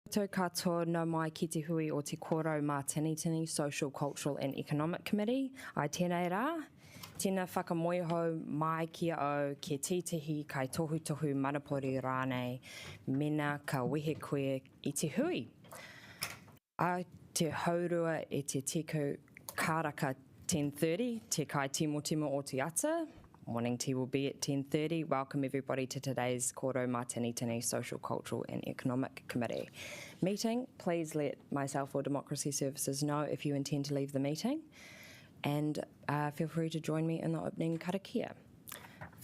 Tō katoa no mai ki te hui o te Kōrau Mātinitini Social, Cultural and Economic Committee. Ai tēnei rā, tēnā whakamoeho mai kia o ke titihi kai tohu manapori rānei mena ka wehe koe I te hui. A te haurua e te tiku kāraka 10:30, te kai timo o te ata. Morning tea will be at 10:30. Welcome everybody to today's Kōrau Mātinitini Social, Cultural and Economic Committee meeting. Please let myself or Democracy Services know if you intend to leave the meeting, and feel free to join me in the opening karakia.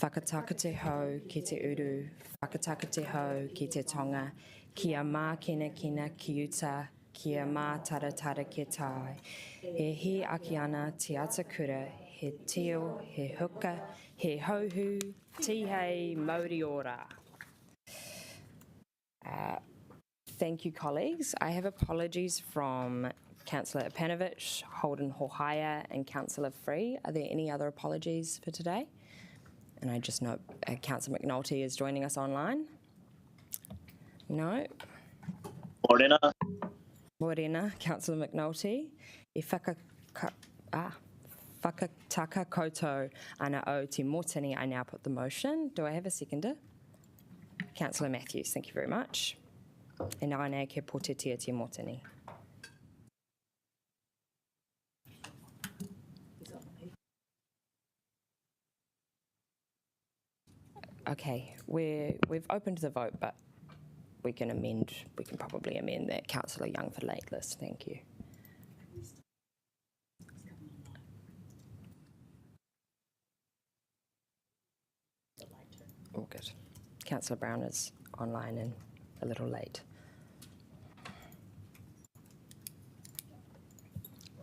Whakataka te hau ki te uru, whakataka te hau ki te tonga, kia mā kina ki uta, kia mā tara ki tai. He hi aki ana te ata kura, he teo, he huka, he hauhu, tihei, mauri ora. Thank you, colleagues. I have apologies from Councillor Panovich, Holden Hohaya and Councillor Free. Are there any other apologies for today? And I just note Councillor McNulty is joining us online. No. Morena, Councillor McNulty. I whakataka koutou ana o te mōtini. I now put the motion. Do I have a seconder? Councillor Matthews, thank you very much. E nā nei ke potetia te mōtini. Okay, we've opened the vote, but we can probably amend that. Councillor Young for late list, thank you. All good. Councillor Brown is online and a little late.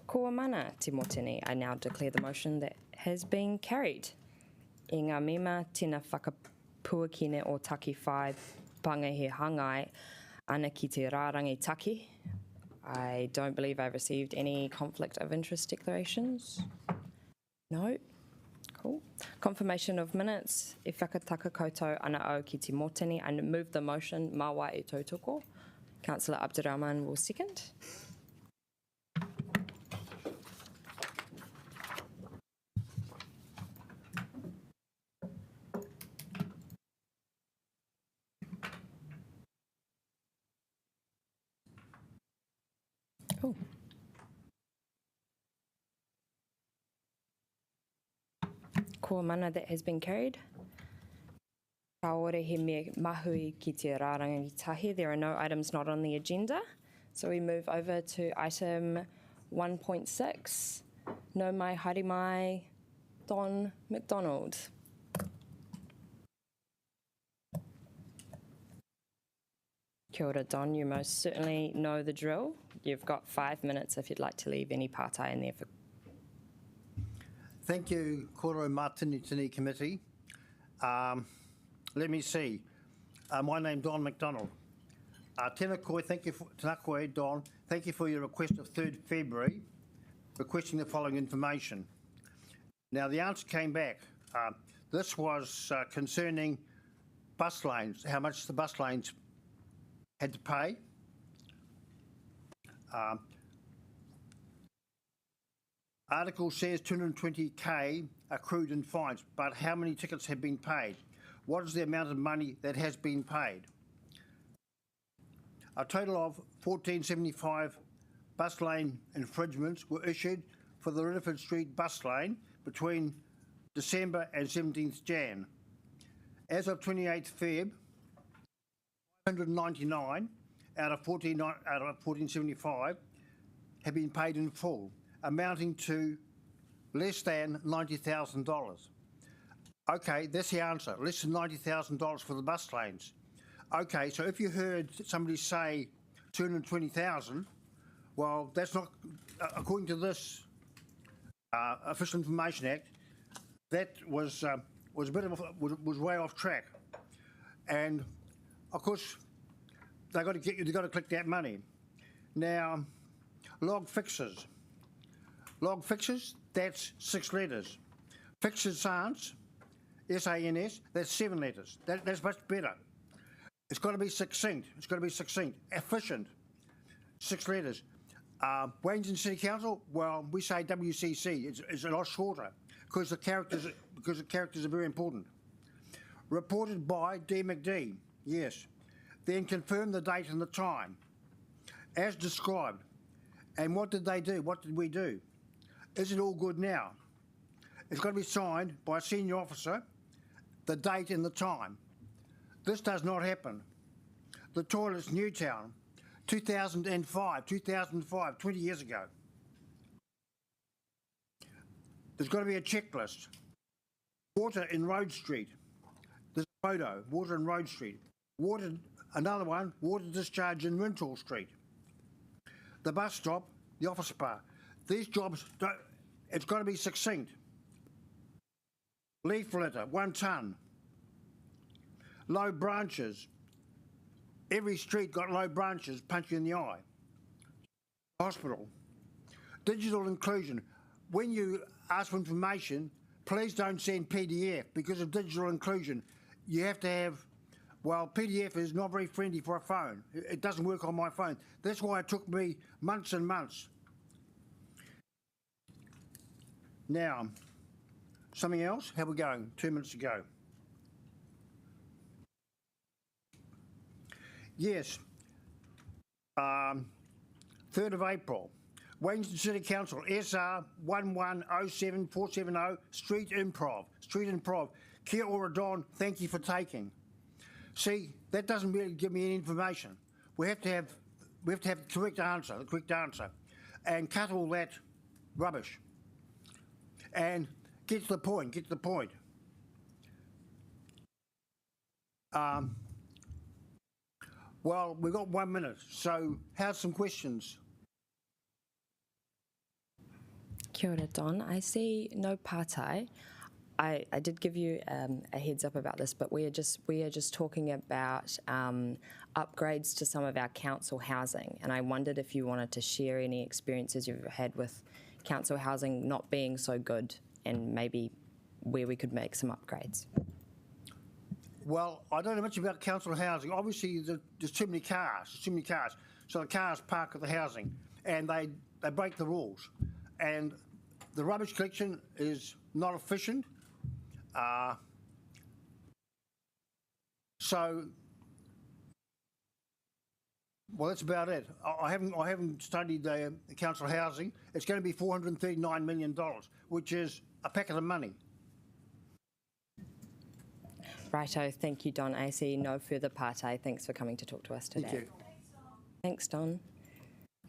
Ko mana te mōtini. I now declare the motion that has been carried. I ngā mema tēnā whakapuakine o taki 5 panga he hangai ana ki te rārangi taki. I don't believe I received any conflict of interest declarations. No. Cool. Confirmation of minutes. E whakataka koutou ana o ki te mōtini. I move the motion. Mawa e tautoko. Councillor Abdurrahman will second. Oh. Ko mana, that has been carried. Kaore he me mahui ki te rārangi tahi. There are no items not on the agenda. So we move over to item 1.6. No mai haere mai, Don McDonald. Kia ora, Don. You most certainly know the drill. You've got 5 minutes if you'd like to leave any partai in there for. Thank you, Kōrau Mātinitini Committee. Let me see. My name's Don McDonald. Tēnā koe, tēnā koe, Don. Thank you for your request of 3rd February, requesting the following information. Now, the answer came back. This was concerning bus lanes, how much the bus lanes had to pay. Article says 220k accrued in fines, but how many tickets have been paid? What is the amount of money that has been paid? A total of 1475 bus lane infringements were issued for the Ridderford Street bus lane between December and 17th Jan. As of 28th Feb, 199 out of 1475 have been paid in full, amounting to less than $90,000. Okay, that's the answer, less than $90,000 for the bus lanes. Okay, so if you heard somebody say 220,000, well, that's not, according to this Official Information Act, that was a bit of was way off track. And of course, they've got to click that money. Now, log fixes. Log fixes, that's 6 letters. Fixes sans, S-A-N-S, that's 7 letters. That's much better. It's got to be succinct. It's got to be succinct. Efficient. 6 letters. Wellington City Council, well, we say WCC. It's a lot shorter because the characters are very important. Reported by D. McD. Yes. Then confirm the date and the time, as described. And what did they do? What did we do? Is it all good now? It's got to be signed by a senior officer, the date and the time. This does not happen. The toilets, Newtown, 2005, 20 years ago. There's got to be a checklist. Water in Road Street. There's a photo, water in Road Street. Water, another one, water discharge in Rintoul Street. The bus stop, the office bar. These jobs, it's got to be succinct. Leaf litter, 1 tonne. Low branches. Every street got low branches, punch you in the eye. Hospital. Digital inclusion. When you ask for information, please don't send PDF because of digital inclusion. You have to have, well, PDF is not very friendly for a phone. It doesn't work on my phone. That's why it took me months and months. Now, something else? How are we going? 2 minutes to go. Yes. 3rd of April. Wellington City Council, SR 1107470, Street Improv. Kia ora Don, thank you for taking. See, that doesn't really give me any information. We have to have the correct answer, and cut all that rubbish. And get to the point. Well, we've got 1 minute, so how's some questions? Kia ora, Don. I see no partai. I did give you a heads up about this, but we are just talking about upgrades to some of our council housing, and I wondered if you wanted to share any experiences you've had with council housing not being so good, and maybe where we could make some upgrades. Well, I don't know much about council housing. Obviously, there's too many cars. So the cars park at the housing, and they break the rules. And the rubbish collection is not efficient. So, well, that's about it. I haven't studied the council housing. It's going to be $439 million, which is a packet of money. Righto, thank you, Don. I see no further partai. Thanks for coming to talk to us today. Thank you. Thanks, Don.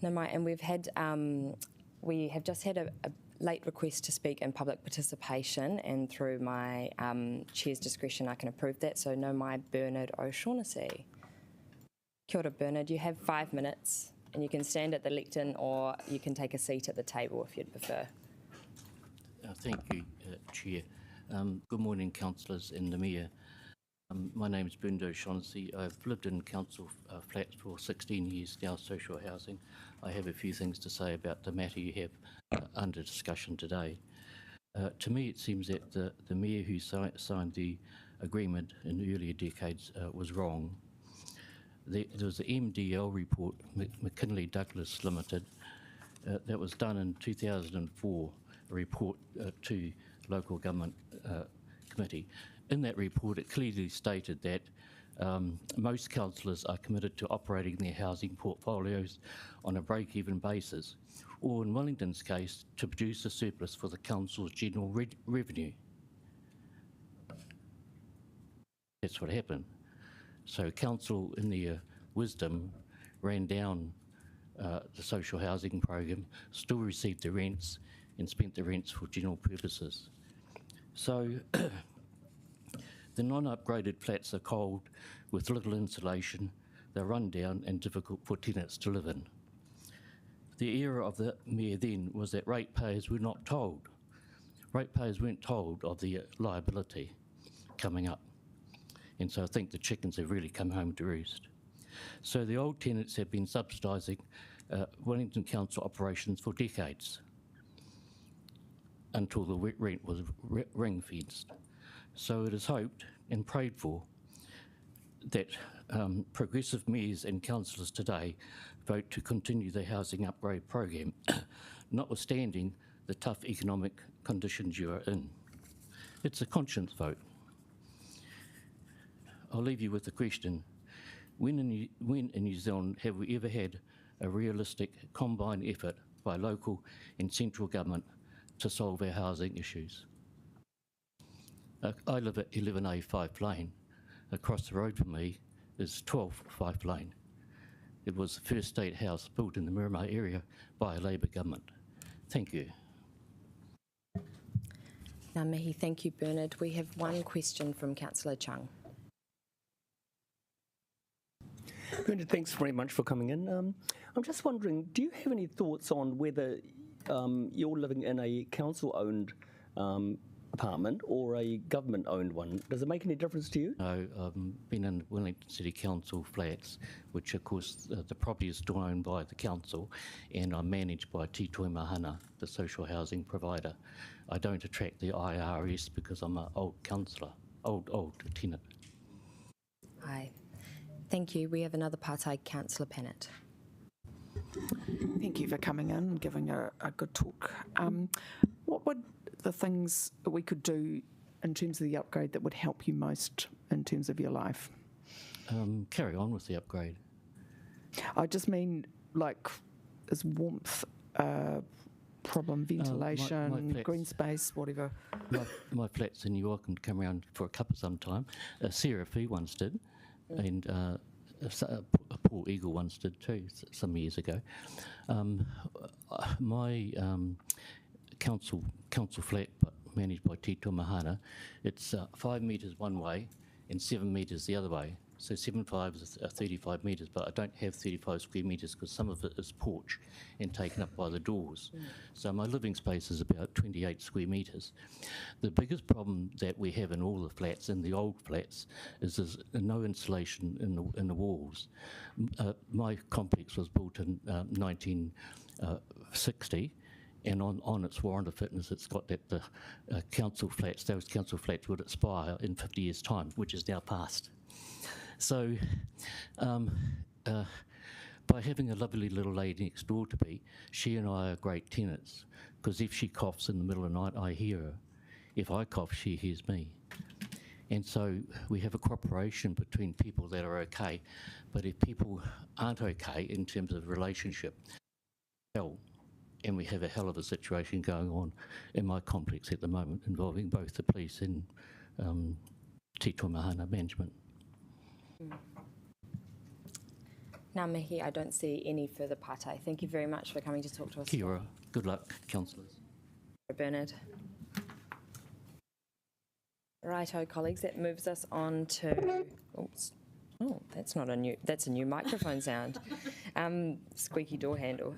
No, and we have just had a late request to speak in public participation, and through my chair's discretion, I can approve that. So, no, my Bernard O'Shaughnessy. Kia ora, Bernard. You have 5 minutes, and you can stand at the lectern, or you can take a seat at the table if you'd prefer. Thank you, Chair. Good morning, councillors and the Mayor. My name is Bernard O'Shaughnessy. I've lived in council flats for 16 years now, social housing. I have a few things to say about the matter you have under discussion today. To me, it seems that the Mayor who signed the agreement in the earlier decades was wrong. There was the MDL report, McKinley Douglas Limited, that was done in 2004, a report to local government committee. In that report, it clearly stated that most councillors are committed to operating their housing portfolios on a break-even basis, or in Wellington's case, to produce a surplus for the council's general revenue. That's what happened. So council, in their wisdom, ran down the social housing program, still received the rents, and spent the rents for general purposes. So the non-upgraded flats are cold with little insulation, they're run down and difficult for tenants to live in. The era of the Mayor then was that ratepayers were not told. Ratepayers weren't told of the liability coming up. And so I think the chickens have really come home to roost. So the old tenants have been subsidising Wellington Council operations for decades, until the rent was ring-fenced. So it is hoped and prayed for that progressive mayors and councillors today vote to continue the housing upgrade program, notwithstanding the tough economic conditions you are in. It's a conscience vote. I'll leave you with the question. When in New Zealand have we ever had a realistic combined effort by local and central government to solve our housing issues? I live at 11A 5 Lane. Across the road from me is 12 5 Lane. It was the first state house built in the Miramar area by a Labour government. Thank you. Ngā mihi, thank you, Bernard. We have one question from Councillor Chung. Bernard, thanks very much for coming in. I'm just wondering, do you have any thoughts on whether you're living in a council-owned apartment or a government-owned one? Does it make any difference to you? No, I've been in Wellington City Council flats, which of course the property is still owned by the council, and I'm managed by Te Toi Mahana, the social housing provider. I don't attract the IRS because I'm an old councillor, old tenant. Aye. Thank you. We have another Pātai, Councillor Pennant. Thank you for coming in and giving a good talk. What would the things that we could do in terms of the upgrade that would help you most in terms of your life? Carry on with the upgrade. I just mean, like, is warmth problem, ventilation, my green space, whatever? My flat's in New York and come around for a cuppa sometime. Sarah Fee once did, and a Paul Eagle once did too, some years ago. My council flat, but managed by Te Toi Mahana, it's 5 metres one way and 7 metres the other way. So 7.5 is 35 metres, but I don't have 35 square metres because some of it is porch and taken up by the doors. So my living space is about 28 square metres. The biggest problem that we have in all the flats, in the old flats, is there's no insulation in the walls. My complex was built in 1960. And on its warrant of fitness, it's got that the council flats, those council flats would expire in 50 years' time, which is now past. So by having a lovely little lady next door to me, she and I are great tenants, because if she coughs in the middle of the night, I hear her. If I cough, she hears me. And so we have a cooperation between people that are okay, but if people aren't okay in terms of relationship, hell. And we have a hell of a situation going on in my complex at the moment involving both the police and Te Toi Mahana management. Ngā mihi, I don't see any further Pātai. Thank you very much for coming to talk to us. Kia ora. Good luck, councillors. Bernard. Righto, colleagues, that moves us on to... Oh, that's not a new... That's a new microphone sound. Squeaky door handle.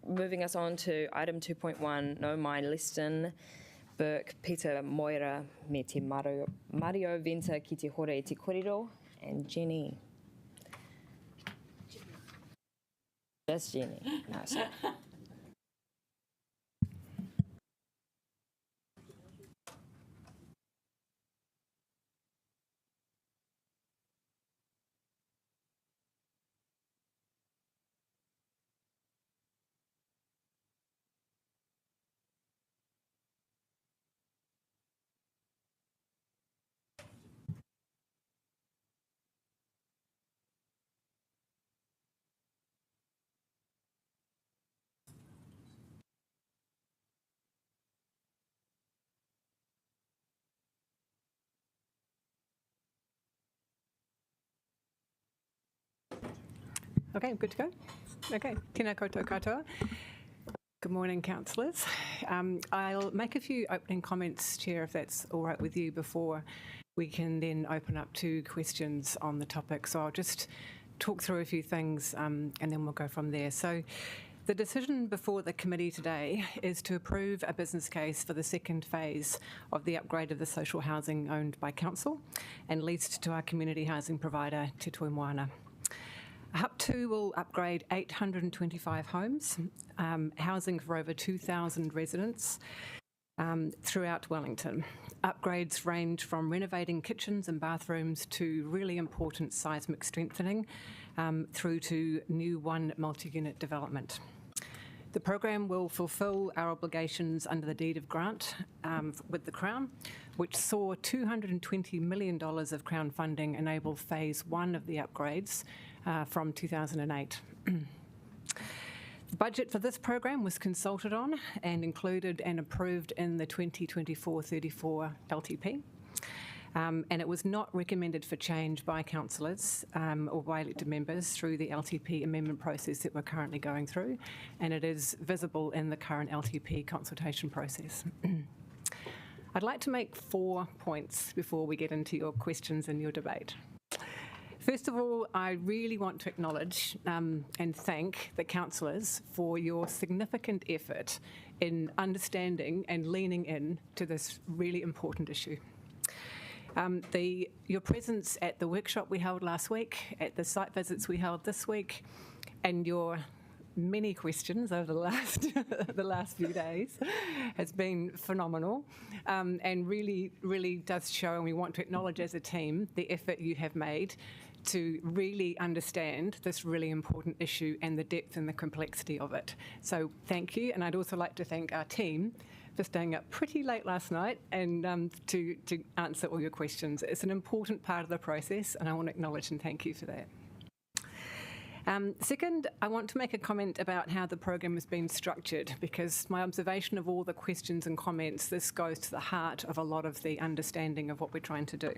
Moving us on to item 2.1, no mai Liston, Burke, Peter Moira, me te Mario Venta ki te hore e te korero, and Jenny. Just Jenny. No, sorry. Okay, good to go. Okay, tēnā koutou katoa. Good morning, councillors. I'll make a few opening comments, Chair, if that's all right with you, before we can then open up to questions on the topic. So I'll just talk through a few things and then we'll go from there. So the decision before the committee today is to approve a business case for the second phase of the upgrade of the social housing owned by council and leased to our community housing provider, Te Toi Mahana. Hub 2 will upgrade 825 homes, housing for over 2,000 residents, throughout Wellington. Upgrades range from renovating kitchens and bathrooms to really important seismic strengthening through to new one multi-unit development. The program will fulfil our obligations under the deed of grant with the Crown, which saw $220 million of Crown funding enable phase 1 of the upgrades from 2008. The budget for this program was consulted on and included and approved in the 2024-34 LTP. And it was not recommended for change by councillors or by elected members through the LTP amendment process that we're currently going through, and it is visible in the current LTP consultation process. I'd like to make 4 points before we get into your questions and your debate. First of all, I really want to acknowledge and thank the councillors for your significant effort in understanding and leaning in to this really important issue. Your presence at the workshop we held last week, at the site visits we held this week, and your many questions over the last few days has been phenomenal, and really does show, and we want to acknowledge as a team the effort you have made to really understand this really important issue and the depth and the complexity of it. So thank you, and I'd also like to thank our team for staying up pretty late last night and to answer all your questions. It's an important part of the process, and I want to acknowledge and thank you for that. Second, I want to make a comment about how the program has been structured, because my observation of all the questions and comments, this goes to the heart of a lot of the understanding of what we're trying to do.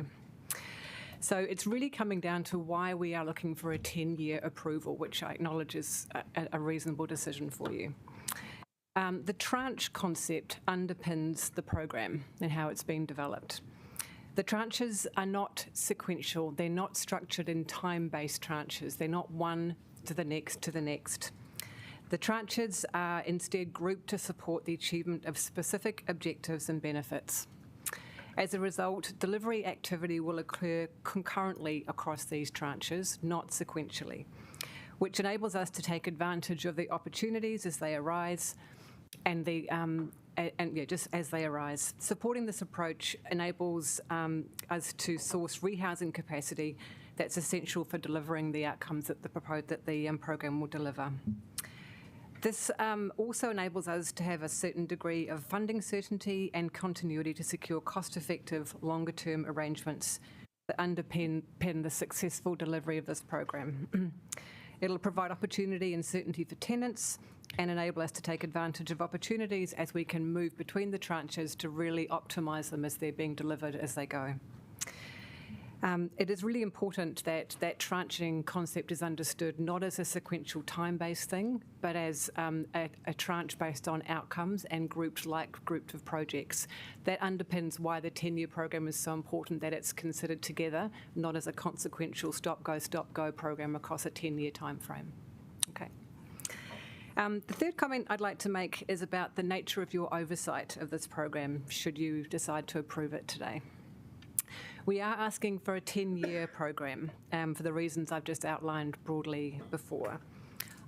So it's really coming down to why we are looking for a 10-year approval, which I acknowledge is a reasonable decision for you. The tranche concept underpins the program and how it's been developed. The tranches are not sequential. They're not structured in time-based tranches. They're not one to the next to the next. The tranches are instead grouped to support the achievement of specific objectives and benefits. As a result, delivery activity will occur concurrently across these tranches, not sequentially, which enables us to take advantage of the opportunities as they arise and just as they arise. Supporting this approach enables us to source rehousing capacity that's essential for delivering the outcomes that the program will deliver. This also enables us to have a certain degree of funding certainty and continuity to secure cost-effective, longer-term arrangements that underpin the successful delivery of this program. It'll provide opportunity and certainty for tenants and enable us to take advantage of opportunities as we can move between the tranches to really optimise them as they're being delivered as they go. It is really important that that tranching concept is understood not as a sequential time-based thing, but as a tranche based on outcomes and grouped of projects. That underpins why the 10-year program is so important, that it's considered together, not as a consequential stop-go program across a 10-year time frame. Okay. The third comment I'd like to make is about the nature of your oversight of this program, should you decide to approve it today. We are asking for a 10-year program for the reasons I've just outlined broadly before.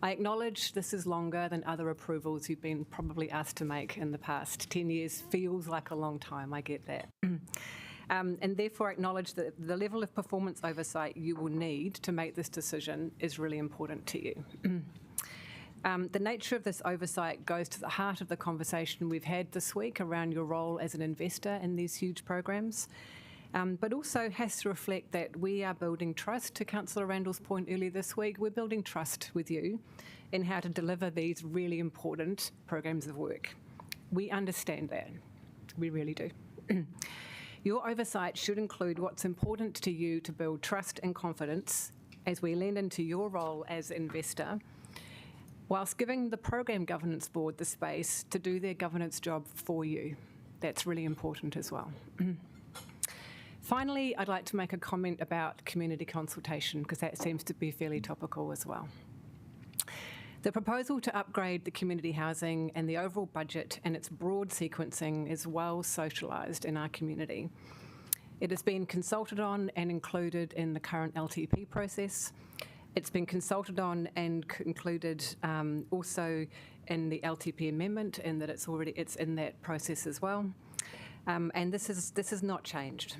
I acknowledge this is longer than other approvals you've been probably asked to make in the past. 10 years feels like a long time, I get that. And therefore I acknowledge that the level of performance oversight you will need to make this decision is really important to you. The nature of this oversight goes to the heart of the conversation we've had this week around your role as an investor in these huge programs, but also has to reflect that we are building trust. To Councillor Randall's point earlier this week, we're building trust with you in how to deliver these really important programs of work. We understand that. We really do. Your oversight should include what's important to you to build trust and confidence as we lean into your role as investor, whilst giving the Program Governance Board the space to do their governance job for you. That's really important as well. Finally, I'd like to make a comment about community consultation, because that seems to be fairly topical as well. The proposal to upgrade the community housing and the overall budget and its broad sequencing is well socialised in our community. It has been consulted on and included in the current LTP process. It's been consulted on and included also in the LTP amendment, and that it's in that process as well. And this is not changed.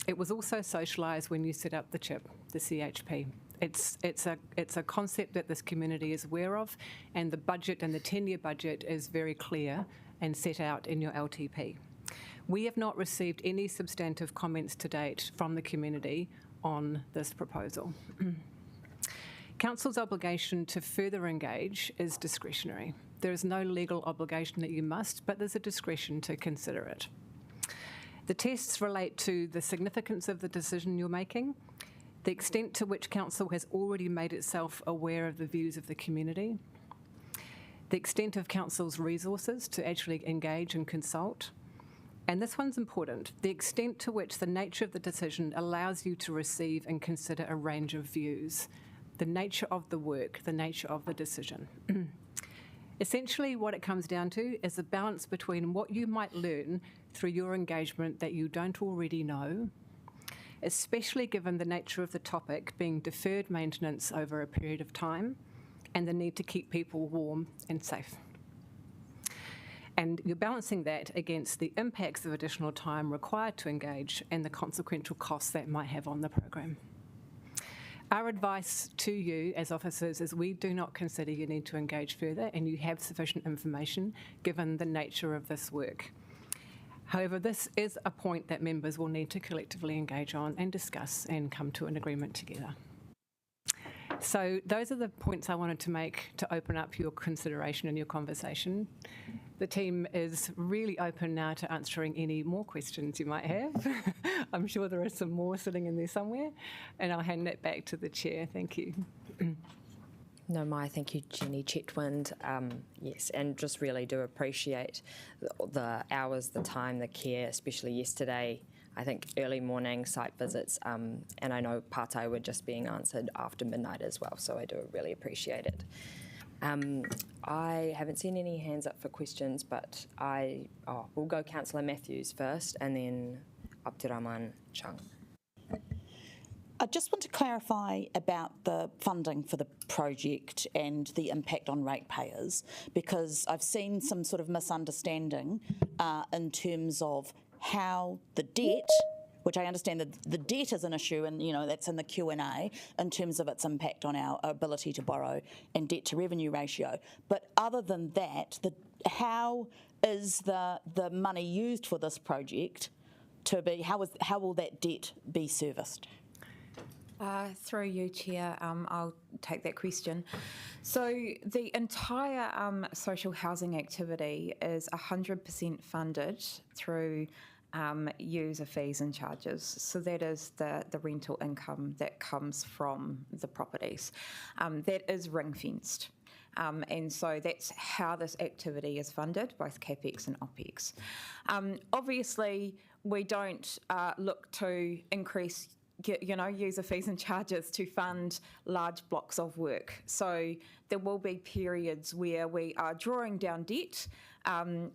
It was also socialised when you set up the CHIP, the CHP. It's a concept that this community is aware of, and the budget and the 10-year budget is very clear and set out in your LTP. We have not received any substantive comments to date from the community on this proposal. Council's obligation to further engage is discretionary. There is no legal obligation that you must, but there's a discretion to consider it. The tests relate to the significance of the decision you're making, the extent to which Council has already made itself aware of the views of the community, the extent of Council's resources to actually engage and consult, and this one's important, the extent to which the nature of the decision allows you to receive and consider a range of views, the nature of the work, the nature of the decision. Essentially, what it comes down to is a balance between what you might learn through your engagement that you don't already know, especially given the nature of the topic being deferred maintenance over a period of time and the need to keep people warm and safe. And you're balancing that against the impacts of additional time required to engage and the consequential costs that might have on the program. Our advice to you as officers is we do not consider you need to engage further and you have sufficient information given the nature of this work. However, this is a point that members will need to collectively engage on and discuss and come to an agreement together. So those are the points I wanted to make to open up your consideration and your conversation. The team is really open now to answering any more questions you might have. I'm sure there are some more sitting in there somewhere, and I'll hand that back to the chair. Thank you. No, thank you, Jenny Chetwynd. Yes, and just really do appreciate the hours, the time, the care, especially yesterday. I think early morning site visits, and I know partai were just being answered after midnight as well, so I do really appreciate it. I haven't seen any hands up for questions, but we'll go Councillor Matthews first, and then Abdurrahman Chung. I just want to clarify about the funding for the project and the impact on ratepayers, because I've seen some sort of misunderstanding in terms of how the debt, which I understand that the debt is an issue, and that's in the Q&A in terms of its impact on our ability to borrow and debt to revenue ratio. But other than that, how is the money used for this project to be? How will that debt be serviced? Through you, Chair, I'll take that question. So the entire social housing activity is 100% funded through user fees and charges. So that is the rental income that comes from the properties. That is ring-fenced. And so that's how this activity is funded, both CapEx and OpEx. Obviously, we don't look to increase user fees and charges to fund large blocks of work. So there will be periods where we are drawing down debt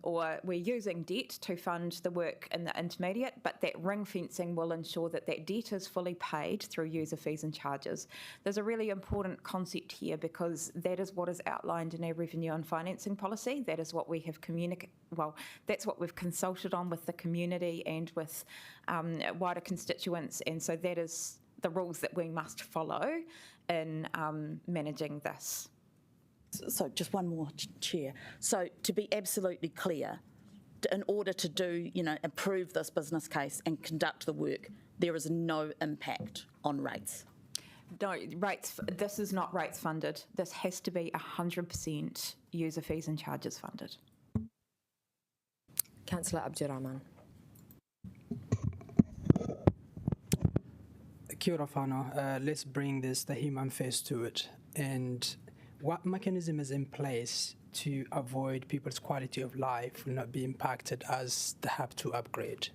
or we're using debt to fund the work in the intermediate, but that ring fencing will ensure that that debt is fully paid through user fees and charges. There's a really important concept here because that is what is outlined in our revenue and financing policy. That is what we have that's what we've consulted on with the community and with wider constituents, and so that is the rules that we must follow in managing this. So just one more, Chair. So to be absolutely clear, in order to approve this business case and conduct the work, there is no impact on rates? No, rates. This is not rates funded. This has to be 100% user fees and charges funded. Councillor Abdurrahman. Kia ora whānau. Let's bring the human face to it. And what mechanism is in place to avoid people's quality of life will not be impacted as they have to upgrade?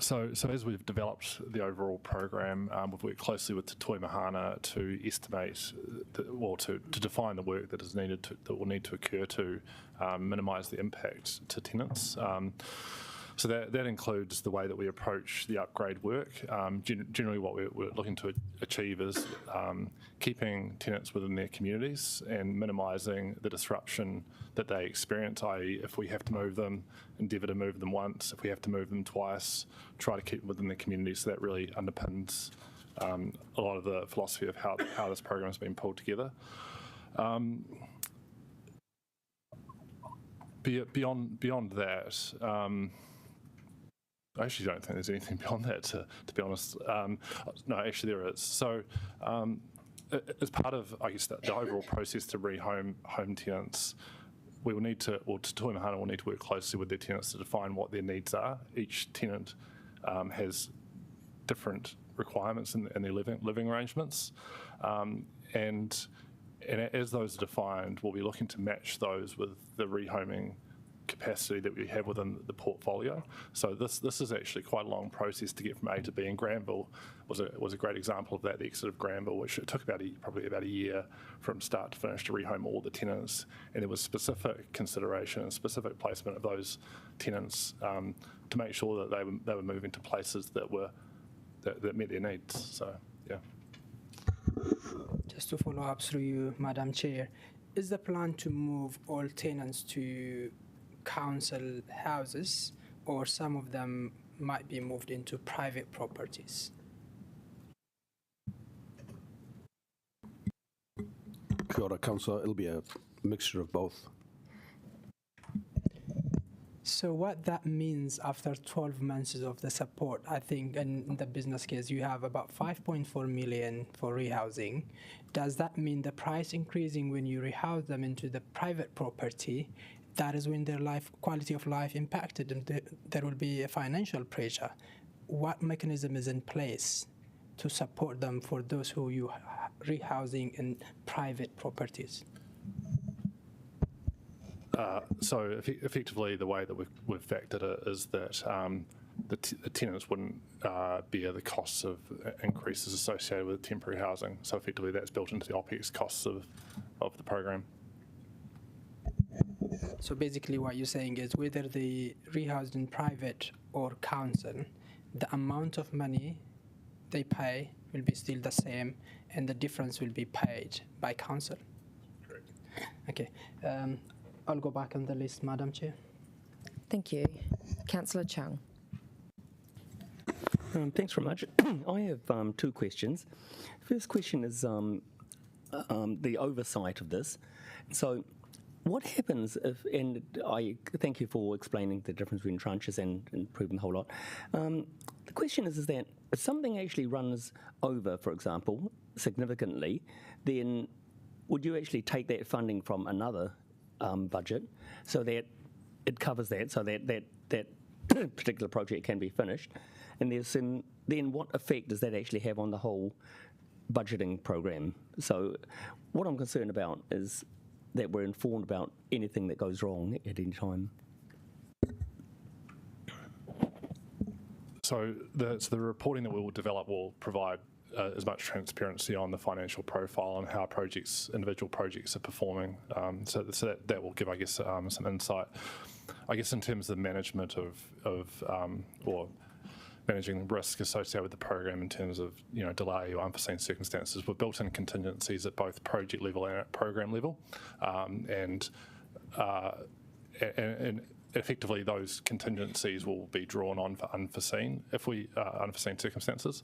So as we've developed the overall program, we've worked closely with Te Toi Mahana to estimate, to define the work that is needed that will need to occur to minimise the impact to tenants. So that includes the way that we approach the upgrade work. Generally what we're looking to achieve is keeping tenants within their communities and minimising the disruption that they experience, i.e. if we have to move them, endeavour to move them once. If we have to move them twice, try to keep them within their community. So that really underpins a lot of the philosophy of how this program has been pulled together. Beyond that, I actually don't think there's anything beyond that, to be honest. No, actually there is. So as part of, I guess, the overall process to rehome home tenants, we will need to, or Te Mahana will need to work closely with their tenants to define what their needs are. Each tenant has different requirements in their living arrangements, and as those are defined, we'll be looking to match those with the rehoming capacity that we have within the portfolio. So this is actually quite a long process to get from A to B, and Granville was a great example of that, the exit of Granville, which it took probably about a year from start to finish to rehome all the tenants, and there was specific consideration and specific placement of those tenants to make sure that they were moving to places that met their needs. So yeah. Just to follow up through you, Madam Chair, is the plan to move all tenants to council houses, or some of them might be moved into private properties? Kia ora, Councillor. It'll be a mixture of both. So what that means after 12 months of the support, I think in the business case you have about 5.4 million for rehousing. Does that mean the price increasing when you rehouse them into the private property? That is when their quality of life impacted, and there will be a financial pressure. What mechanism is in place to support them for those who you rehousing in private properties? So effectively, the way that we've factored it is that the tenants wouldn't bear the costs of increases associated with temporary housing. So effectively, that's built into the OPEX costs of the program. So basically what you're saying is whether they rehoused in private or council, the amount of money they pay will be still the same, and the difference will be paid by council. Correct. Okay. I'll go back on the list, Madam Chair. Thank you. Councillor Chung. Thanks very much. I have two questions. First question is the oversight of this. So what happens if, and I thank you for explaining the difference between tranches and improving the whole lot. The question is that if something actually runs over, for example, significantly, then would you actually take that funding from another budget so that it covers that, so that particular project can be finished? And then what effect does that actually have on the whole budgeting program? So what I'm concerned about is that we're informed about anything that goes wrong at any time. So the reporting that we will develop will provide as much transparency on the financial profile and how individual projects are performing. So that will give, I guess, some insight. I guess in terms of the management or managing risk associated with the program in terms of delay or unforeseen circumstances, we've built in contingencies at both project level and at program level, and effectively those contingencies will be drawn on for unforeseen circumstances.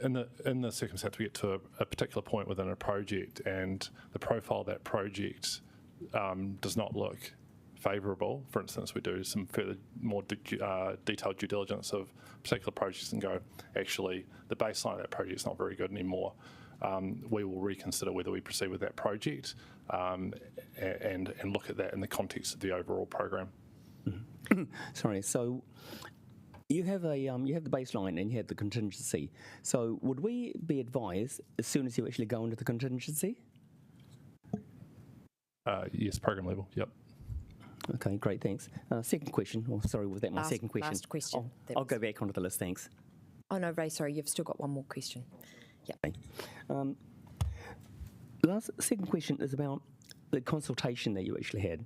In the circumstance we get to a particular point within a project and the profile of that project does not look favourable. For instance, we do some further more detailed due diligence of particular projects and go, actually the baseline of that project is not very good anymore. We will reconsider whether we proceed with that project and look at that in the context of the overall program. Sorry, so you have the baseline and you have the contingency. So would we be advised as soon as you actually go into the contingency? Yes, program level. Yep. Okay, great, thanks. Second question. Oh, sorry, was that my second question? Last question. I'll go back onto the list, thanks. Oh no, Ray, sorry, you've still got one more question. Yeah. Okay. Second question is about the consultation that you actually had.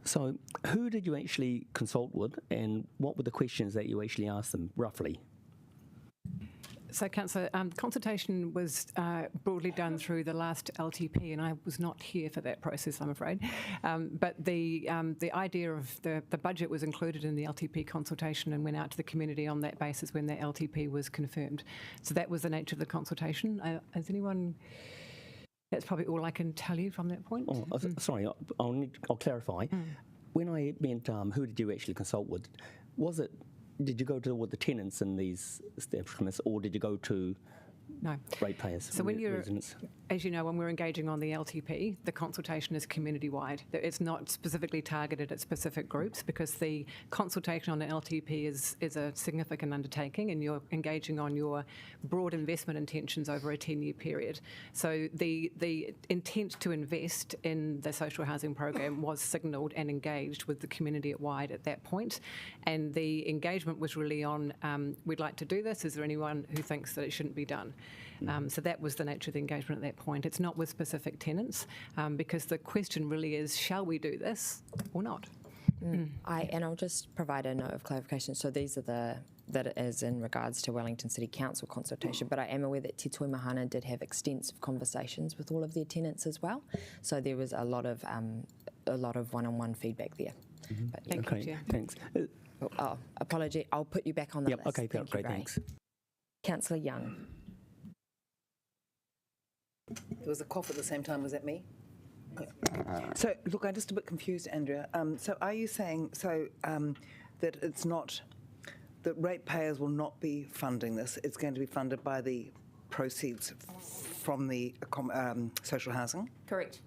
So who did you actually consult with, and what were the questions that you actually asked them, roughly? So, Councillor, consultation was broadly done through the last LTP, and I was not here for that process, I'm afraid. But the idea of the budget was included in the LTP consultation and went out to the community on that basis when that LTP was confirmed. So that was the nature of the consultation. Has anyone... That's probably all I can tell you from that point. Oh, sorry, I'll clarify. When I meant who did you actually consult with, did you go to all the tenants in these establishments, or did you go to No. ratepayers, So when you're, residents? as you know, when we're engaging on the LTP, the consultation is community-wide. It's not specifically targeted at specific groups, because the consultation on the LTP is a significant undertaking, and you're engaging on your broad investment intentions over a 10-year period. So the intent to invest in the social housing program was signalled and engaged with the community at wide at that point, and the engagement was really on, we'd like to do this, is there anyone who thinks that it shouldn't be done? So that was the nature of the engagement at that point. It's not with specific tenants, because the question really is, shall we do this or not? I'll just provide a note of clarification. So these are that it is in regards to Wellington City Council consultation, but I am aware that Te Toi Mahana did have extensive conversations with all of their tenants as well. So there was a lot of one-on-one feedback there. But Thank you, Chair. Thanks. Apology, I'll put you back on the list. Okay, Thank you, great, Ray. thanks. Councillor Young. There was a cough at the same time. Was that me? So, look, I'm just a bit confused, Andrea. So, are you saying that it's not that ratepayers will not be funding this? It's going to be funded by the proceeds from the social housing? Correct.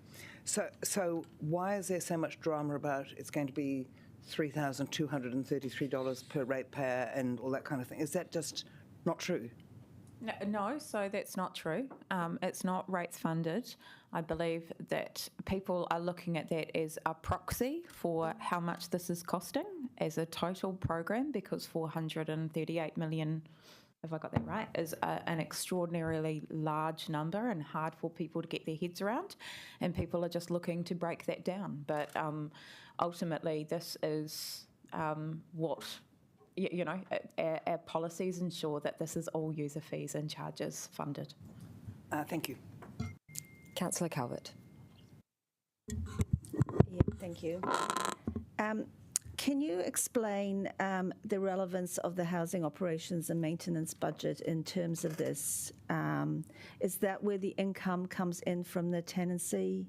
So, why is there so much drama about it's going to be $3,233 per ratepayer and all that kind of thing? Is that just not true? No, so that's not true. It's not rates funded. I believe that people are looking at that as a proxy for how much this is costing as a total program, because 438 million, if I got that right, is an extraordinarily large number and hard for people to get their heads around, and people are just looking to break that down. But ultimately, this is what... our policies ensure that this is all user fees and charges funded. Thank you. Councillor Calvert. Yeah, thank you. Can you explain the relevance of the housing operations and maintenance budget in terms of this? Is that where the income comes in from the tenancy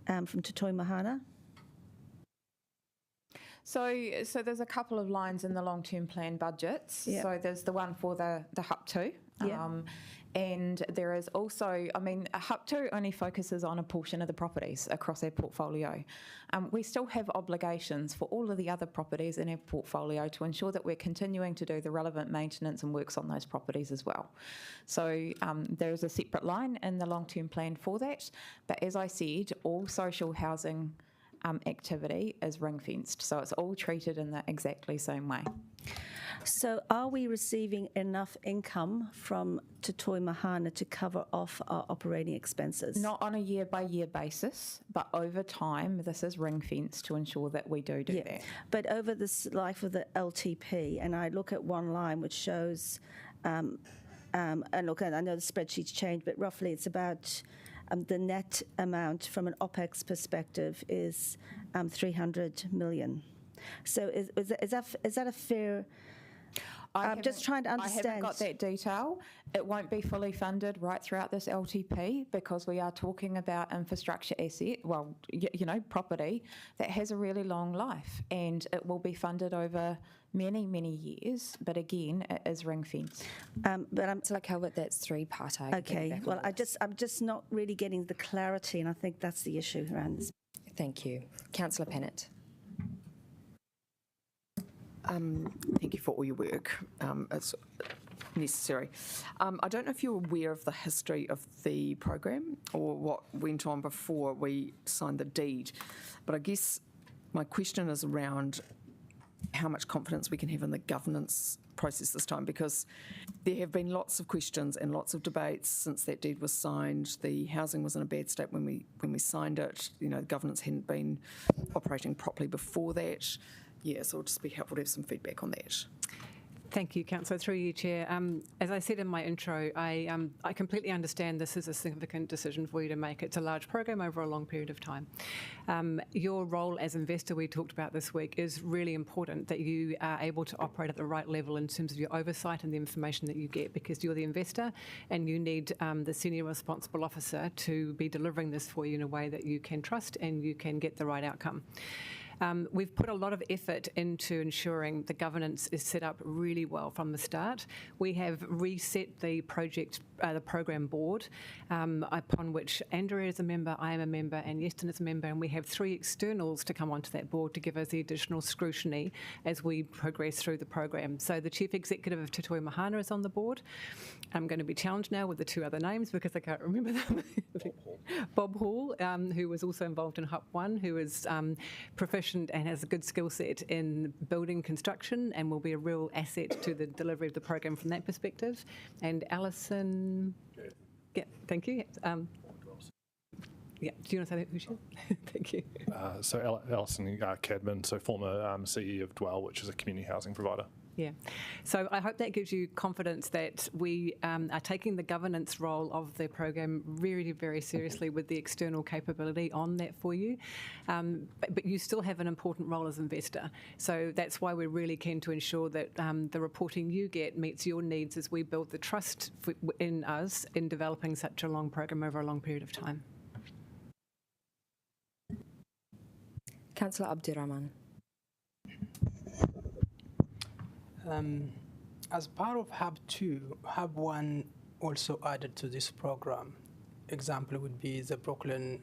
from Te Toi Mahana? So there's a couple of lines in the long-term plan budgets. Yep. So there's the one for the HUP 2. Yep. And there is also, HUP 2 only focuses on a portion of the properties across our portfolio. We still have obligations for all of the other properties in our portfolio to ensure that we're continuing to do the relevant maintenance and works on those properties as well. So there is a separate line in the long-term plan for that. But as I said, all social housing activity is ring-fenced, so it's all treated in the exactly same way. So are we receiving enough income from Te Toi Mahana to cover off our operating expenses? Not on a year-by-year basis, but over time, this is ring-fenced to ensure that we do that. But over this life of the LTP, and I look at one line which shows, and look, I know the spreadsheet's changed, but roughly it's about the net amount from an OPEX perspective is 300 million. So is that a fair... I'm just trying to understand. I haven't got that detail. It won't be fully funded right throughout this LTP, because we are talking about infrastructure asset, property that has a really long life, and it will be funded over many, many years. But again, it is ring-fenced. But I'm like Calvert, that's three-part. Okay. Well, I'm just not really getting the clarity, and I think that's the issue around this. Thank you. Councillor Pennant. Thank you for all your work. It's necessary. I don't know if you're aware of the history of the program or what went on before we signed the deed, but I guess my question is around how much confidence we can have in the governance process this time, because there have been lots of questions and lots of debates since that deed was signed. The housing was in a bad state when we signed it. You know, the governance hadn't been operating properly before that. Yeah, so it'll just be helpful to have some feedback on that. Thank you, Councillor. Through you, Chair. As I said in my intro, I completely understand this is a significant decision for you to make. It's a large program over a long period of time. Your role as investor, we talked about this week, is really important, that you are able to operate at the right level in terms of your oversight and the information that you get, because you're the investor and you need the senior responsible officer to be delivering this for you in a way that you can trust and you can get the right outcome. We've put a lot of effort into ensuring the governance is set up really well from the start. We have reset the program board, upon which Andrea is a member, I am a member, and Yeston is a member, and we have 3 externals to come onto that board to give us the additional scrutiny as we progress through the program. So the Chief Executive of Te Toi Mahana is on the board. I'm going to be challenged now with the 2 other names because I can't remember them. Bob Hall, who was also involved in HUP 1, who is proficient and has a good skill set in building construction and will be a real asset to the delivery of the program from that perspective. And Alison, yeah, thank you. Yeah, do you want to say that, Michelle? Thank you. So Alison Cadman, so former CE of Dwell, which is a community housing provider. Yeah. So I hope that gives you confidence that we are taking the governance role of the program very, very seriously with the external capability on that for you. But you still have an important role as investor. So that's why we're really keen to ensure that the reporting you get meets your needs as we build the trust in us in developing such a long program over a long period of time. Councillor Abdirahman. As part of Hub 2, Hub 1 also added to this program. Example would be the Brooklyn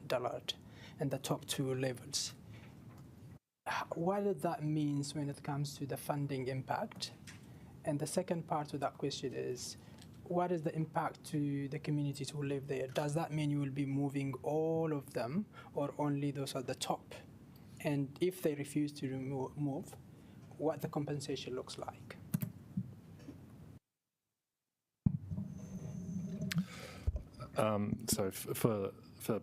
Dallard and the top 2 levels. What does that mean when it comes to the funding impact? And the second part of that question is, what is the impact to the communities who live there? Does that mean you will be moving all of them or only those at the top? And if they refuse to move, what the compensation looks like? So for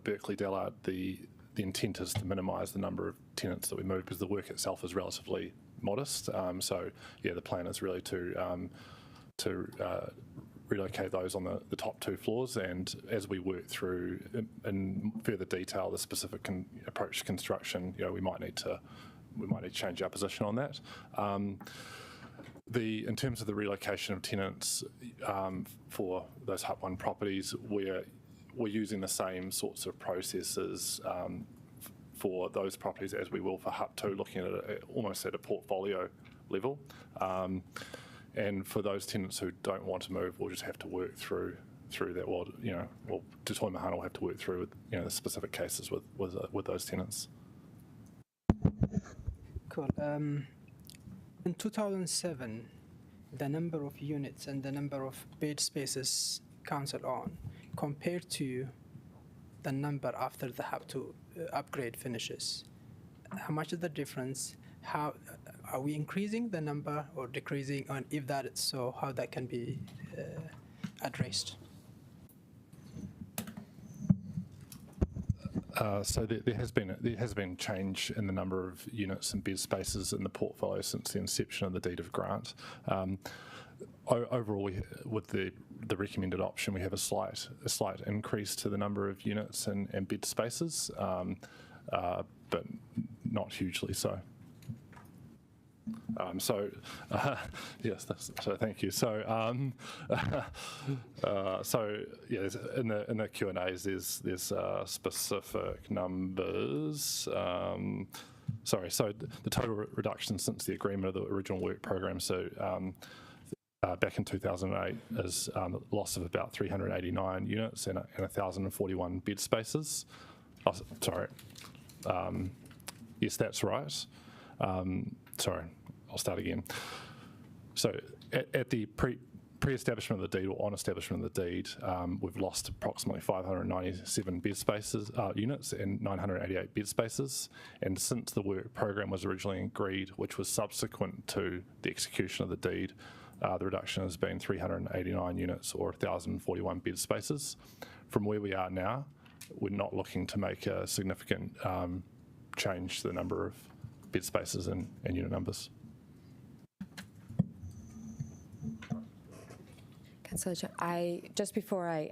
Berkeley Dallard, the intent is to minimise the number of tenants that we move because the work itself is relatively modest. So yeah, the plan is really to relocate those on the top 2 floors, and as we work through in further detail the specific approach to construction, you know, we might need to change our position on that. In terms of the relocation of tenants for those HUP 1 properties, we're using the same sorts of processes for those properties as we will for HUP 2, looking at it almost at a portfolio level. And for those tenants who don't want to move, we'll just have to work through that. Well, you know, Te Toi Mahana will have to work through the specific cases with those tenants. Cool. In 2007, the number of units and the number of bed spaces council on compared to the number after the HUB 2 upgrade finishes, how much is the difference? How are we increasing the number or decreasing? And if that is so, how that can be addressed? So there has been change in the number of units and bed spaces in the portfolio since the inception of the deed of grant. Overall, with the recommended option, we have a slight increase to the number of units and bed spaces, but not hugely so. Yes, so thank you. So yeah, in the Q&As, there's specific numbers. Sorry, so the total reduction since the agreement of the original work program. So back in 2008 is a loss of about 389 units and 1,041 bed spaces. Oh, sorry. Yes, that's right. Sorry, I'll start again. So at the pre-establishment of the deed or on establishment of the deed, we've lost approximately 597 bed spaces, units and 988 bed spaces. And since the work program was originally agreed, which was subsequent to the execution of the deed, the reduction has been 389 units or 1,041 bed spaces. From where we are now, we're not looking to make a significant change to the number of bed spaces and unit numbers. Councillor Chung, just before I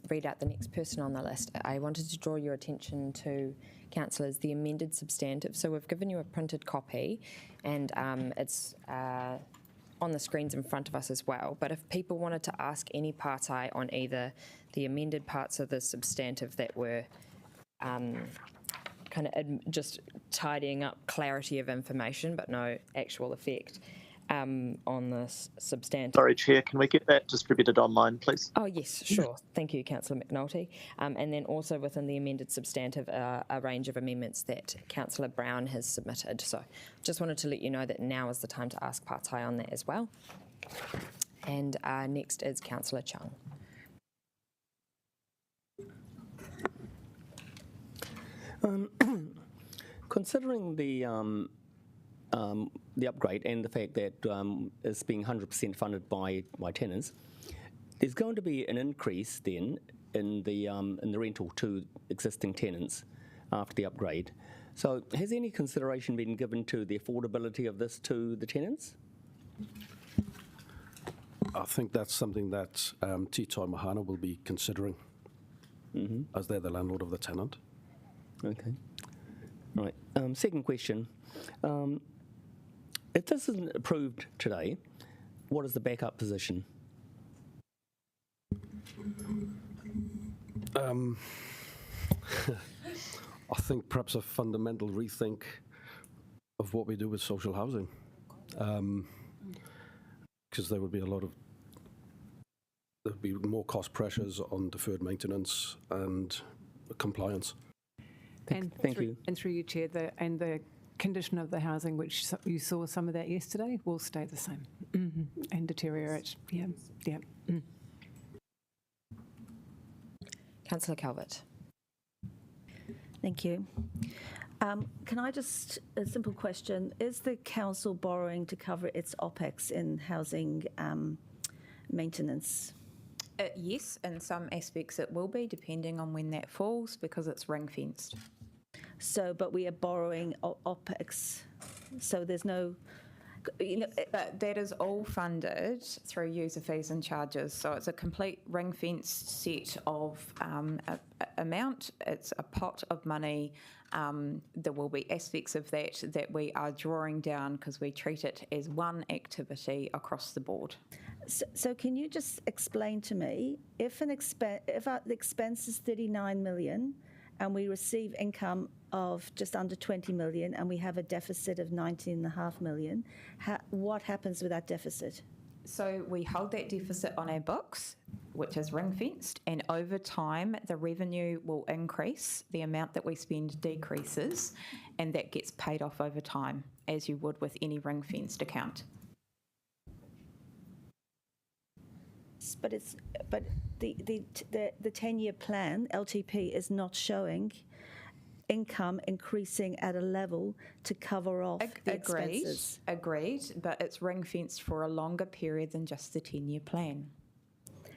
read out the next person on the list, I wanted to draw your attention to, councillors, the amended substantive. So we've given you a printed copy, and it's on the screens in front of us as well. But if people wanted to ask any partai on either the amended parts of the substantive that were kind of just tidying up clarity of information, but no actual effect on this substantive. Sorry, Chair, can we get that distributed online, please? Oh, yes, sure. Thank you, Councillor McNulty. And then also within the amended substantive, a range of amendments that Councillor Brown has submitted. So just wanted to let you know that now is the time to ask partai on that as well. And next is Councillor Chung. Considering the upgrade and the fact that it's being 100% funded by tenants, there's going to be an increase then in the rental to existing tenants after the upgrade. So has any consideration been given to the affordability of this to the tenants? I think that's something that Tito Mahana will be considering, as they're the landlord of the tenant. Okay. Right. Second question. If this isn't approved today, what is the backup position? I think perhaps a fundamental rethink of what we do with social housing, because there would be more cost pressures on deferred maintenance and compliance. Thank you. And through you, Chair, the condition of the housing, which you saw some of that yesterday, will stay the same and deteriorate. Yeah. Councillor Calvert. Thank you. Can I just, a simple question, is the council borrowing to cover its OPEX in housing maintenance? Yes, in some aspects it will be, depending on when that falls, because it's ring-fenced. So, but we are borrowing OPEX, so there's no... But that is all funded through user fees and charges. So it's a complete ring-fenced set of amount. It's a pot of money. There will be aspects of that we are drawing down because we treat it as one activity across the board. So can you just explain to me, if the expense is 39 million and we receive income of just under 20 million and we have a deficit of 19.5 million, what happens with that deficit? So we hold that deficit on our books, which is ring-fenced, and over time the revenue will increase, the amount that we spend decreases, and that gets paid off over time, as you would with any ring-fenced account. But the 10-year plan, LTP, is not showing income increasing at a level to cover off the expenses. Agreed, but it's ring-fenced for a longer period than just the 10-year plan.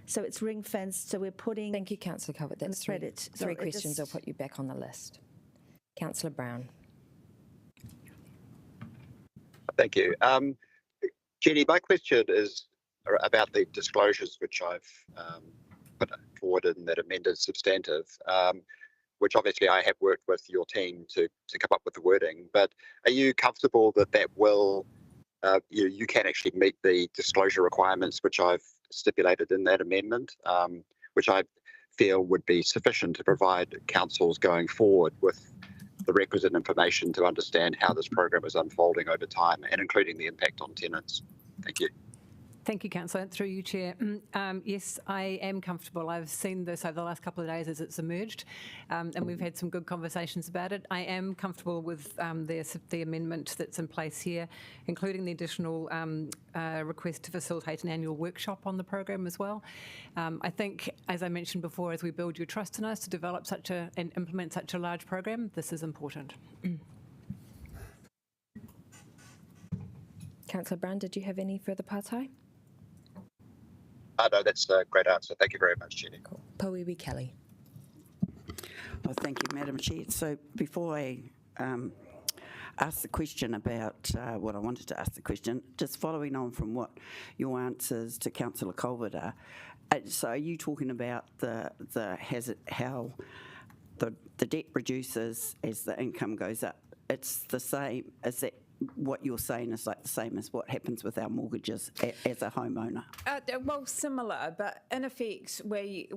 So it's ring-fenced, so we're putting... Thank you, Councillor Calvert. That's three questions. I'll put you back on the list. Councillor Brown. Thank you. Jenny, my question is about the disclosures which I've put forward in that amended substantive, which obviously I have worked with your team to come up with the wording, but are you comfortable that will, you can actually meet the disclosure requirements which I've stipulated in that amendment, which I feel would be sufficient to provide councils going forward with the requisite information to understand how this program is unfolding over time and including the impact on tenants? Thank you. Thank you, Councillor. Through you, Chair. Yes, I am comfortable. I've seen this over the last couple of days as it's emerged, and we've had some good conversations about it. I am comfortable with the amendment that's in place here, including the additional request to facilitate an annual workshop on the program as well. I think, as I mentioned before, as we build your trust in us to develop and implement such a large program, this is important. Councillor Brown, did you have any further partai? No, that's a great answer. Thank you very much, Jenny. Cool. Pauiwi Kelly. Well, thank you, Madam Chair. So before I ask the question about what I wanted to ask the question, just following on from what your answers to Councillor Colbert are, so are you talking about how the debt reduces as the income goes up? It's the same, is that what you're saying is like the same as what happens with our mortgages as a homeowner? Well, similar, but in effect, we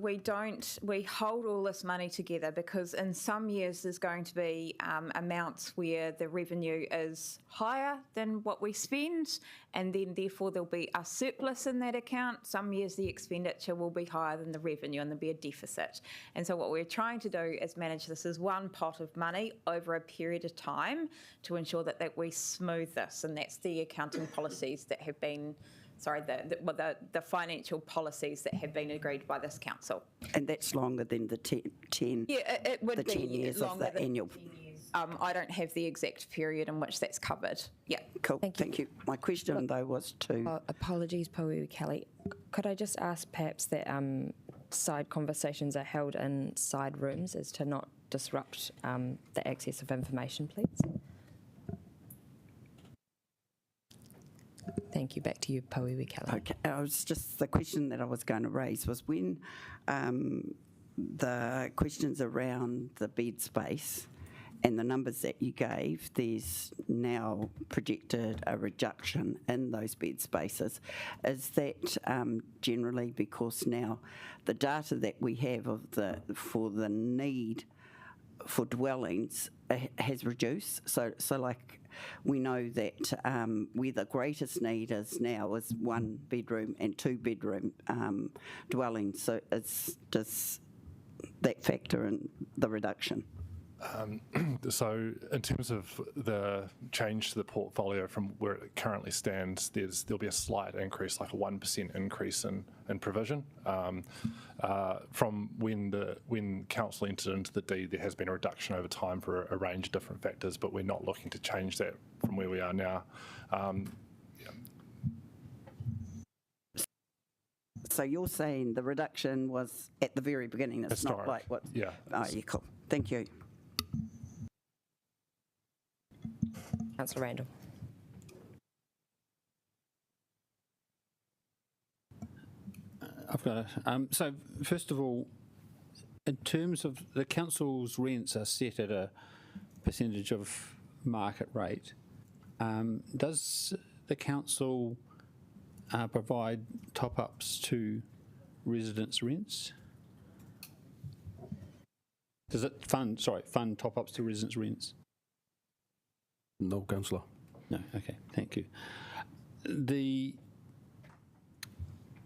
hold all this money together because in some years there's going to be amounts where the revenue is higher than what we spend, and then therefore there'll be a surplus in that account. Some years the expenditure will be higher than the revenue and there'll be a deficit. And so what we're trying to do is manage this as one pot of money over a period of time to ensure that we smooth this, and that's the accounting policies that have been, the financial policies that have been agreed by this council. And that's longer than the 10 it would the be 10 years longer of the than annual. 10 years. I don't have the exact period in which that's covered. Yeah. Cool. Thank you. My question though was to. Apologies, Pauiwi Kelly. Could I just ask perhaps that side conversations are held in side rooms as to not disrupt the access of information, please? Thank you. Back to you, Pauiwi Kelly. Okay, the question that I was going to raise was when the questions around the bed space and the numbers that you gave, there's now projected a reduction in those bed spaces. Is that generally because now the data that we have for the need for dwellings has reduced? So like we know that where the greatest need is now is 1 bedroom and 2 bedroom dwellings. So does that factor in the reduction? So in terms of the change to the portfolio from where it currently stands, there'll be a slight increase, like a 1% increase in provision. From when council entered into the deed, there has been a reduction over time for a range of different factors, but we're not looking to change that from where we are now. So you're saying the reduction was at the very beginning, it's Historic. not like what? Yeah. Oh, yeah, cool. Thank you. Councillor Randall. I've got it. So first of all, in terms of the council's rents are set at a percentage of market rate. Does the council provide top-ups to residents' rents? Does it fund top-ups to residents' rents? No, councillor. No, okay, thank you.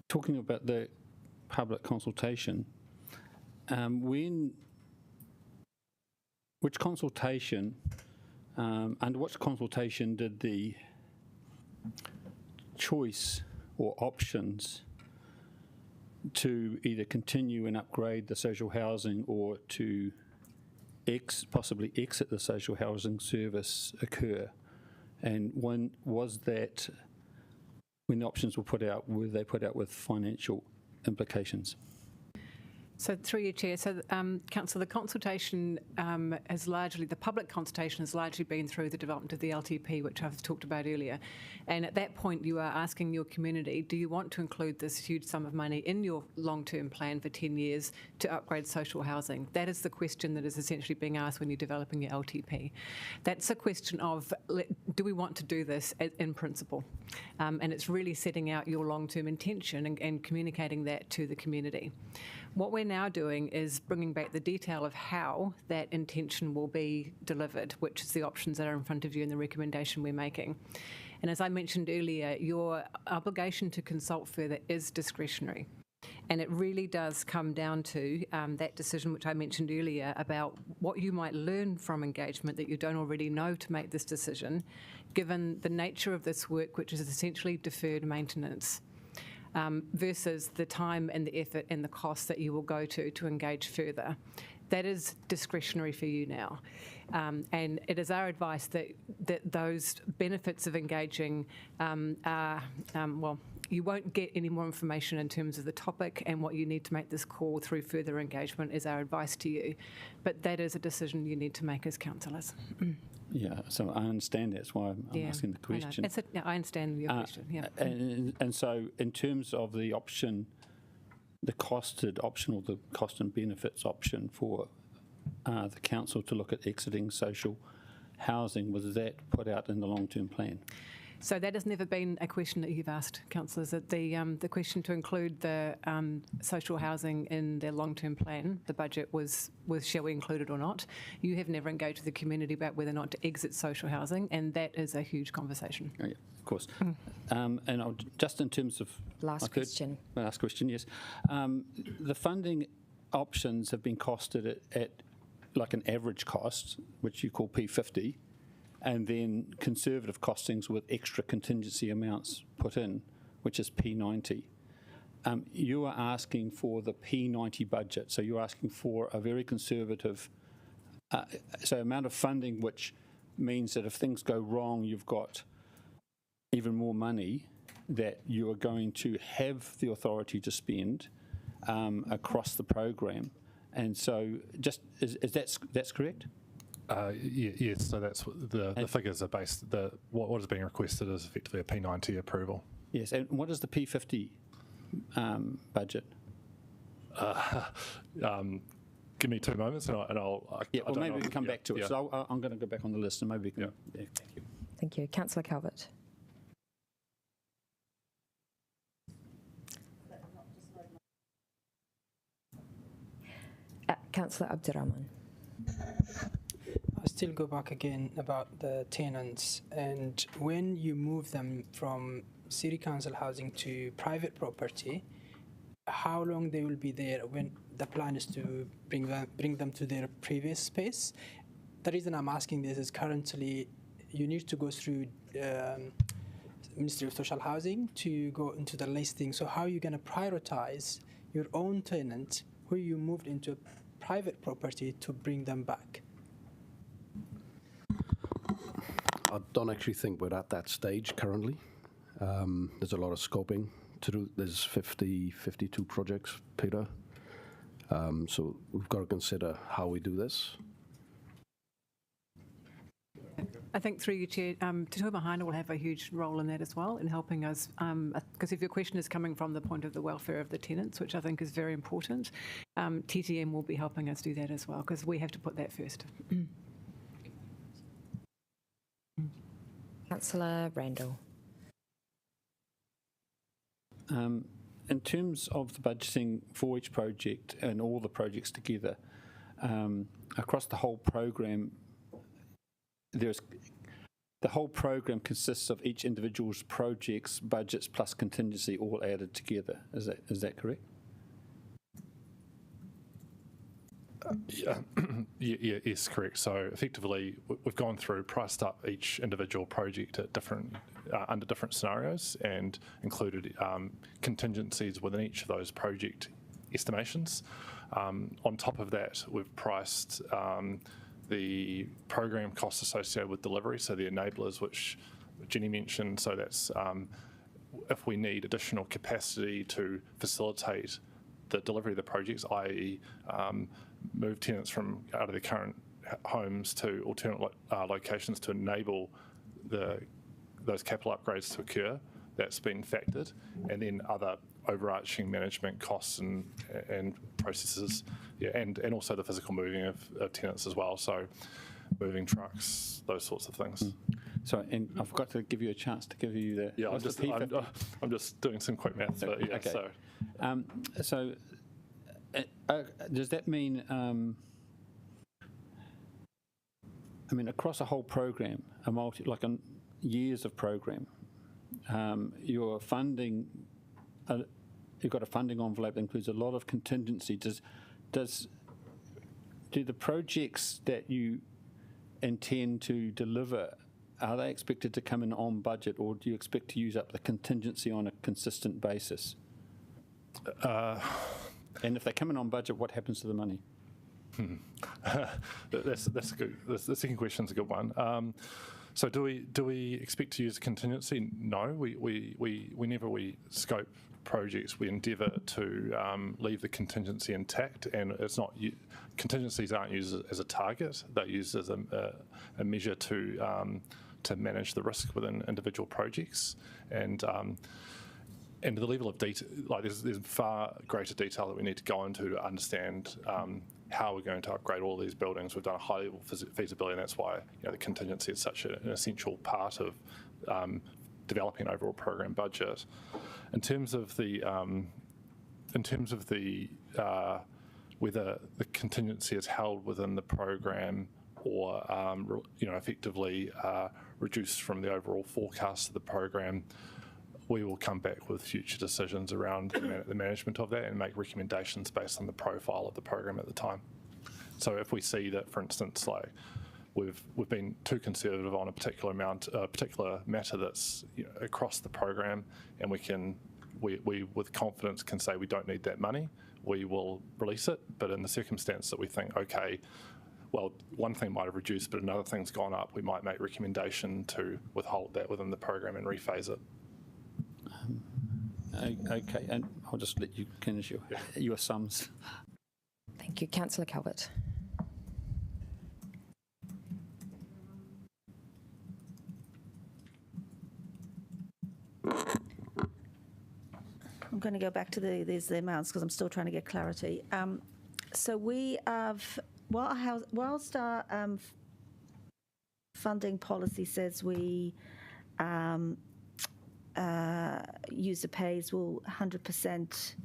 Talking about the public consultation, which consultation, under which consultation did the choice or options to either continue and upgrade the social housing or to possibly exit the social housing service occur? And when was that, when the options were put out, were they put out with financial implications? So through you, Chair, so Council, the consultation the public consultation has largely been through the development of the LTP, which I've talked about earlier. And at that point, you are asking your community, do you want to include this huge sum of money in your long-term plan for 10 years to upgrade social housing? That is the question that is essentially being asked when you're developing your LTP. That's a question of, do we want to do this in principle? And it's really setting out your long-term intention and communicating that to the community. What we're now doing is bringing back the detail of how that intention will be delivered, which is the options that are in front of you and the recommendation we're making. And as I mentioned earlier, your obligation to consult further is discretionary. And it really does come down to that decision which I mentioned earlier about what you might learn from engagement that you don't already know to make this decision, given the nature of this work, which is essentially deferred maintenance, versus the time and the effort and the cost that you will go to engage further. That is discretionary for you now. And it is our advice that those benefits of engaging are, well, you won't get any more information in terms of the topic and what you need to make this call through further engagement is our advice to you. But that is a decision you need to make as councillors. Yeah, so I understand that's why I'm asking the question. I understand your question, yeah. And so in terms of the option, the costed option or the cost and benefits option for the council to look at exiting social housing, was that put out in the long-term plan? So that has never been a question that you've asked, councillors. That the question to include the social housing in their long-term plan, the budget was shall we include it or not? You have never engaged with the community about whether or not to exit social housing, and that is a huge conversation. Oh, yeah, of course. And just in terms of Last question, yes. The funding options have been costed at like an average cost, which you call P50. And then conservative costings with extra contingency amounts put in, which is P90. You are asking for the P90 budget, so you're asking for a very conservative amount of funding, which means that if things go wrong, you've got even more money that you are going to have the authority to spend across the program. And so just, that's correct? Yes, so that's what the figures are based. What is being requested is effectively a P90 approval. Yes, and what is the P50 budget? Give me 2 moments, and I'll. Maybe we can come back to it. Yeah. So I'm going to go back on the list, and maybe we can. Yeah, thank you. Thank you, Councillor Calvert. Councillor Abdurrahman. I still go back again about the tenants, and when you move them from city council housing to private property, how long they will be there when the plan is to bring them to their previous space? The reason I'm asking this is currently you need to go through Ministry of Social Housing to go into the listing. So how are you going to prioritize your own tenant who you moved into private property to bring them back? I don't actually think we're at that stage currently. There's a lot of scoping to do. There's 52 projects, Peter. So we've got to consider how we do this. I think through you, Chair, Te Tua Mahana will have a huge role in that as well, in helping us, because if your question is coming from the point of the welfare of the tenants, which I think is very important, TTM will be helping us do that as well, because we have to put that first. Councillor Randall. In terms of the budgeting for each project and all the projects together, across the whole program, the whole program consists of each individual's projects, budgets plus contingency all added together. Is that correct? Yes, correct. So effectively, we've gone through, priced up each individual project at under different scenarios, and included contingencies within each of those project estimations. On top of that, we've priced the program costs associated with delivery, so the enablers, which Jenny mentioned. So that's if we need additional capacity to facilitate the delivery of the projects, i.e. move tenants from out of their current homes to alternate locations to enable those capital upgrades to occur. That's been factored, and then other overarching management costs and processes, and also the physical moving of tenants as well. So moving trucks, those sorts of things. So, and I forgot to give you a chance to give you the. Yeah, I'm just doing some quick maths, but yeah. Okay. So. Does that mean? I mean, across a whole program, years of program. Your funding, you've got a funding envelope that includes a lot of contingency. Do the projects that you intend to deliver, are they expected to come in on budget, or do you expect to use up the contingency on a consistent basis? And if they come in on budget, what happens to the money? That's good. The second question's a good one. So do we expect to use contingency? No, whenever we scope projects, we endeavour to leave the contingency intact, and it's not contingencies aren't used as a target; they're used as a measure to manage the risk within individual projects, and the level of detail, like there's far greater detail that we need to go into to understand how we're going to upgrade all these buildings. We've done a high level feasibility, and that's why the contingency is such an essential part of developing an overall program budget. In terms of the whether the contingency is held within the program or effectively reduced from the overall forecast of the program, we will come back with future decisions around the management of that and make recommendations based on the profile of the program at the time. So if we see that, for instance, like we've been too conservative on a particular matter that's across the program, and we with confidence can say we don't need that money, we will release it. But in the circumstance that we think, okay, well, one thing might have reduced, but another thing's gone up, we might make recommendation to withhold that within the program and rephase it. Okay, and I'll just let you finish your sums. Thank you. Councillor Calvert. I'm going to go back to the amounts because I'm still trying to get clarity. So we have, whilst our funding policy says we user pays will 100%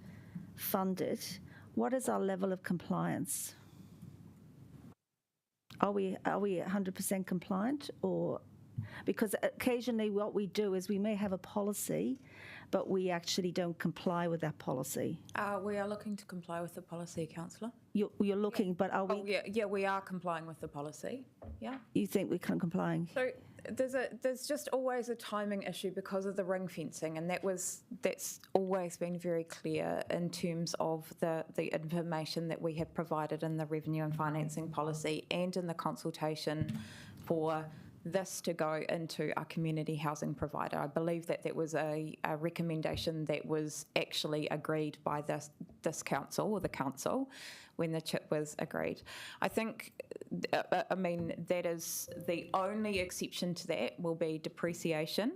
fund it, what is our level of compliance? Are we 100% compliant, or because occasionally what we do is we may have a policy, but we actually don't comply with that policy? We are looking to comply with the policy, Councillor. You're looking, but are we? Oh, yeah, we are complying with the policy. Yeah. You think we're complying? So there's just always a timing issue because of the ring fencing, and that's always been very clear in terms of the information that we have provided in the revenue and financing policy and in the consultation for this to go into a community housing provider. I believe that was a recommendation that was actually agreed by this council, or the council, when the CHIP was agreed. I think, that is the only exception to that will be depreciation.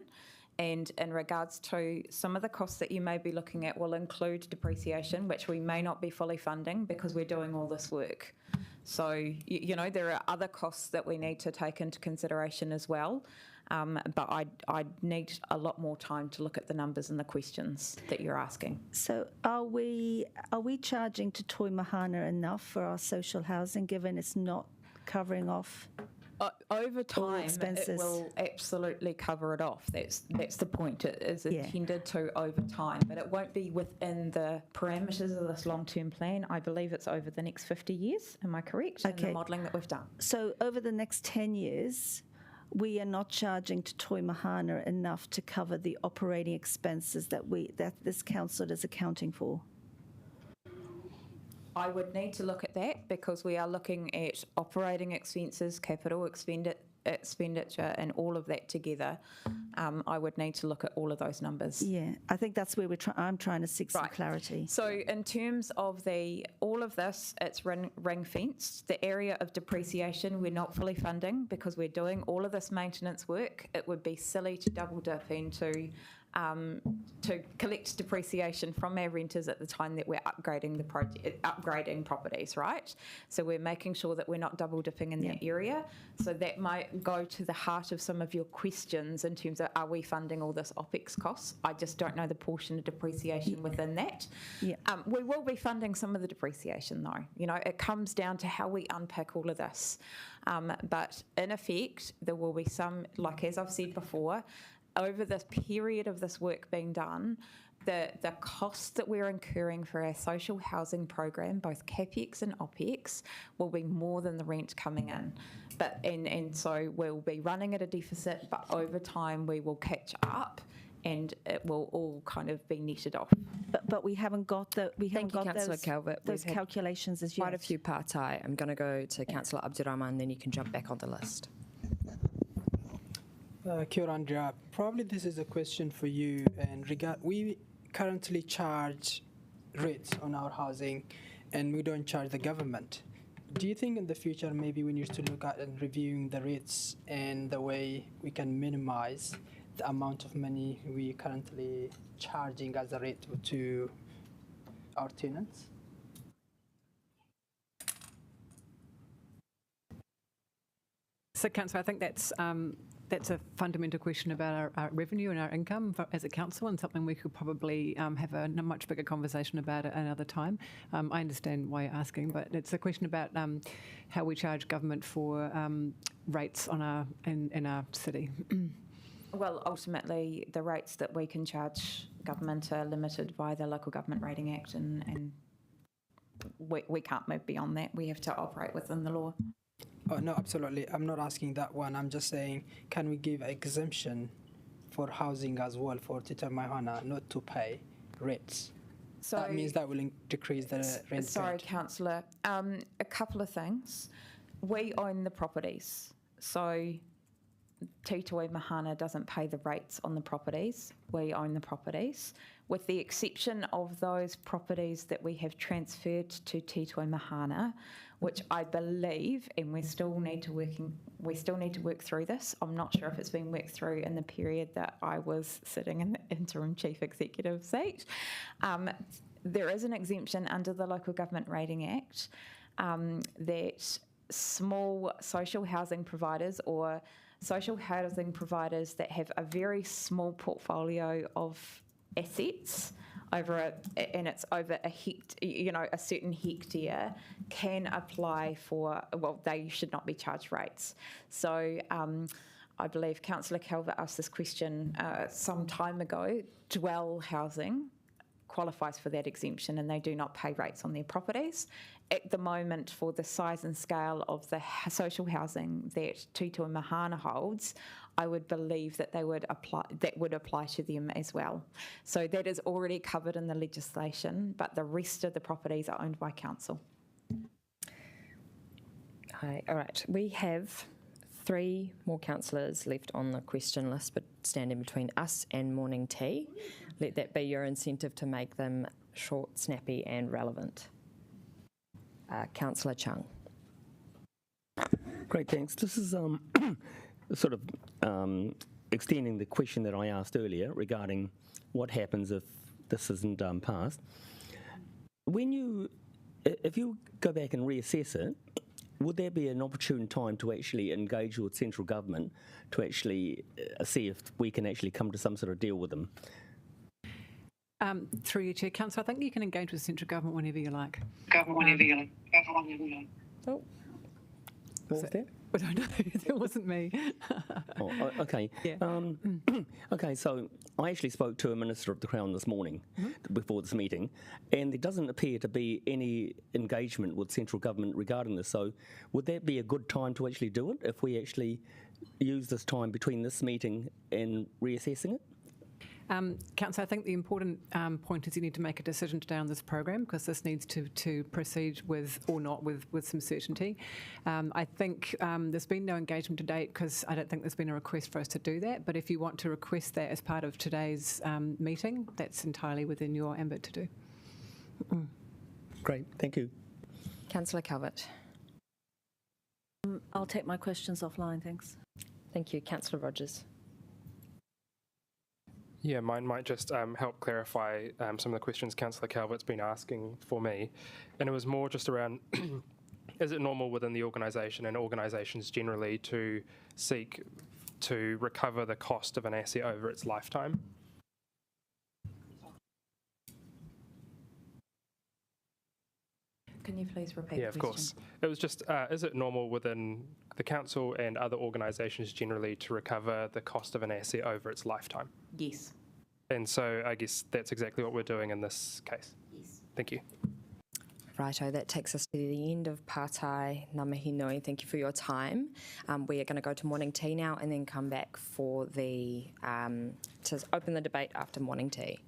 And in regards to some of the costs that you may be looking at will include depreciation, which we may not be fully funding because we're doing all this work. So, there are other costs that we need to take into consideration as well. But I need a lot more time to look at the numbers and the questions that you're asking. So are we charging to Toi Mahana enough for our social housing, given it's not covering off over time? Expenses? It will absolutely cover it off. That's the point. It is intended to over time, but it won't be within the parameters of this long-term plan. I believe it's over the next 50 years. Am I correct? Okay. In the modelling that we've done. So over the next 10 years, we are not charging to Toi Mahana enough to cover the operating expenses that this council is accounting for. I would need to look at that because we are looking at operating expenses, capital expenditure, and all of that together. I would need to look at all of those numbers. Yeah, I think that's where I'm trying to seek some clarity. So in terms of all of this, it's ring fenced. The area of depreciation, we're not fully funding because we're doing all of this maintenance work. It would be silly to double dip into to collect depreciation from our renters at the time that we're upgrading properties, right? So we're making sure that we're not double dipping in that area. So that might go to the heart of some of your questions in terms of, are we funding all this OPEX costs? I just don't know the portion of depreciation within that. We will be funding some of the depreciation though. You know, it comes down to how we unpack all of this. But in effect, there will be some, like as I've said before, over the period of this work being done, the costs that we're incurring for our social housing program, both CapEx and OPEX, will be more than the rent coming in. But and so we'll be running at a deficit, but over time we will catch up, and it will all kind of be netted off. But we haven't got Councillor Calvert. those calculations as yet. Quite a few partai. I'm going to go to Councillor Abdurrahman, and then you can jump back on the list. Kia ora, Andrea. Probably this is a question for you. And we currently charge rates on our housing, and we don't charge the government. Do you think in the future maybe we need to look at and reviewing the rates and the way we can minimize the amount of money we currently charging as a rate to our tenants? So, Councillor, I think that's a fundamental question about our revenue and our income as a council, and something we could probably have a much bigger conversation about at another time. I understand why you're asking, but it's a question about how we charge government for rates on in our city. Well, ultimately, the rates that we can charge government are limited by the Local Government Rating Act, and we can't move beyond that. We have to operate within the law. Oh, no, absolutely. I'm not asking that one. I'm just saying, can we give exemption for housing as well for Tita Maihana not to pay rates? So that means that will decrease the rent. Sorry, Councillor. A couple of things. We own the properties. So Titoi Mahana doesn't pay the rates on the properties. We own the properties, with the exception of those properties that we have transferred to Titoi Mahana, which I believe, and we still need to work through this. I'm not sure if it's been worked through in the period that I was sitting in the interim chief executive seat. There is an exemption under the Local Government Rating Act that small social housing providers or social housing providers that have a very small portfolio of assets and it's over a certain hectare, can apply for, well, they should not be charged rates. So I believe Councillor Calvert asked this question some time ago. Dwell housing qualifies for that exemption, and they do not pay rates on their properties. At the moment, for the size and scale of the social housing that Titoi Mahana holds, I would believe that would apply to them as well. So that is already covered in the legislation, but the rest of the properties are owned by council. Hi. All right. We have 3 more councillors left on the question list, but standing between us and morning tea. Let that be your incentive to make them short, snappy and relevant. Councillor Chung. Great, thanks. This is sort of extending the question that I asked earlier regarding what happens if this isn't passed. If you go back and reassess it, would there be an opportune time to actually engage with central government to actually see if we can actually come to some sort of deal with them? Through you, Chair. Councillor, I think you can engage with central government whenever you like. Oh, what was that? I don't know. It wasn't me. Oh, okay. Yeah. Okay, so I actually spoke to a Minister of the Crown this morning before this meeting, and there doesn't appear to be any engagement with central government regarding this. So would that be a good time to actually do it if we actually use this time between this meeting and reassessing it? Councillor, I think the important point is you need to make a decision today on this program, because this needs to proceed with or not with some certainty. I think there's been no engagement to date because I don't think there's been a request for us to do that, but if you want to request that as part of today's meeting, that's entirely within your ambit to do. Great, thank you. Councillor Calvert. I'll take my questions offline, thanks. Thank you. Councillor Rogers. Yeah, mine might just help clarify some of the questions Councillor Calvert's been asking for me. And it was more just around, is it normal within the organisation and organisations generally to seek to recover the cost of an asset over its lifetime? Can you please repeat Yeah, the of question? course. It was just, is it normal within the council and other organisations generally to recover the cost of an asset over its lifetime? Yes. And so I guess that's exactly what we're doing in this case. Yes. Thank you. Righto, that takes us to the end of Pātai Ngā Mihi Nui. Thank you for your time. We are going to go to morning tea now and then come back for the to open the debate after morning tea.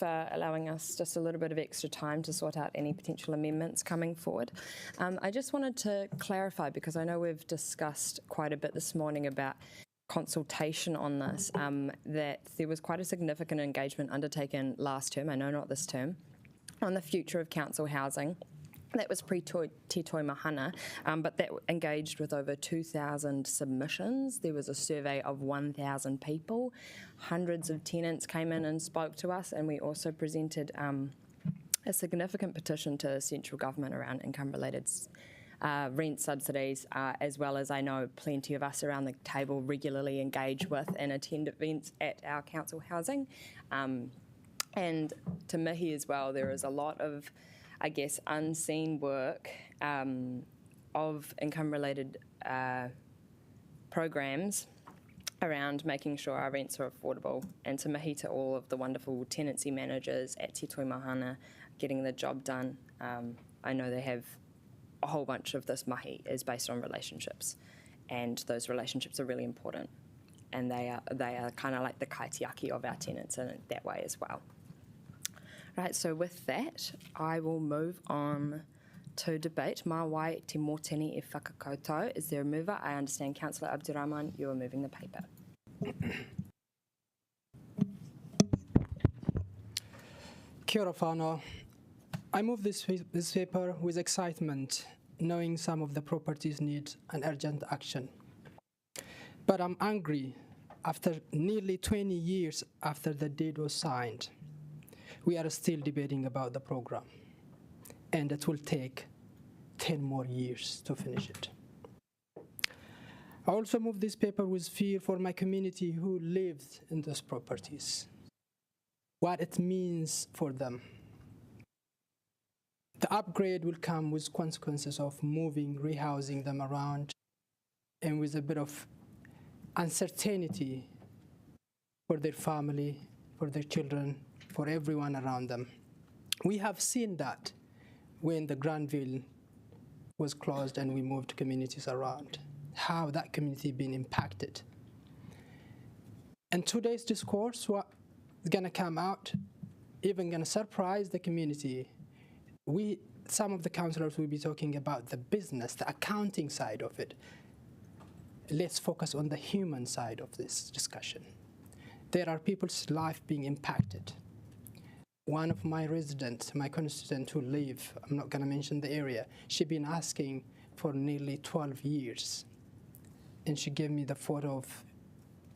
for allowing us just a little bit of extra time to sort out any potential amendments coming forward. I just wanted to clarify, because I know we've discussed quite a bit this morning about consultation on this, that there was quite a significant engagement undertaken last term, I know not this term, on the future of council housing. That was pre-Te Toi Mahana, but that engaged with over 2,000 submissions. There was a survey of 1,000 people. Hundreds of tenants came in and spoke to us, and we also presented a significant petition to central government around income-related rent subsidies, as well as I know plenty of us around the table regularly engage with and attend events at our council housing. And to Mihi as well, there is a lot of, I guess, unseen work of income-related programs around making sure our rents are affordable. And to mihi to all of the wonderful tenancy managers at Te Toi Mahana getting the job done. I know they have a whole bunch of this mahi is based on relationships, and those relationships are really important. And they are kind of like the kaitiaki of our tenants in that way as well. Right, so with that, I will move on to debate. Mā wai te mōteni e whakakoutou. Is there a mover? I understand Councillor Abdurrahman, you are moving the paper. Kia ora whānau. I move this paper with excitement, knowing some of the properties need an urgent action. But I'm angry after nearly 20 years after the deed was signed. We are still debating about the program, and it will take 10 more years to finish it. I also move this paper with fear for my community who lived in those properties, what it means for them. The upgrade will come with consequences of moving, rehousing them around, and with a bit of uncertainty for their family, for their children, for everyone around them. We have seen that when the Granville was closed and we moved communities around, how that community been impacted. And today's discourse, what's gonna come out, even gonna surprise the community. Some of the councillors will be talking about the business, the accounting side of it. Let's focus on the human side of this discussion. There are people's life being impacted. One of my residents, my constituent who live, I'm not going to mention the area, she's been asking for nearly 12 years. And she gave me the photo of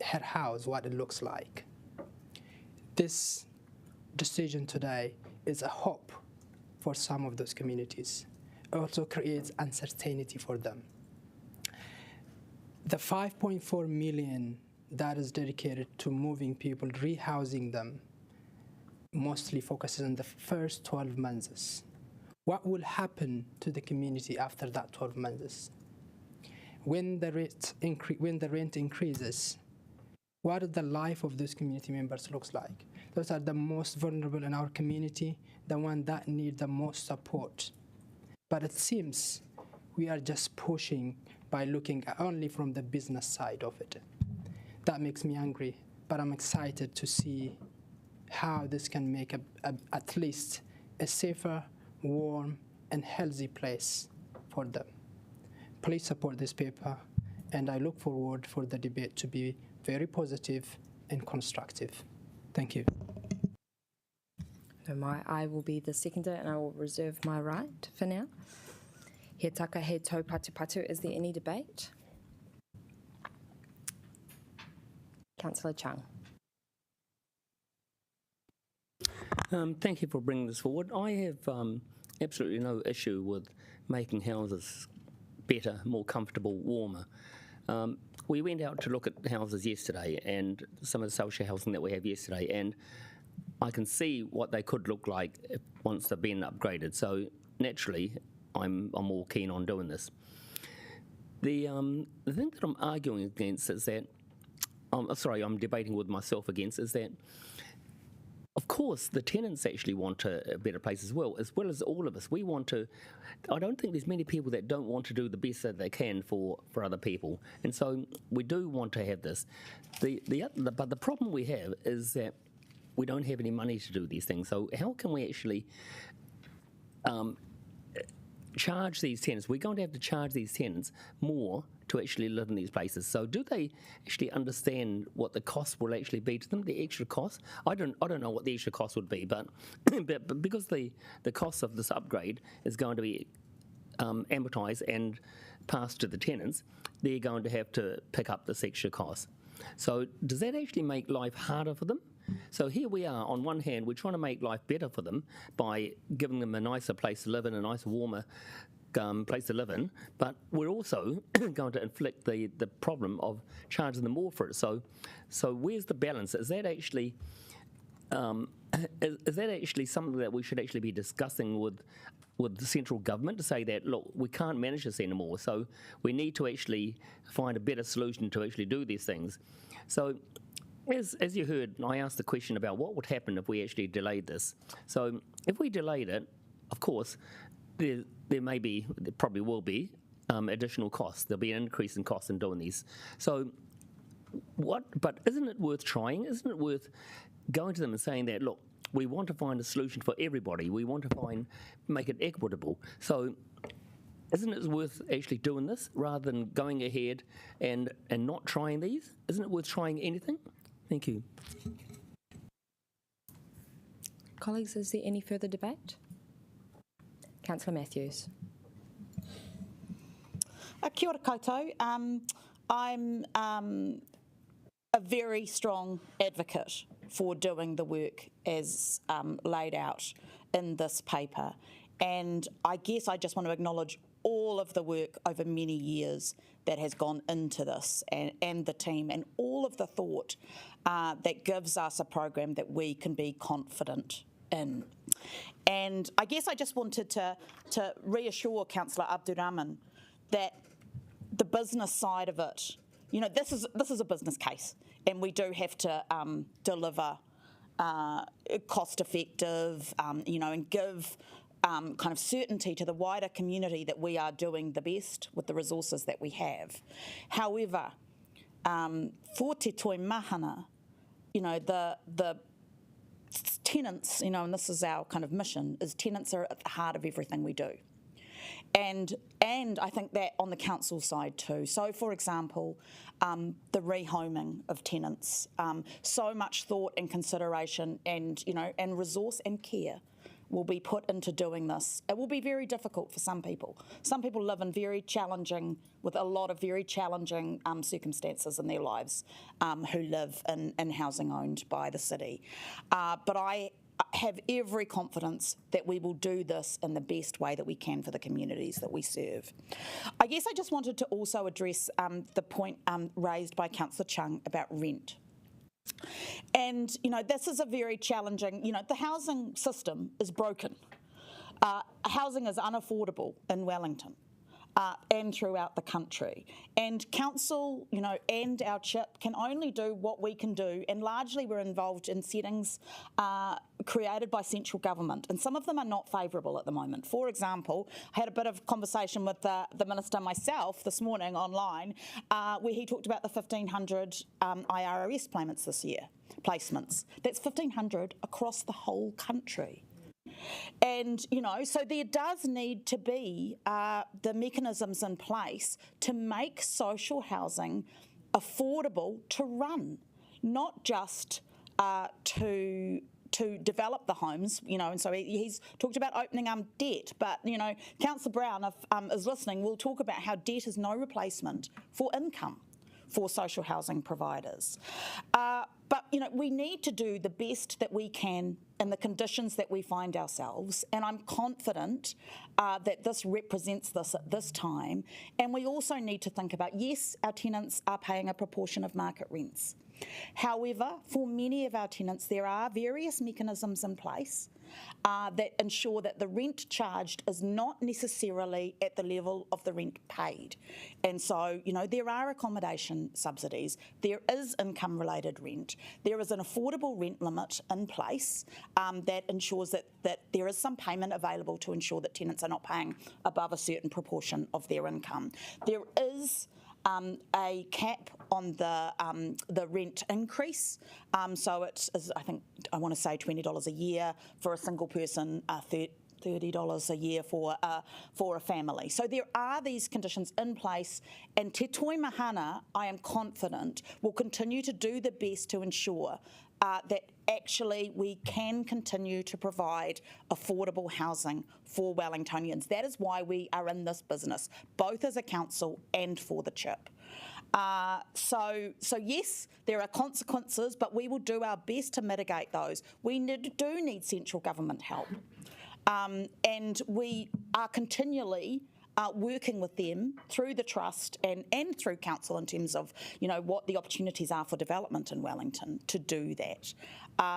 her house, what it looks like. This decision today is a hope for some of those communities. It also creates uncertainty for them. The 5.4 million that is dedicated to moving people, rehousing them, mostly focuses on the first 12 months. What will happen to the community after that 12 months? When the rent increases, what does the life of those community members looks like? Those are the most vulnerable in our community, the one that need the most support. But it seems we are just pushing by looking only from the business side of it. That makes me angry, but I'm excited to see how this can make at least a safer, warm, and healthy place for them. Please support this paper, and I look forward for the debate to be very positive and constructive. Thank you. I will be the seconder, and I will reserve my right for now. He taka he tau patu patu. Is there any debate? Councillor Chung. Thank you for bringing this forward. I have absolutely no issue with making houses better, more comfortable, warmer. We went out to look at houses yesterday, and some of the social housing that we have yesterday, and I can see what they could look like once they've been upgraded. So naturally, I'm more keen on doing this. The thing that I'm arguing against is that, I'm debating with myself against, is that of course, the tenants actually want a better place as well as all of us. We want to. I don't think there's many people that don't want to do the best that they can for other people, and so we do want to have this. But the problem we have is that we don't have any money to do these things. So how can we actually charge these tenants? We're going to have to charge these tenants more to actually live in these places. So do they actually understand what the cost will actually be to them, the extra cost? I don't know what the extra cost would be, but, but because the cost of this upgrade is going to be amortised and passed to the tenants, they're going to have to pick up this extra cost. So does that actually make life harder for them? So here we are, on one hand, we're trying to make life better for them by giving them a nicer place to live in, a nicer, warmer place to live in, but we're also going to inflict the problem of charging them more for it. So where's the balance? Is that actually something that we should actually be discussing with the central government to say that, look, we can't manage this anymore, so we need to actually find a better solution to actually do these things. So as you heard, I asked the question about what would happen if we actually delayed this. So if we delayed it, of course, there probably will be additional costs. There'll be an increase in costs in doing these. So but isn't it worth trying? Isn't it worth going to them and saying that, look, we want to find a solution for everybody. We want to make it equitable. So isn't it worth actually doing this rather than going ahead and not trying these? Isn't it worth trying anything? Thank you. Colleagues, is there any further debate? Councillor Matthews. Kia ora koutou. I'm a very strong advocate for doing the work as laid out in this paper. And I guess I just want to acknowledge all of the work over many years that has gone into this and the team and all of the thought that gives us a program that we can be confident in. And I guess I just wanted to reassure Councillor Abdurrahman that the business side of it, this is a business case, and we do have to deliver cost-effective, and give kind of certainty to the wider community that we are doing the best with the resources that we have. However, for Te Toi Mahana, the tenants, and this is our kind of mission, is tenants are at the heart of everything we do. And I think that on the council side too. So, for example, the rehoming of tenants, so much thought and consideration and resource and care will be put into doing this. It will be very difficult for some people. Some people live in with a lot of very challenging circumstances in their lives, who live in housing owned by the city. But I have every confidence that we will do this in the best way that we can for the communities that we serve. I guess I just wanted to also address the point raised by Councillor Chung about rent. And, this is a very challenging, the housing system is broken. Housing is unaffordable in Wellington and throughout the country. And council, and our CHIP can only do what we can do, and largely we're involved in settings created by central government, and some of them are not favourable at the moment. For example, I had a bit of conversation with the Minister myself this morning online, where he talked about the 1,500 IRS placements. That's 1,500 across the whole country. And, so there does need to be the mechanisms in place to make social housing affordable to run, not just to develop the homes, and so he's talked about opening debt, but, Councillor Brown, if is listening, will talk about how debt is no replacement for income for social housing providers. But, we need to do the best that we can in the conditions that we find ourselves, and I'm confident that this represents this at this time. And we also need to think about, yes, our tenants are paying a proportion of market rents. However, for many of our tenants, there are various mechanisms in place that ensure that the rent charged is not necessarily at the level of the rent paid. And so, there are accommodation subsidies, there is income-related rent, there is an affordable rent limit in place that ensures that there is some payment available to ensure that tenants are not paying above a certain proportion of their income. There is a cap on the rent increase. So it is, I want to say $20 a year for a single person, $30 a year for a family. So there are these conditions in place, and Te Toi Mahana, I am confident, will continue to do the best to ensure that actually we can continue to provide affordable housing for Wellingtonians. That is why we are in this business, both as a council and for the CHIP. So yes, there are consequences, but we will do our best to mitigate those. We do need central government help. And we are continually working with them through the trust and through council in terms of, what the opportunities are for development in Wellington to do that.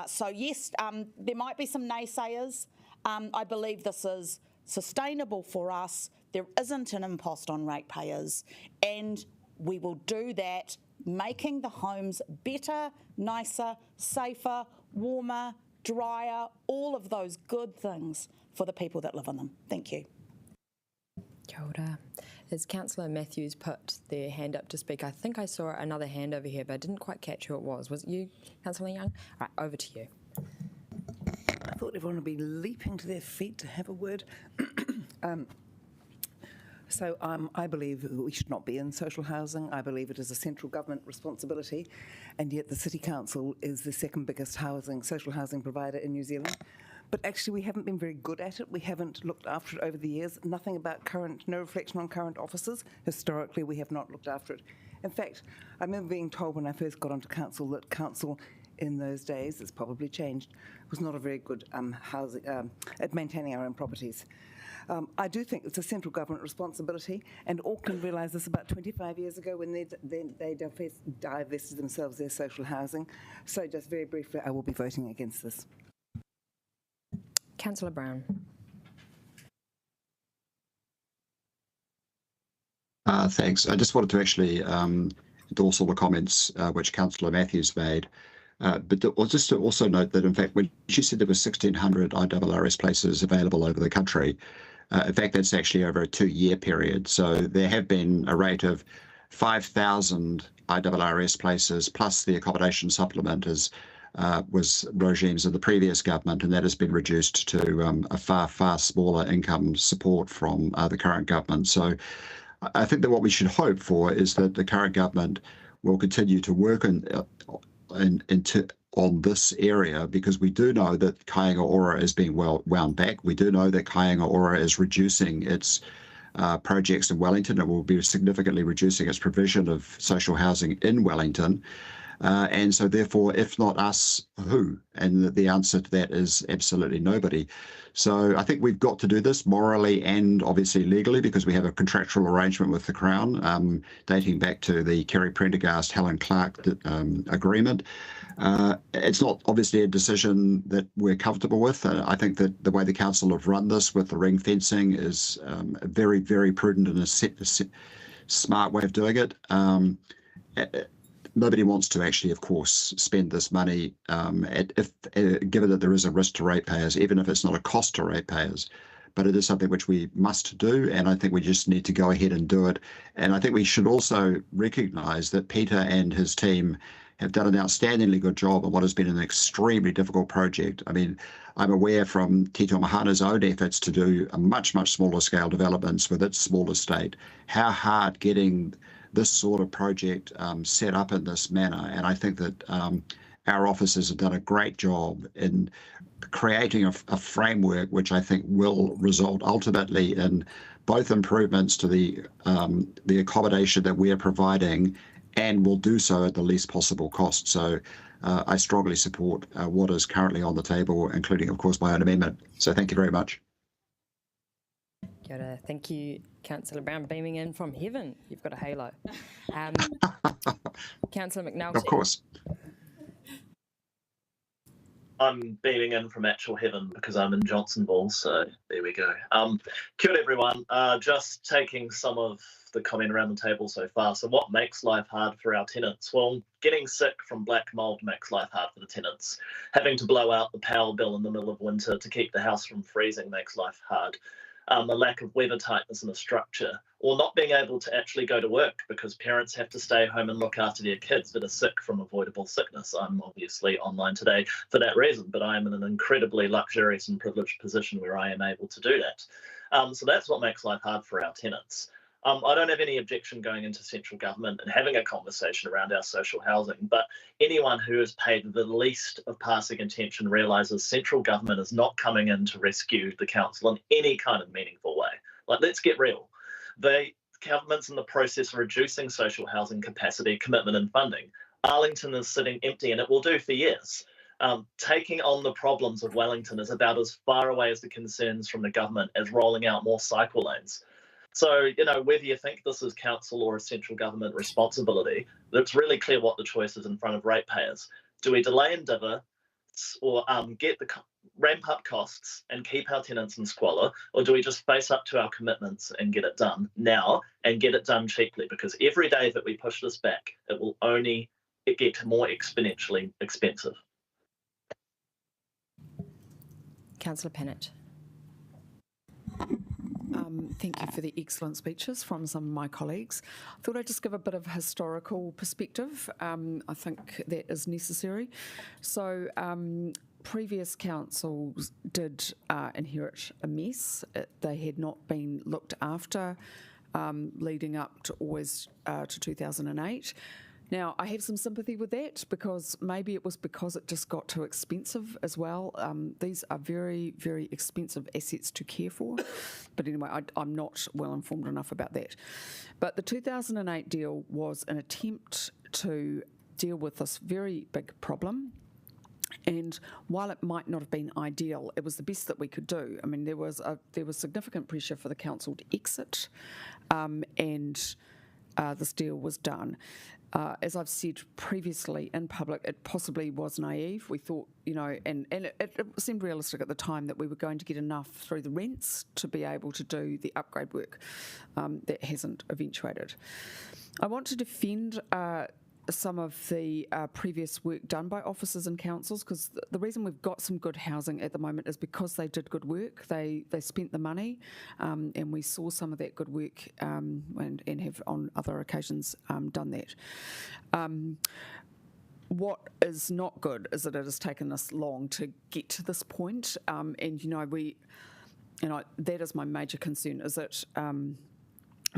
So yes, there might be some naysayers. I believe this is sustainable for us. There isn't an impost on ratepayers, and we will do that, making the homes better, nicer, safer, warmer, drier, all of those good things for the people that live in them. Thank you. Kia ora. As Councillor Matthews put their hand up to speak, I think I saw another hand over here, but I didn't quite catch who it was. Was it you, Councillor Young? Right, over to you. I thought everyone would be leaping to their feet to have a word. I believe that we should not be in social housing. I believe it is a central government responsibility, and yet the City Council is the second biggest social housing provider in New Zealand. But actually we haven't been very good at it. We haven't looked after it over the years. Nothing about no reflection on current officers. Historically, we have not looked after it. In fact, I remember being told when I first got onto council that council in those days, it's probably changed, was not a very good housing at maintaining our own properties. I do think it's a central government responsibility, and Auckland realised this about 25 years ago when they divested themselves of their social housing. So just very briefly, I will be voting against this. Councillor Brown. Thanks. I just wanted to actually endorse all the comments which Councillor Matthews made. But just to also note that, in fact, when she said there were 1,600 IRRS places available over the country, in fact, that's actually over a 2-year period. So there have been a rate of 5,000 IRRS places, plus the accommodation supplement was regimes of the previous government, and that has been reduced to a far, far smaller income support from the current government. So I think that what we should hope for is that the current government will continue to work on this area, because we do know that Kāinga Ora is being wound back. We do know that Kāinga Ora is reducing its projects in Wellington. It will be significantly reducing its provision of social housing in Wellington. And so therefore, if not us, who? And the answer to that is absolutely nobody. So I think we've got to do this morally and obviously legally, because we have a contractual arrangement with the Crown dating back to the Kerry Prendergast, Helen Clark agreement. It's not obviously a decision that we're comfortable with. I think that the way the council have run this with the ring fencing is a very, very prudent and a smart way of doing it. Nobody wants to actually, of course, spend this money given that there is a risk to ratepayers, even if it's not a cost to ratepayers. But it is something which we must do, and I think we just need to go ahead and do it. And I think we should also recognise that Peter and his team have done an outstandingly good job on what has been an extremely difficult project. I mean, I'm aware from Te Toi Mahana's own efforts to do a much, much smaller scale developments with its small estate, how hard getting this sort of project set up in this manner. And I think that our officers have done a great job in creating a framework which I think will result ultimately in both improvements to the accommodation that we are providing, and will do so at the least possible cost. So I strongly support what is currently on the table, including, of course, my own amendment. So thank you very much. Kia ora. Thank you, Councillor Brown, beaming in from heaven. You've got a halo. Councillor McNulty. Of course. I'm beaming in from actual heaven because I'm in Johnsonville, so there we go. Kia ora, everyone. Just taking some of the comment around the table so far. So what makes life hard for our tenants? Well, getting sick from black mould makes life hard for the tenants. Having to blow out the power bill in the middle of winter to keep the house from freezing makes life hard. a lack of weather tightness in a structure, or not being able to actually go to work because parents have to stay home and look after their kids that are sick from avoidable sickness. I'm obviously online today for that reason, but I am in an incredibly luxurious and privileged position where I am able to do that. So that's what makes life hard for our tenants. I don't have any objection going into central government and having a conversation around our social housing, but anyone who has paid the least of passing attention realises central government is not coming in to rescue the council in any kind of meaningful way. Like, let's get real. The government's in the process of reducing social housing capacity, commitment and funding. Arlington is sitting empty, and it will do for years. Taking on the problems of Wellington is about as far away as the concerns from the government as rolling out more cycle lanes. So, whether you think this is council or a central government responsibility, it's really clear what the choice is in front of ratepayers. Do we delay and dither, or get the ramp up costs and keep our tenants in squalor, or do we just face up to our commitments and get it done now and get it done cheaply? Because every day that we push this back, it will only get more exponentially expensive. Councillor Pennant. Thank you for the excellent speeches from some of my colleagues. I thought I'd just give a bit of historical perspective. I think that is necessary. So previous councils did inherit a mess. They had not been looked after leading up to to 2008. Now, I have some sympathy with that because maybe it was because it just got too expensive as well. These are very, very expensive assets to care for. But anyway, I'm not well informed enough about that. But the 2008 deal was an attempt to deal with this very big problem. And while it might not have been ideal, it was the best that we could do. I mean, there was significant pressure for the council to exit, and this deal was done. As I've said previously in public, it possibly was naive. We thought, and it seemed realistic at the time that we were going to get enough through the rents to be able to do the upgrade work. That hasn't eventuated. I want to defend some of the previous work done by officers and councils, because the reason we've got some good housing at the moment is because they did good work. They spent the money, and we saw some of that good work and have on other occasions done that. What is not good is that it has taken us long to get to this point, and that is my major concern, is that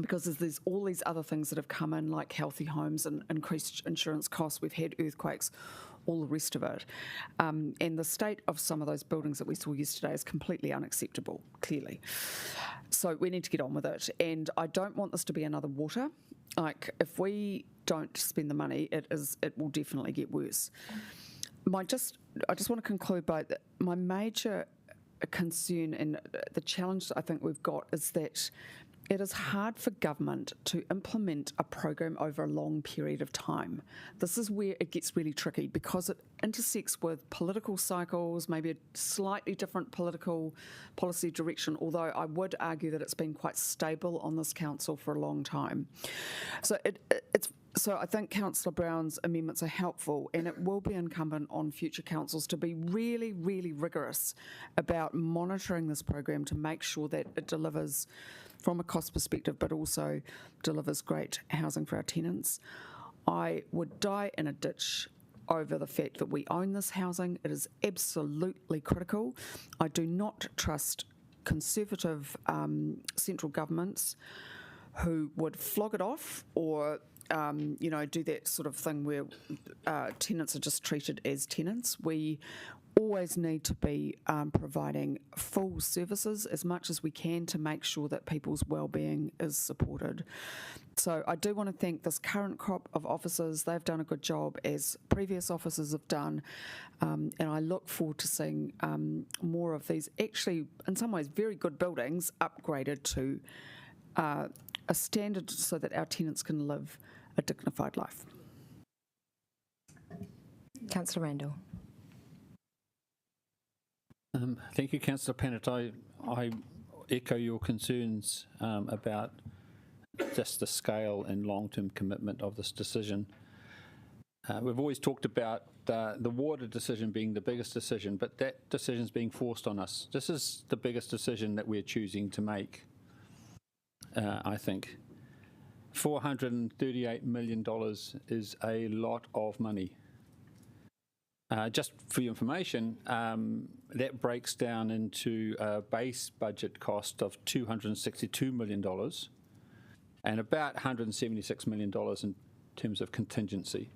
because there's all these other things that have come in, like healthy homes and increased insurance costs, we've had earthquakes, all the rest of it. And the state of some of those buildings that we saw yesterday is completely unacceptable, clearly. So we need to get on with it. And I don't want this to be another water. Like, if we don't spend the money, it will definitely get worse. I just want to conclude by my major concern and the challenge that I think we've got is that it is hard for government to implement a program over a long period of time. This is where it gets really tricky because it intersects with political cycles, maybe a slightly different political policy direction, although I would argue that it's been quite stable on this council for a long time. So I think Councillor Brown's amendments are helpful, and it will be incumbent on future councils to be really, really rigorous about monitoring this program to make sure that it delivers from a cost perspective, but also delivers great housing for our tenants. I would die in a ditch over the fact that we own this housing. It is absolutely critical. I do not trust Conservative central governments who would flog it off or do that sort of thing where tenants are just treated as tenants. We always need to be providing full services as much as we can to make sure that people's well-being is supported. So I do want to thank this current crop of officers. They've done a good job, as previous officers have done, and I look forward to seeing more of these actually, in some ways, very good buildings upgraded to a standard so that our tenants can live a dignified life. Councillor Randall. Thank you, Councillor Pennant. I echo your concerns about just the scale and long-term commitment of this decision. We've always talked about the water decision being the biggest decision, but that decision is being forced on us. This is the biggest decision that we're choosing to make, I think. $438 million is a lot of money. Just for your information, that breaks down into a base budget cost of $262 million and about $176 million in terms of contingency.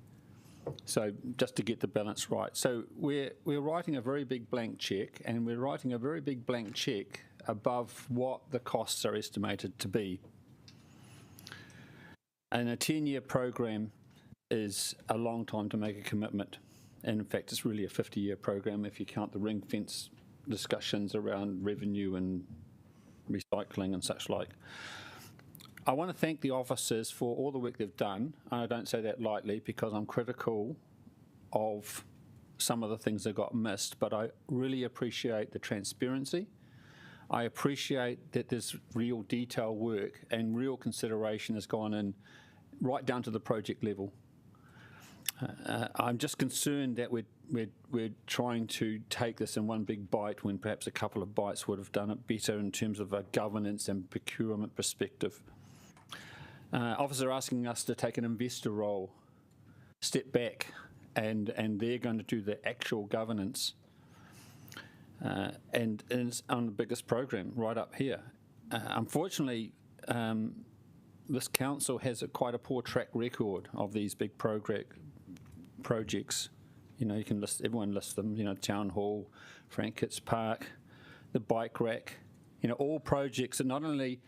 So just to get the balance right. So we're writing a very big blank check, and we're writing a very big blank check above what the costs are estimated to be. And a 10-year program is a long time to make a commitment. And in fact, it's really a 50-year program if you count the ring fence discussions around revenue and recycling and such like. I want to thank the officers for all the work they've done. I don't say that lightly because I'm critical of some of the things that got missed, but I really appreciate the transparency. I appreciate that there's real detail work and real consideration has gone in right down to the project level. I'm just concerned that we're trying to take this in one big bite when perhaps a couple of bites would have done it better in terms of a governance and procurement perspective. Officers are asking us to take an investor role, step back, and they're going to do the actual governance. And it's on the biggest program right up here. Unfortunately, this council has quite a poor track record of these big projects. You know, you can list, everyone lists them, you know, Town Hall, Frank Kitts Park, the bike rack, you know, all projects that not only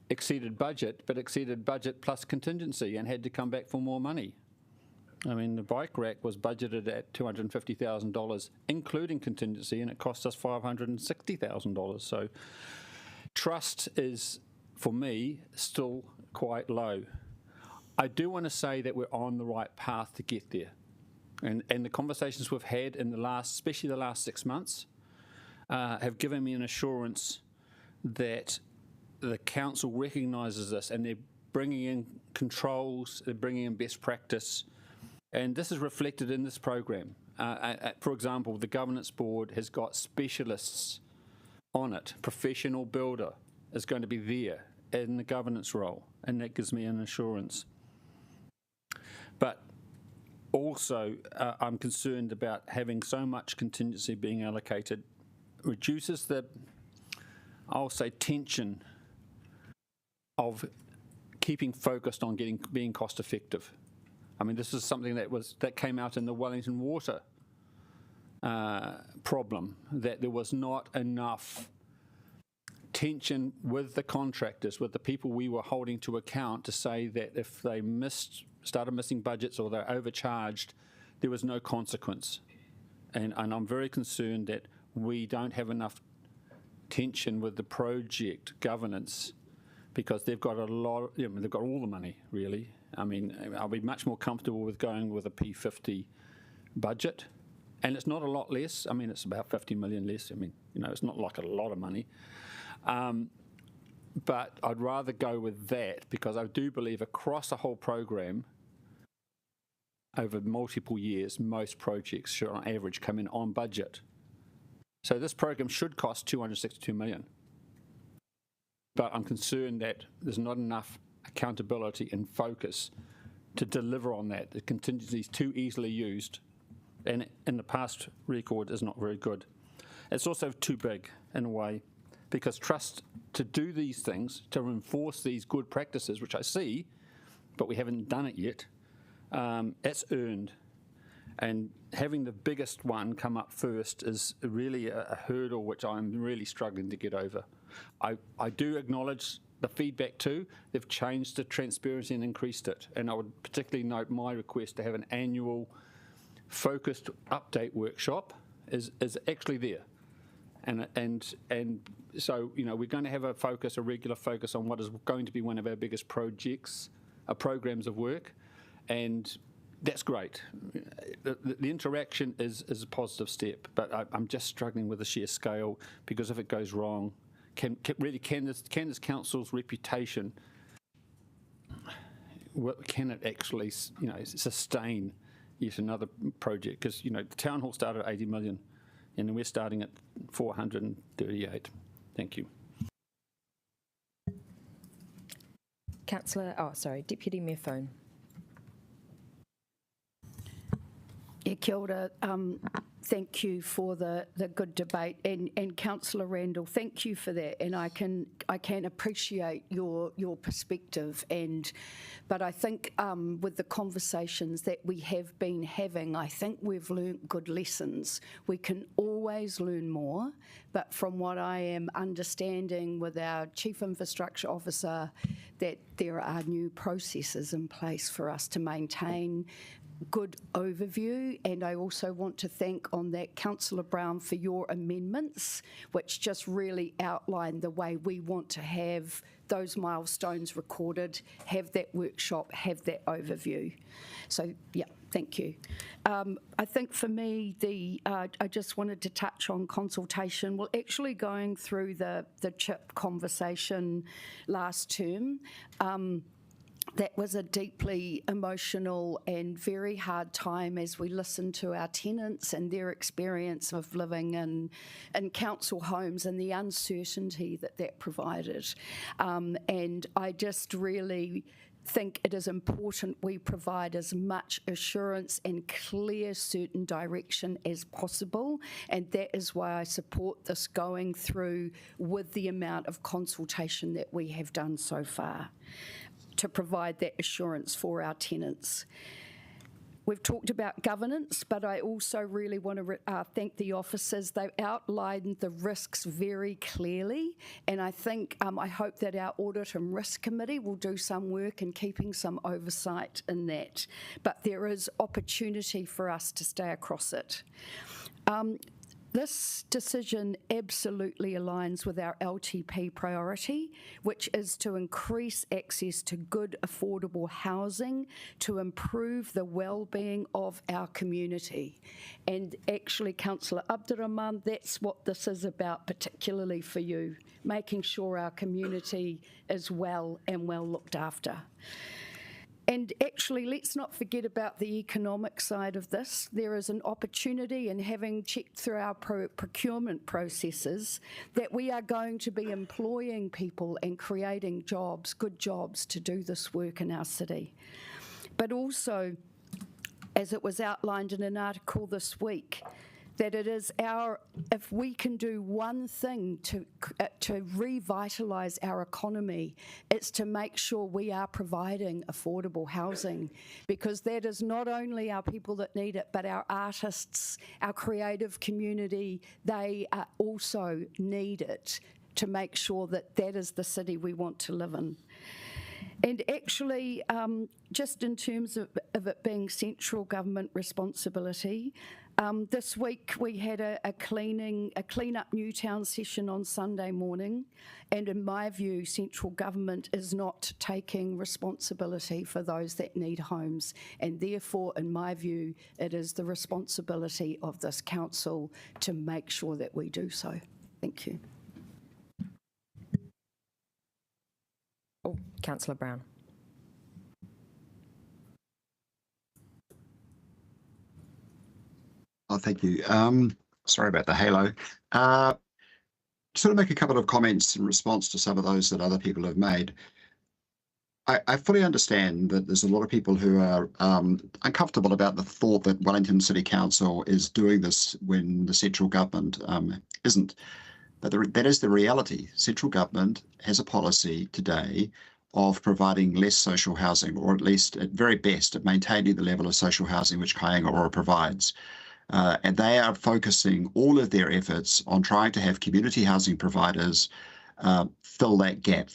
exceeded budget, but exceeded budget plus contingency and had to come back for more money. I mean, the bike rack was budgeted at $250,000, including contingency, and it cost us $560,000. So trust is, for me, still quite low. I do want to say that we're on the right path to get there. And the conversations we've had in the last, especially the last 6 months, have given me an assurance that the council recognises this and they're bringing in controls, they're bringing in best practice, and this is reflected in this program. For example, the governance board has got specialists on it. Professional builder is going to be there in the governance role, and that gives me an assurance. But also, I'm concerned about having so much contingency being allocated reduces the, I'll say, tension of keeping focused on being cost effective. I mean, this is something that came out in the Wellington Water problem, that there was not enough tension with the contractors, with the people we were holding to account, to say that if they started missing budgets or they're overcharged, there was no consequence. And I'm very concerned that we don't have enough tension with the project governance, because they've got a lot, they've got all the money, really. I mean, I'll be much more comfortable with going with a P50 budget. And it's not a lot less. I mean, it's about 50 million less. I mean, you know, it's not like a lot of money. But I'd rather go with that, because I do believe across the whole program, over multiple years, most projects should on average come in on budget. So this program should cost $262 million. But I'm concerned that there's not enough accountability and focus to deliver on that. The contingency is too easily used, and in the past record is not very good. It's also too big in a way, because trust to do these things, to enforce these good practices, which I see, but we haven't done it yet, it's earned. And having the biggest one come up first is really a hurdle which I'm really struggling to get over. I do acknowledge the feedback too. They've changed the transparency and increased it. And I would particularly note my request to have an annual focused update workshop is actually there. And so, you know, we're going to have a regular focus on what is going to be one of our biggest projects, programs of work, and that's great. The interaction is a positive step, but I'm just struggling with the sheer scale, because if it goes wrong, can this council's reputation, can it actually, you know, sustain yet another project? Because, you know, the town hall started at 80 million and we're starting at 438. Thank you. Deputy Mayor Phone. Yeah, kia ora. Thank you for the good debate, and Councillor Randall, thank you for that. And I can appreciate your perspective, but I think with the conversations that we have been having, I think we've learnt good lessons. We can always learn more, but from what I am understanding with our Chief Infrastructure Officer, that there are new processes in place for us to maintain good overview. And I also want to thank on that Councillor Brown for your amendments, which just really outline the way we want to have those milestones recorded, have that workshop, have that overview. So yeah, thank you. I think for me, I just wanted to touch on consultation. Well, actually going through the CHIP conversation last term, that was a deeply emotional and very hard time as we listened to our tenants and their experience of living in council homes and the uncertainty that provided. And I just really think it is important we provide as much assurance and clear certain direction as possible, and that is why I support this going through with the amount of consultation that we have done so far, to provide that assurance for our tenants. We've talked about governance, but I also really want to thank the officers. They've outlined the risks very clearly, and I think, I hope that our Audit and Risk Committee will do some work in keeping some oversight in that. But there is opportunity for us to stay across it. This decision absolutely aligns with our LTP priority, which is to increase access to good, affordable housing, to improve the well-being of our community. And actually, Councillor Abdurrahman, that's what this is about, particularly for you, making sure our community is well and well looked after. And actually, let's not forget about the economic side of this. There is an opportunity, and having checked through our procurement processes, that we are going to be employing people and creating jobs, good jobs, to do this work in our city. But also, as it was outlined in an article this week, that it is if we can do one thing to revitalise our economy, it's to make sure we are providing affordable housing, because that is not only our people that need it, but our artists, our creative community, they also need it to make sure that that is the city we want to live in. And actually, just in terms of it being central government responsibility, this week we had a clean-up Newtown session on Sunday morning, and in my view, central government is not taking responsibility for those that need homes, and therefore, in my view, it is the responsibility of this council to make sure that we do so. Thank you. Oh, Councillor Brown. Oh, thank you. Sorry about the halo. Sort of make a couple of comments in response to some of those that other people have made. I fully understand that there's a lot of people who are uncomfortable about the thought that Wellington City Council is doing this when the central government isn't. But that is the reality. Central government has a policy today of providing less social housing, or at least at very best at maintaining the level of social housing which Kāinga provides. And they are focusing all of their efforts on trying to have community housing providers fill that gap,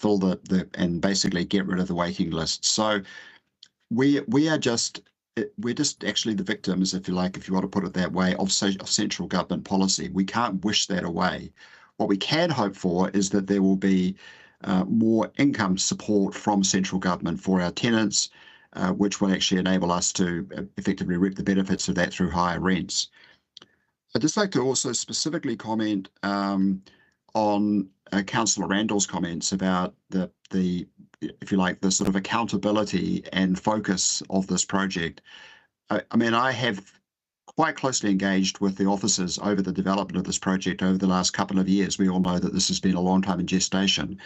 and basically get rid of the waiting list. So we're just actually the victims, if you like, if you want to put it that way, of central government policy. We can't wish that away. What we can hope for is that there will be more income support from central government for our tenants, which will actually enable us to effectively reap the benefits of that through higher rents. I'd just like to also specifically comment on Councillor Randall's comments about the, if you like, the sort of accountability and focus of this project. I mean, I have quite closely engaged with the officers over the development of this project over the last couple of years. We all know that this has been a long time in gestation.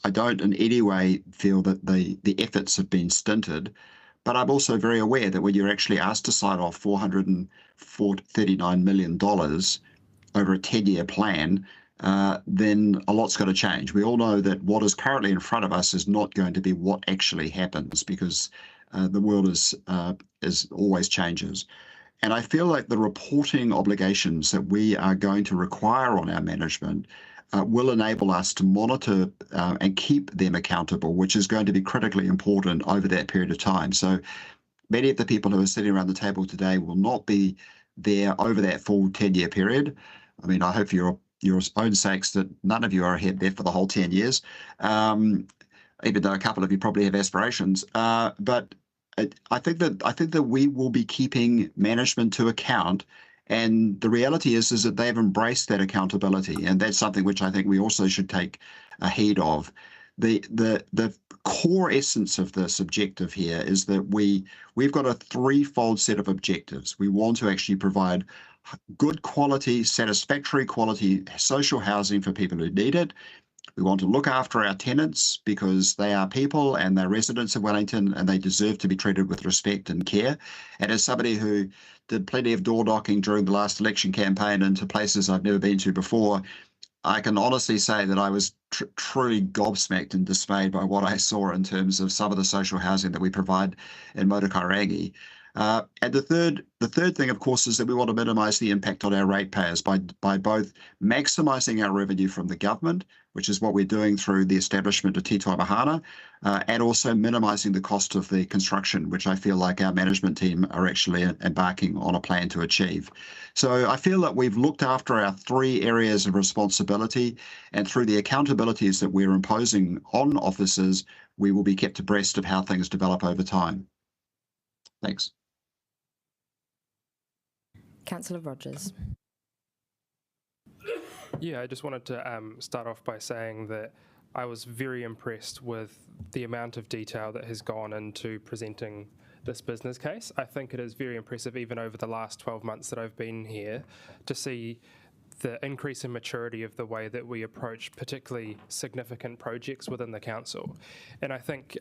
I don't in any way feel that the efforts have been stinted, but I'm also very aware that when you're actually asked to sign off $439 million over a 10-year plan, then a lot's got to change. We all know that what is currently in front of us is not going to be what actually happens, because the world is always changes. And I feel like the reporting obligations that we are going to require on our management will enable us to monitor and keep them accountable, which is going to be critically important over that period of time. So many of the people who are sitting around the table today will not be there over that full 10-year period. I mean, I hope for your own sakes that none of you are ahead there for the whole 10 years, even though a couple of you probably have aspirations. But I think that we will be keeping management to account, and the reality is that they've embraced that accountability, and that's something which I think we also should take a heed of. The core essence of this objective here is that we've got a threefold set of objectives. We want to actually provide good quality, satisfactory quality social housing for people who need it. We want to look after our tenants because they are people and they're residents of Wellington and they deserve to be treated with respect and care. And as somebody who did plenty of door knocking during the last election campaign into places I've never been to before, I can honestly say that I was truly gobsmacked and dismayed by what I saw in terms of some of the social housing that we provide in Motokairangi. And the third thing, of course, is that we want to minimise the impact on our ratepayers by both maximising our revenue from the government, which is what we're doing through the establishment of Te Mahana, and also minimising the cost of the construction, which I feel like our management team are actually embarking on a plan to achieve. So I feel that we've looked after our three areas of responsibility, and through the accountabilities that we're imposing on officers, we will be kept abreast of how things develop over time. Thanks. Councillor Rogers. Yeah, I just wanted to start off by saying that I was very impressed with the amount of detail that has gone into presenting this business case. I think it is very impressive, even over the last 12 months that I've been here, to see the increase in maturity of the way that we approach particularly significant projects within the council. And I think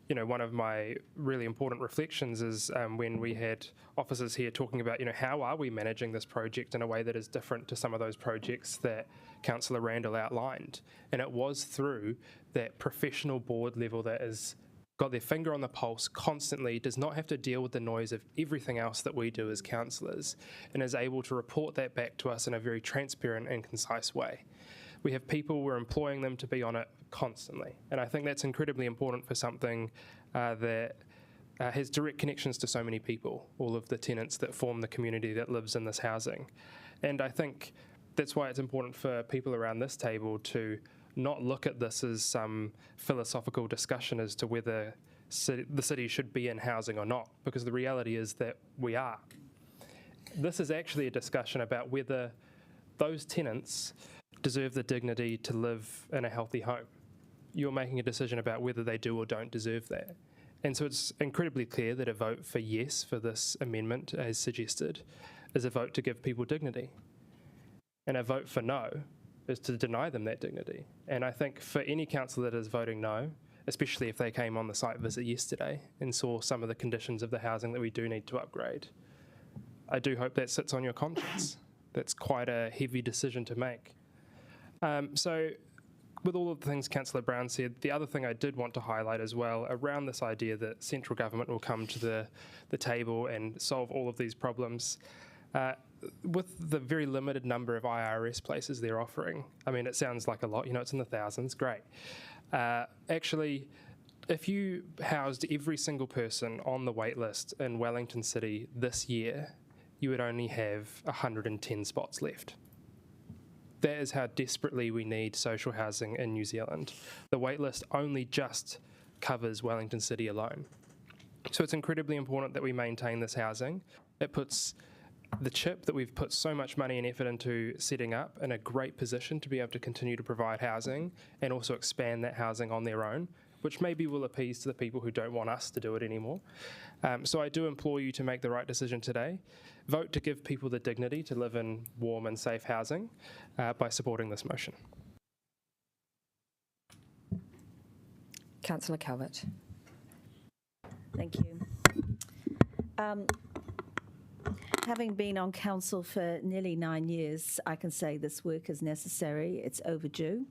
one of my really important reflections is when we had officers here talking about, how are we managing this project in a way that is different to some of those projects that Councillor Randall outlined. And it was through that professional board level that has got their finger on the pulse constantly, does not have to deal with the noise of everything else that we do as councillors, and is able to report that back to us in a very transparent and concise way. We have people, we're employing them to be on it constantly. And I think that's incredibly important for something that has direct connections to so many people, all of the tenants that form the community that lives in this housing. And I think that's why it's important for people around this table to not look at this as some philosophical discussion as to whether the city should be in housing or not, because the reality is that we are. This is actually a discussion about whether those tenants deserve the dignity to live in a healthy home. You're making a decision about whether they do or don't deserve that. And so it's incredibly clear that a vote for yes for this amendment, as suggested, is a vote to give people dignity. And a vote for no is to deny them that dignity. And I think for any councillor that is voting no, especially if they came on the site visit yesterday and saw some of the conditions of the housing that we do need to upgrade, I do hope that sits on your conscience. That's quite a heavy decision to make. So with all of the things Councillor Brown said, the other thing I did want to highlight as well around this idea that central government will come to the table and solve all of these problems, with the very limited number of IRS places they're offering. I mean, it sounds like a lot, it's in the thousands, great. Actually, if you housed every single person on the wait list in Wellington City this year, you would only have 110 spots left. That is how desperately we need social housing in New Zealand. The waitlist only just covers Wellington City alone. So it's incredibly important that we maintain this housing. It puts the CHIP that we've put so much money and effort into setting up in a great position to be able to continue to provide housing and also expand that housing on their own which maybe will appease to the people who don't want us to do it anymore. So I do implore you to make the right decision today. Vote to give people the dignity to live in warm and safe housing by supporting this motion. Councillor Calvert. Thank you. Having been on council for nearly 9 years, I can say this work is necessary, it's overdue,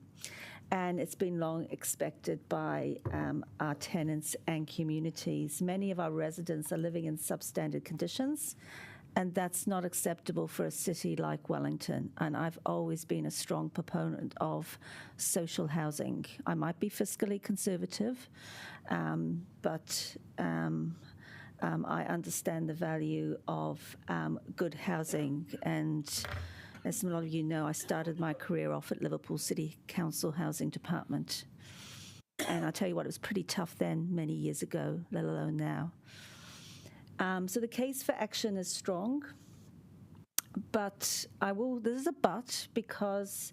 and it's been long expected by our tenants and communities. Many of our residents are living in substandard conditions, and that's not acceptable for a city like Wellington. And I've always been a strong proponent of social housing. I might be fiscally conservative, but I understand the value of good housing. And as a lot of you know, I started my career off at Liverpool City Council Housing Department. And I tell you what, it was pretty tough then, many years ago, let alone now. So the case for action is strong, but this is a but, because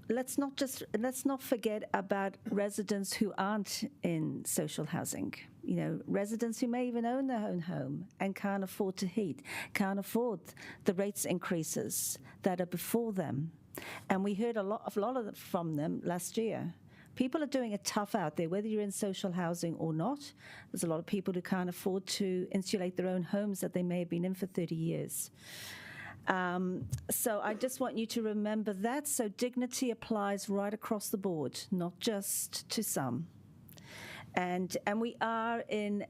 let's not forget about residents who aren't in social housing. You know, residents who may even own their own home and can't afford to heat, can't afford the rates increases that are before them. And we heard a lot from them last year. People are doing it tough out there, whether you're in social housing or not. There's a lot of people who can't afford to insulate their own homes that they may have been in for 30 years. So I just want you to remember that. So dignity applies right across the board, not just to some. And we are in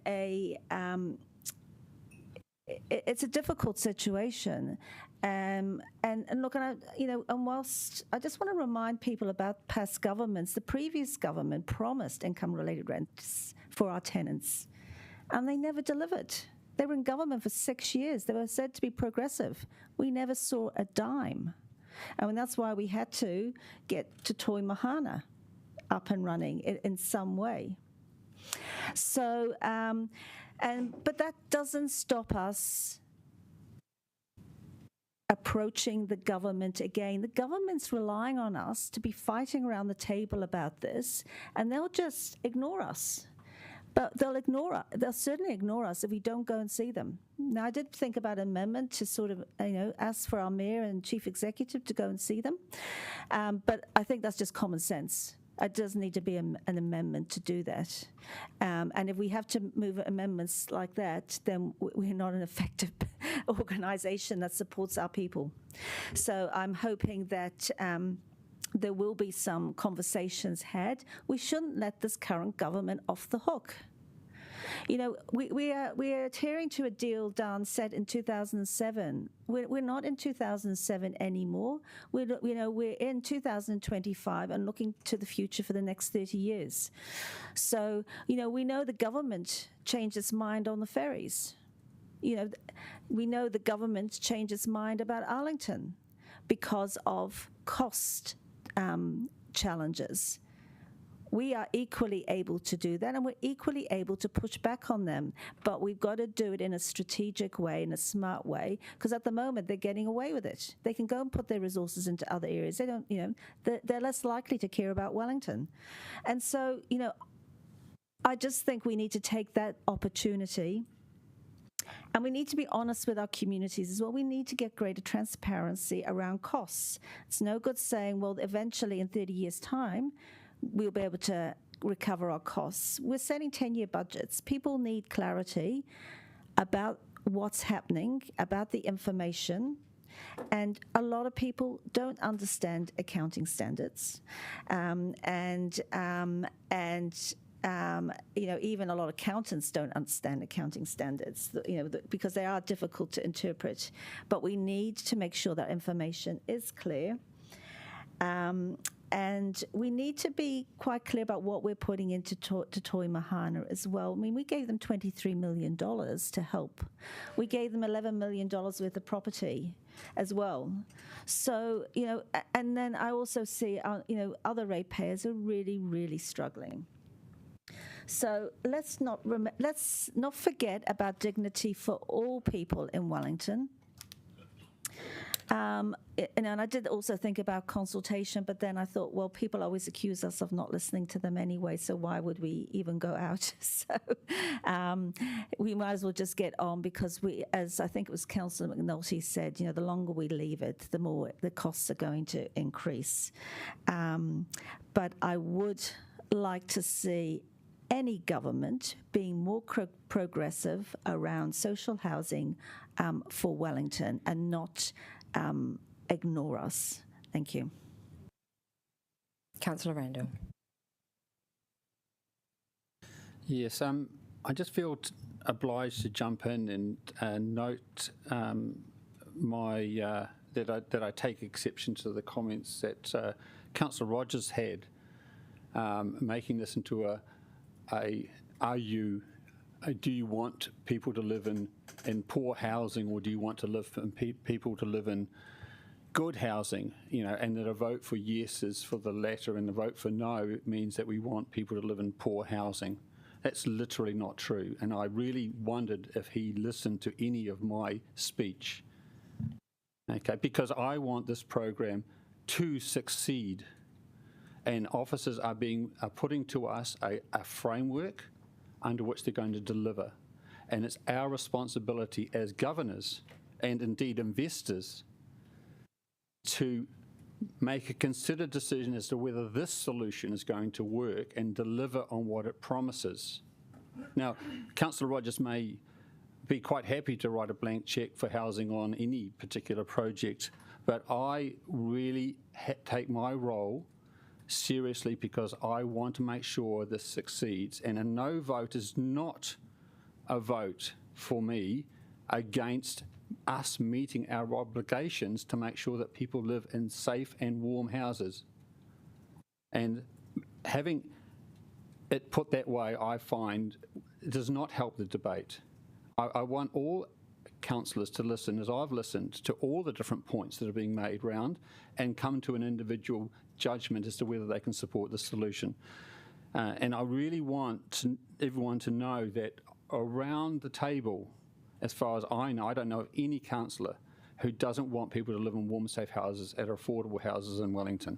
it's a difficult situation. And look, and whilst I just want to remind people about past governments, the previous government promised income-related rents for our tenants, and they never delivered. They were in government for 6 years. They were said to be progressive. We never saw a dime. And that's why we had to get to Toi Mahana up and running in some way. So, but that doesn't stop us approaching the government again. The government's relying on us to be fighting around the table about this, and they'll just ignore us. But they'll certainly ignore us if we don't go and see them. Now, I did think about an amendment to sort of, ask for our mayor and chief executive to go and see them. But I think that's just common sense. It does need to be an amendment to do that. And if we have to move amendments like that, then we're not an effective organisation that supports our people. So I'm hoping that there will be some conversations had. We shouldn't let this current government off the hook. We are adhering to a deal set in 2007. We're not in 2007 anymore. We're in 2025 and looking to the future for the next 30 years. So, we know the government changed its mind on the ferries. We know the government changed its mind about Arlington because of cost challenges. We are equally able to do that, and we're equally able to push back on them. But we've got to do it in a strategic way, in a smart way, because at the moment they're getting away with it. They can go and put their resources into other areas. They don't, they're less likely to care about Wellington. And so, I just think we need to take that opportunity. And we need to be honest with our communities as well. We need to get greater transparency around costs. It's no good saying, well, eventually in 30 years' time, we'll be able to recover our costs. We're setting 10-year budgets. People need clarity about what's happening, about the information. And a lot of people don't understand accounting standards. Even a lot of accountants don't understand accounting standards, because they are difficult to interpret. But we need to make sure that information is clear. And we need to be quite clear about what we're putting into Toi Mahana as well. I mean, we gave them $23 million to help. We gave them $11 million worth of property as well. So, and then I also see, other ratepayers are really, really struggling. So let's not forget about dignity for all people in Wellington. And I did also think about consultation, but then I thought, well, people always accuse us of not listening to them anyway, so why would we even go out? So we might as well just get on, because we, as I think it was Councillor McNulty said, the longer we leave it, the more the costs are going to increase. But I would like to see any government being more progressive around social housing for Wellington and not ignore us. Thank you. Councillor Randall. Yes, I just feel obliged to jump in and note that I take exception to the comments that Councillor Rogers had, making this into do you want people to live in poor housing, or do you want to live people to live in good housing? And that a vote for yes is for the latter, and the vote for no means that we want people to live in poor housing. That's literally not true. And I really wondered if he listened to any of my speech. Okay, because I want this program to succeed, and officers are putting to us a framework under which they're going to deliver. And it's our responsibility as governors, and indeed investors, to make a considered decision as to whether this solution is going to work and deliver on what it promises. Now, Councillor Rogers may be quite happy to write a blank cheque for housing on any particular project, but I really take my role seriously, because I want to make sure this succeeds. And a no vote is not a vote for me against us meeting our obligations to make sure that people live in safe and warm houses. And having it put that way, I find, does not help the debate. I want all councillors to listen, as I've listened, to all the different points that are being made round, and come to an individual judgment as to whether they can support the solution. And I really want everyone to know that around the table, as far as I know, I don't know of any councillor who doesn't want people to live in warm, safe houses at affordable houses in Wellington.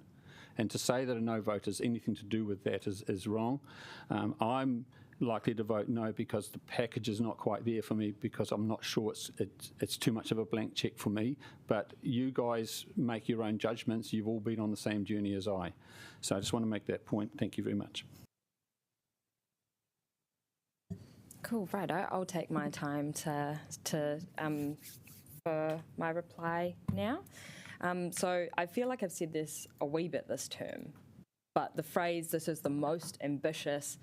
And to say that a no vote has anything to do with that is wrong. I'm likely to vote no, because the package is not quite there for me, because I'm not sure it's too much of a blank cheque for me. But you guys make your own judgments. You've all been on the same journey as I. So I just want to make that point. Thank you very much. Cool, righto. I'll take my time for my reply now. So I feel like I've said this a wee bit this term, but the phrase, "this is the most ambitious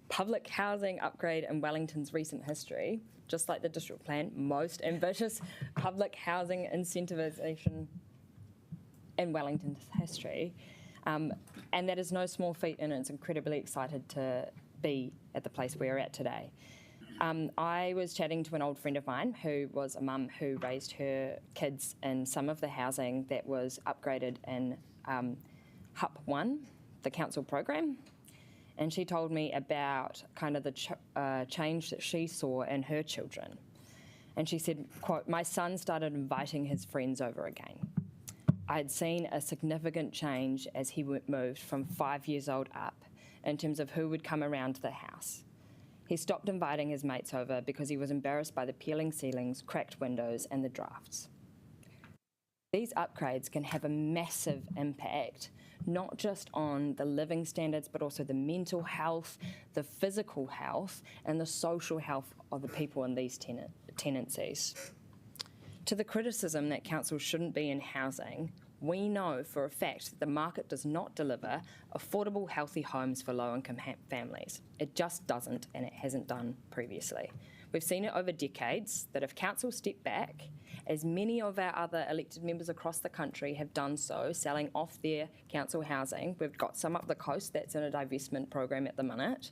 public housing upgrade in Wellington's recent history," just like the district plan, most ambitious public housing incentivisation in Wellington's history. And that is no small feat, and it's incredibly excited to be at the place we're at today. I was chatting to an old friend of mine who was a mum who raised her kids in some of the housing that was upgraded in HUP 1, the council program. And she told me about kind of the change that she saw in her children. And she said, quote, "My son started inviting his friends over again. I had seen a significant change as he moved from 5 years old up in terms of who would come around the house. He stopped inviting his mates over because he was embarrassed by the peeling ceilings, cracked windows, and the drafts." These upgrades can have a massive impact, not just on the living standards, but also the mental health, the physical health, and the social health of the people in these tenancies. To the criticism that council shouldn't be in housing, we know for a fact that the market does not deliver affordable, healthy homes for low-income families. It just doesn't, and it hasn't done previously. We've seen it over decades that if council step back, as many of our other elected members across the country have done so, selling off their council housing. We've got some up the coast that's in a divestment program at the minute.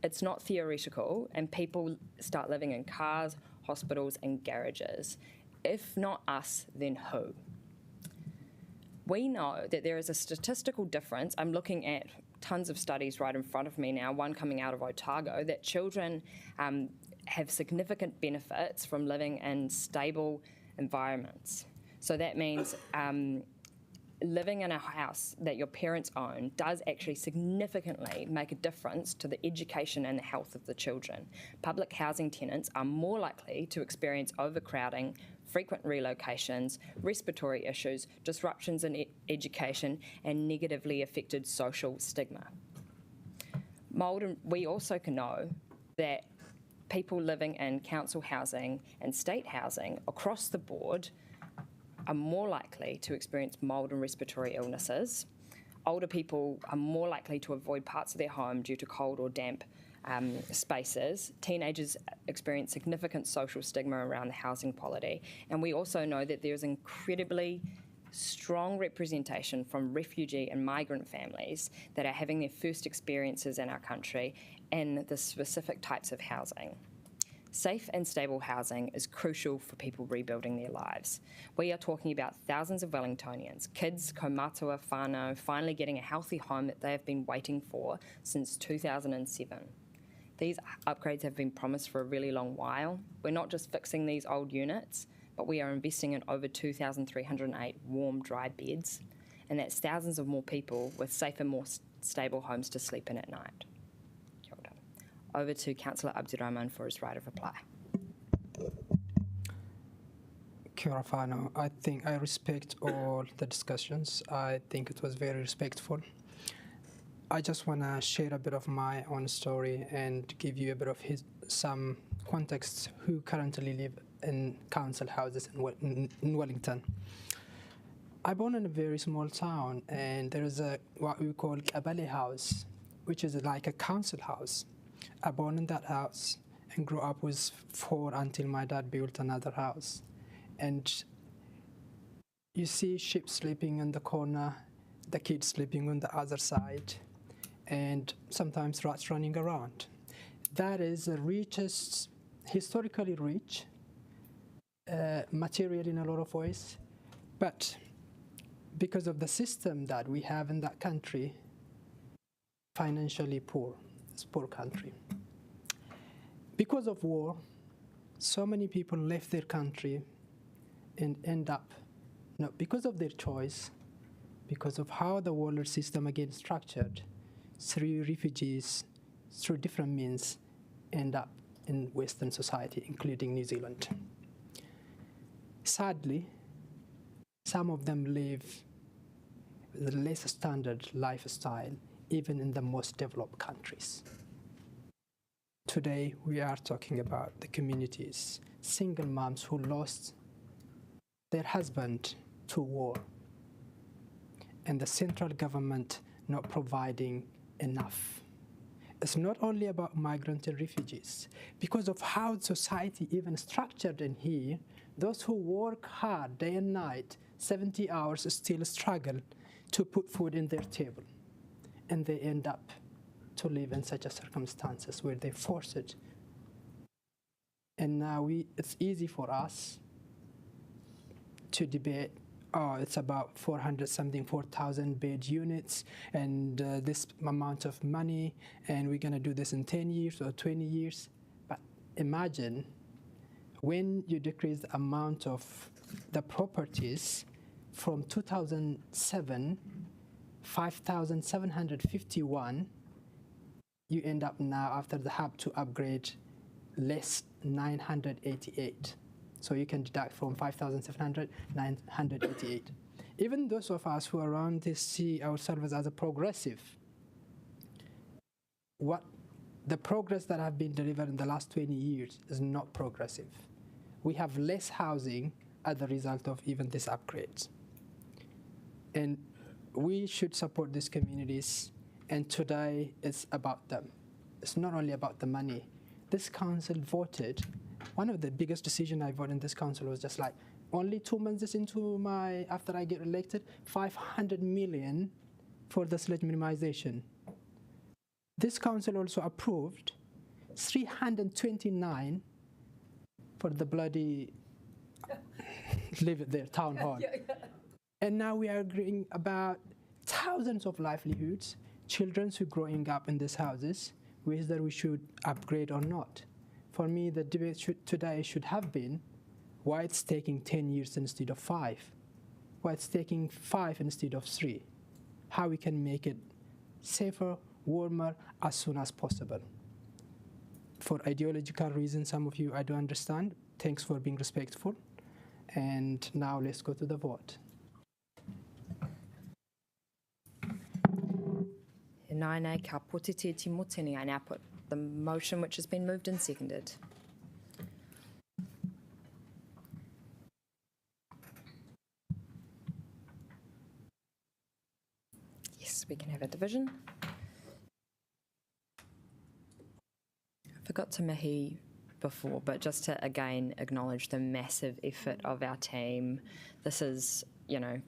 It's not theoretical, and people start living in cars, hospitals, and garages. If not us, then who? We know that there is a statistical difference. I'm looking at tons of studies right in front of me now, one coming out of Otago, that children have significant benefits from living in stable environments. So that means living in a house that your parents own does actually significantly make a difference to the education and the health of the children. Public housing tenants are more likely to experience overcrowding, frequent relocations, respiratory issues, disruptions in education, and negatively affected social stigma. We also can know that people living in council housing and state housing across the board are more likely to experience mould and respiratory illnesses. Older people are more likely to avoid parts of their home due to cold or damp spaces. Teenagers experience significant social stigma around the housing quality. And we also know that there's incredibly strong representation from refugee and migrant families that are having their first experiences in our country in the specific types of housing. Safe and stable housing is crucial for people rebuilding their lives. We are talking about thousands of Wellingtonians, kids, kaumatua, whānau, finally getting a healthy home that they have been waiting for since 2007. These upgrades have been promised for a really long while. We're not just fixing these old units, but we are investing in over 2,308 warm, dry beds, and that's thousands of more people with safer, more stable homes to sleep in at night. Over to Councillor Abdirahman for his right of reply. Kia ora whānau. I think I respect all the discussions. I think it was very respectful. I just want to share a bit of my own story and give you a bit of some context who currently live in council houses in Wellington. I born in a very small town, and there is what we call Kabale house, which is like a council house. I born in that house and grew up with 4 until my dad built another house. And you see sheep sleeping in the corner, the kids sleeping on the other side, and sometimes rats running around. That is the richest, historically rich material in a lot of ways, but because of the system that we have in that country, financially poor. It's a poor country. Because of war, so many people left their country and end up, not because of their choice, because of how the world system again structured, through refugees, through different means, end up in Western society, including New Zealand. Sadly, some of them live the less standard lifestyle, even in the most developed countries. Today, we are talking about the communities, single moms who lost their husband to war, and the central government not providing enough. It's not only about migrant and refugees. Because of how society even structured in here, those who work hard day and night, 70 hours, still struggle to put food in their table. And they end up to live in such a circumstances where they force it. And now it's easy for us to debate, oh, it's about 4,000 bed units and this amount of money, and we're going to do this in 10 years or 20 years. But imagine when you decrease the amount of the properties from 2007, 5,751, you end up now, after the hub to upgrade, less 988. So you can deduct from 5,700, 988. Even those of us who are around this see ourselves as a progressive. What the progress that have been delivered in the last 20 years is not progressive. We have less housing as a result of even these upgrades. And we should support these communities, and today it's about them. It's not only about the money. This council voted, one of the biggest decisions I voted in this council was just like, only 2 months into after I get elected, 500 million for the sludge minimization. This council also approved 329 for the bloody, leave it there, town hall. And now we are agreeing about thousands of livelihoods, children who are growing up in these houses, whether we should upgrade or not. For me, the debate today should have been why it's taking 10 years instead of 5, why it's taking 5 instead of 3, how we can make it safer, warmer as soon as possible. For ideological reasons, some of you I don't understand. Thanks for being respectful. And now let's go to the vote. Naine ka potete timotini. I now put the motion which has been moved and seconded. Yes, we can have a division. I forgot to mihi before, but just to again acknowledge the massive effort of our team. This is, you know,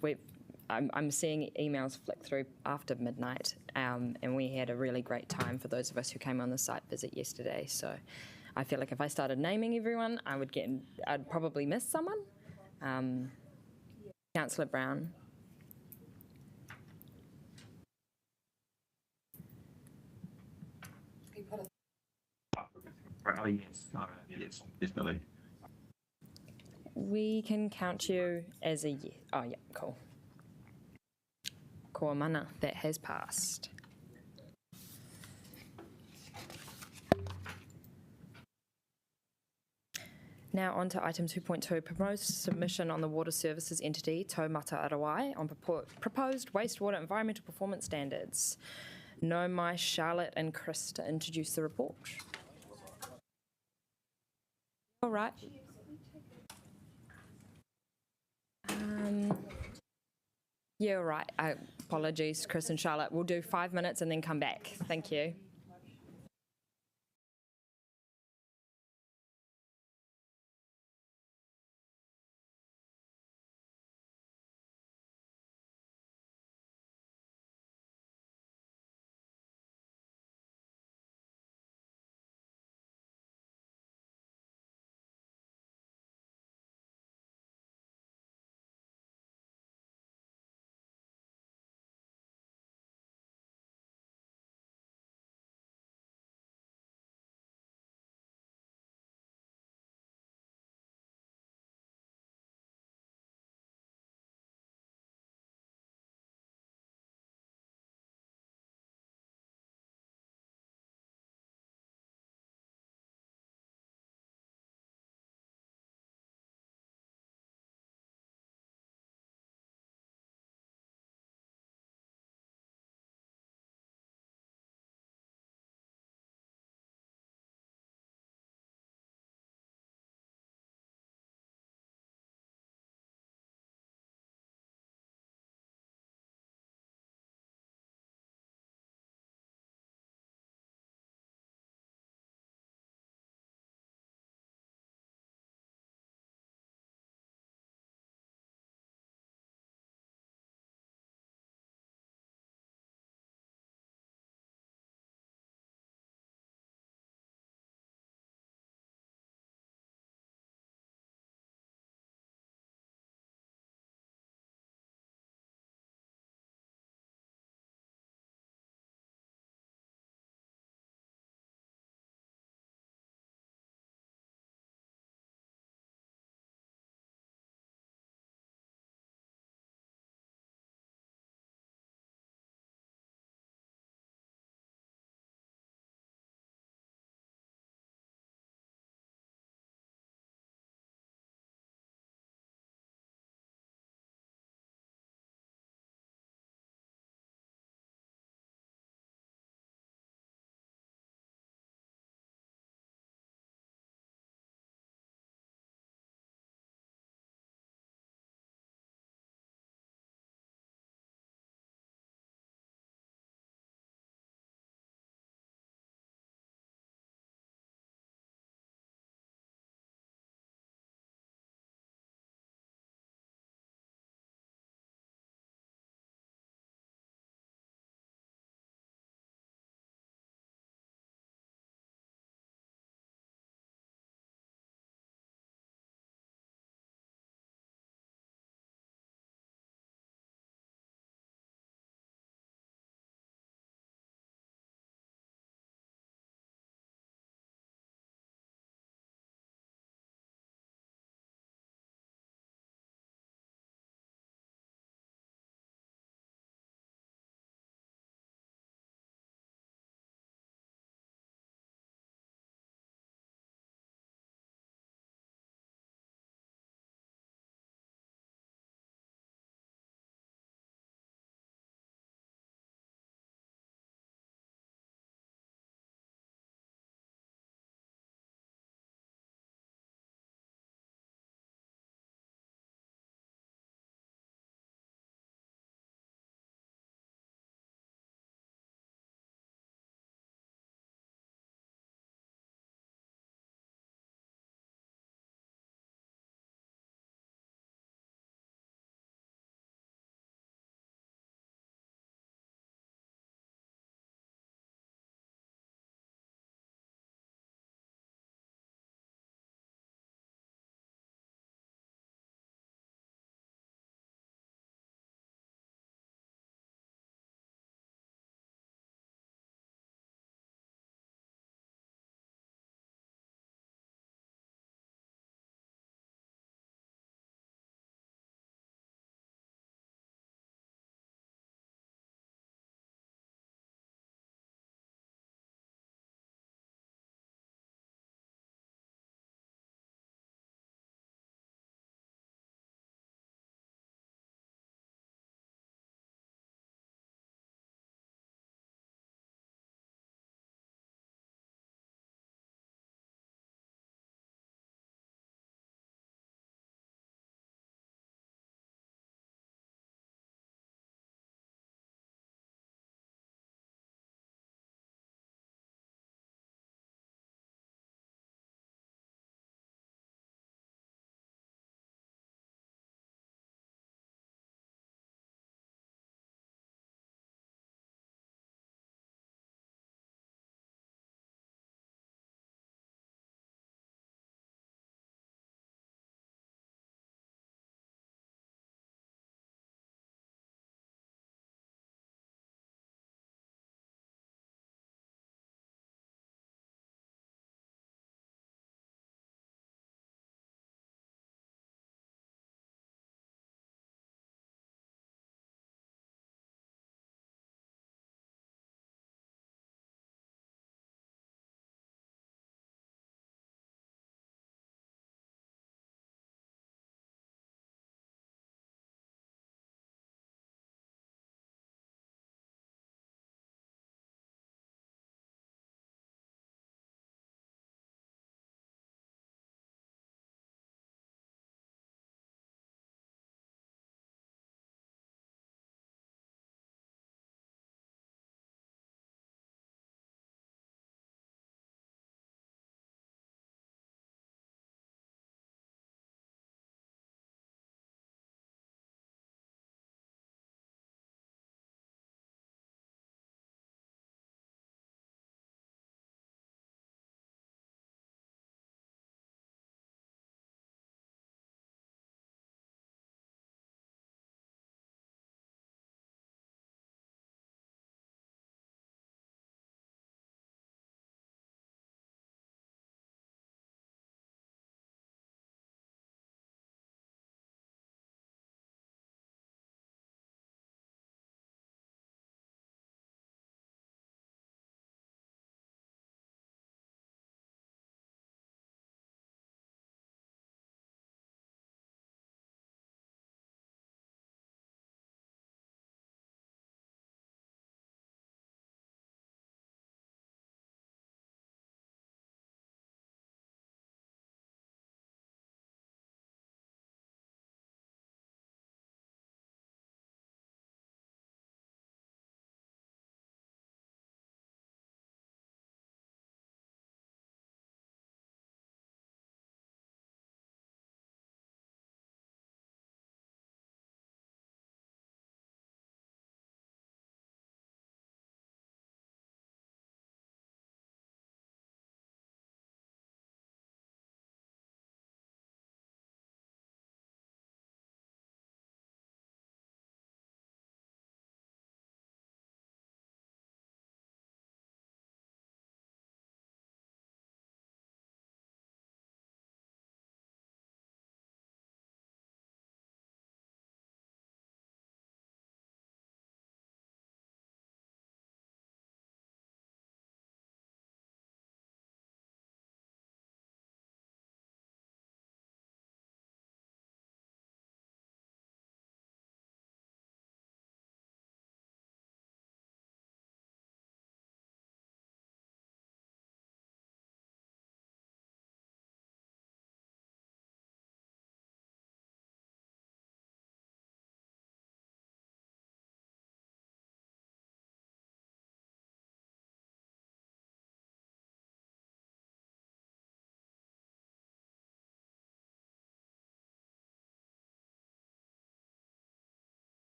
I'm seeing emails flick through after midnight, and we had a really great time for those of us who came on the site visit yesterday. So I feel like if I started naming everyone, I'd probably miss someone. Councillor Brown. Oh, yes. Oh, yes, definitely. We can count you as a yes. Oh, yeah, cool. Ko mana, that has passed. Now on to item 2.2, proposed submission on the water services entity, Taumata Arawai, on proposed wastewater environmental performance standards. No, my Charlotte and Chris to introduce the report. All right. Yeah, all right. Apologies, Chris and Charlotte. We'll do 5 minutes and then come back. Thank you.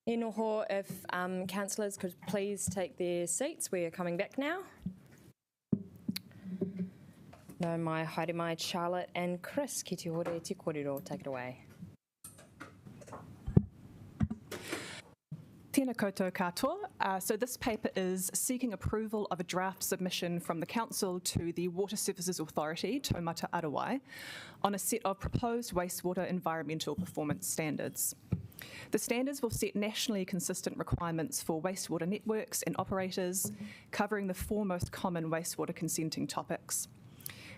E noho, if councillors could please take their seats. We are coming back now. No, mai, haere mai, Charlotte and Chris, ki te hore te kōrero, take it away. Tēnā koutou katoa. So this paper is seeking approval of a draft submission from the Council to the Water Services Authority, Taumata Arawai, on a set of proposed wastewater environmental performance standards. The standards will set nationally consistent requirements for wastewater networks and operators, covering the four most common wastewater consenting topics.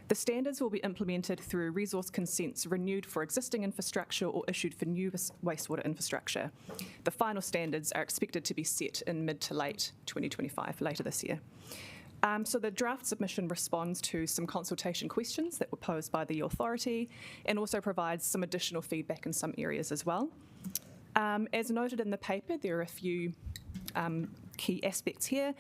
The standards will be implemented through resource consents renewed for existing infrastructure or issued for new wastewater infrastructure. The final standards are expected to be set in mid to late 2025, later this year. So the draft submission responds to some consultation questions that were posed by the authority and also provides some additional feedback in some areas as well. As noted in the paper, there are a few key aspects here.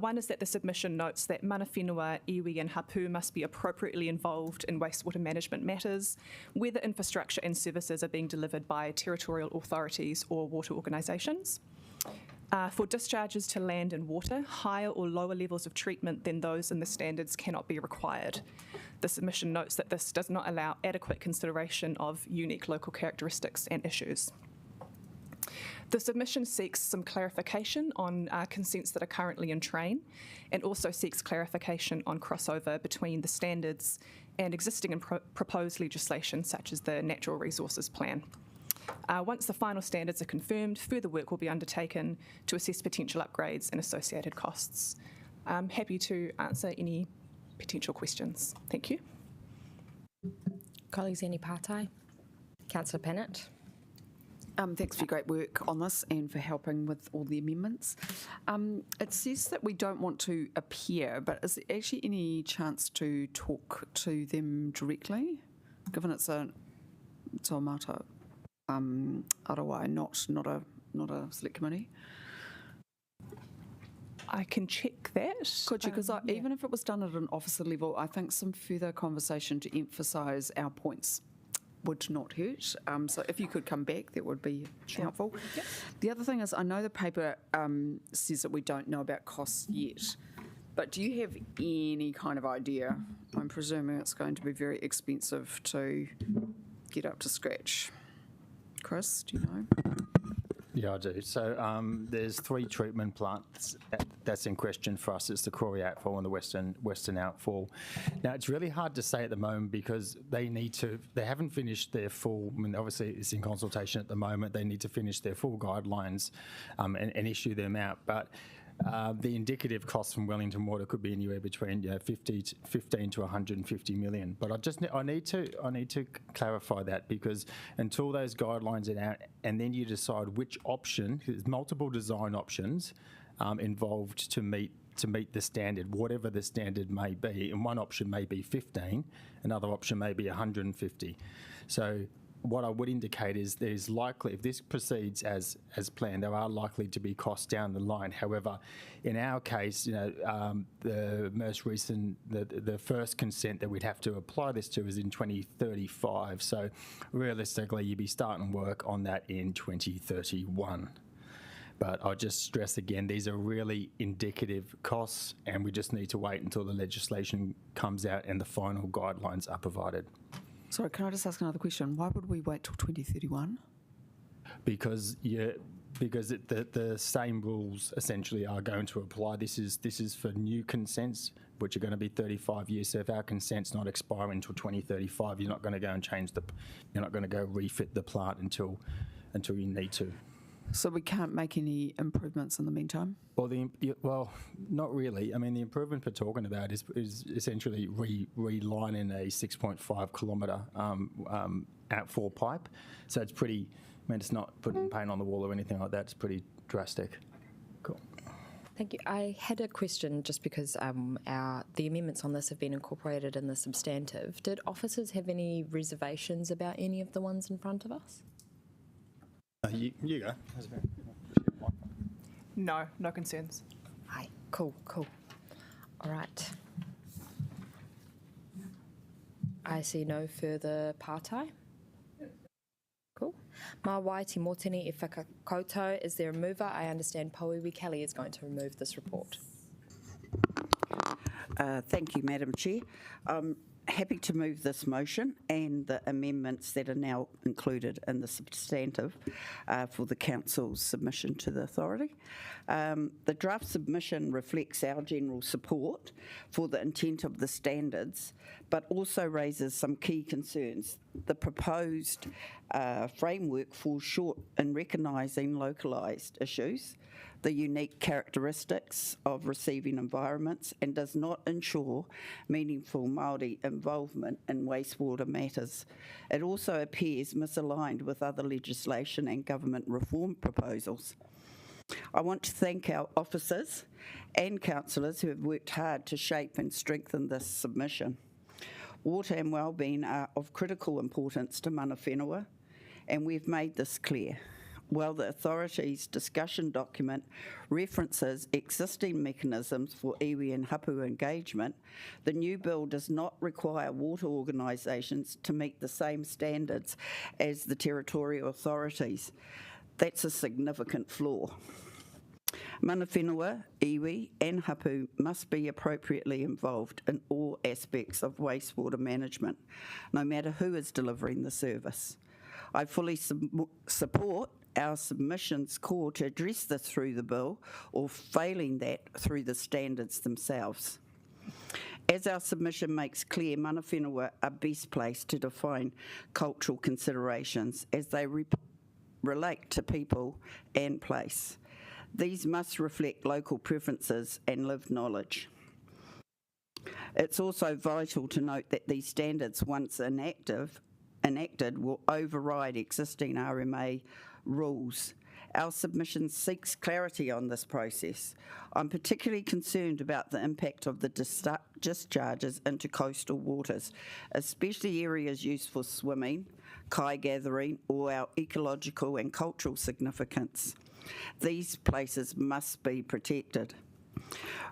One is that the submission notes that mana whenua, iwi and hapu must be appropriately involved in wastewater management matters, whether infrastructure and services are being delivered by territorial authorities or water organisations. For discharges to land and water, higher or lower levels of treatment than those in the standards cannot be required. The submission notes that this does not allow adequate consideration of unique local characteristics and issues. The submission seeks some clarification on consents that are currently in train and also seeks clarification on crossover between the standards and existing and proposed legislation such as the Natural Resources Plan. Once the final standards are confirmed, further work will be undertaken to assess potential upgrades and associated costs. I'm happy to answer any potential questions. Thank you. Colleagues, any partai? Councillor Pennant. Thanks for your great work on this and for helping with all the amendments. It says that we don't want to appear, but is there actually any chance to talk to them directly, given it's a Taumata Arawai, not a select committee? I can check that. Could you? Because even if it was done at an officer level, I think some further conversation to emphasise our points would not hurt. So if you could come back, that would be helpful. Yep. The other thing is, I know the paper says that we don't know about costs yet, but do you have any kind of idea? I'm presuming it's going to be very expensive to get up to scratch. Chris, do you know? Yeah, I do. So there's 3 treatment plants that's in question for us. It's the Kōrau outfall and the western outfall. Now, it's really hard to say at the moment because they haven't finished their full, I mean, obviously it's in consultation at the moment. They need to finish their full guidelines and issue them out. But the indicative cost from Wellington Water could be anywhere between 15 to 150 million. But I need to clarify that, because until those guidelines are out, and then you decide which option, there's multiple design options involved to meet the standard, whatever the standard may be. And one option may be 15, another option may be 150. So what I would indicate is there's likely, if this proceeds as planned, there are likely to be costs down the line. However, in our case, the most recent, the first consent that we'd have to apply this to is in 2035. So realistically, you'd be starting work on that in 2031. But I'll just stress again, these are really indicative costs, and we just need to wait until the legislation comes out and the final guidelines are provided. Sorry, can I just ask another question? Why would we wait till 2031? Because the same rules essentially are going to apply. This is for new consents, which are going to be 35 years. So if our consent's not expiring until 2035, you're not going to go and you're not going to go refit the plant until you need to. So we can't make any improvements in the meantime? Well, not really. I mean, the improvement we're talking about is essentially relining a 6.5 kilometre outfall pipe. So it's pretty, I mean, it's not putting paint on the wall or anything like that. It's pretty drastic. Cool. Thank you. I had a question just because the amendments on this have been incorporated in the substantive. Did officers have any reservations about any of the ones in front of us? You go. No concerns. Hi, cool. All right. I see no further partai. Cool. Mā wai te mōtini e whakakoutou. Is there a mover? I understand Pauiwi Kelly is going to remove this report. Thank you, Madam Chair. I'm happy to move this motion and the amendments that are now included in the substantive for the Council's submission to the authority. The draft submission reflects our general support for the intent of the standards, but also raises some key concerns. The proposed framework falls short in recognising localised issues, the unique characteristics of receiving environments, and does not ensure meaningful Māori involvement in wastewater matters. It also appears misaligned with other legislation and government reform proposals. I want to thank our officers and councillors who have worked hard to shape and strengthen this submission. Water and wellbeing are of critical importance to mana whenua, and we've made this clear. While the authority's discussion document references existing mechanisms for iwi and hapu engagement, the new bill does not require water organisations to meet the same standards as the territorial authorities. That's a significant flaw. Mana whenua, iwi and hapu must be appropriately involved in all aspects of wastewater management, no matter who is delivering the service. I fully support our submission's call to address this through the bill, or failing that, through the standards themselves. As our submission makes clear, mana whenua are best placed to define cultural considerations as they relate to people and place. These must reflect local preferences and lived knowledge. It's also vital to note that these standards, once enacted, will override existing RMA rules. Our submission seeks clarity on this process. I'm particularly concerned about the impact of the discharges into coastal waters, especially areas used for swimming, kai gathering, or our ecological and cultural significance. These places must be protected.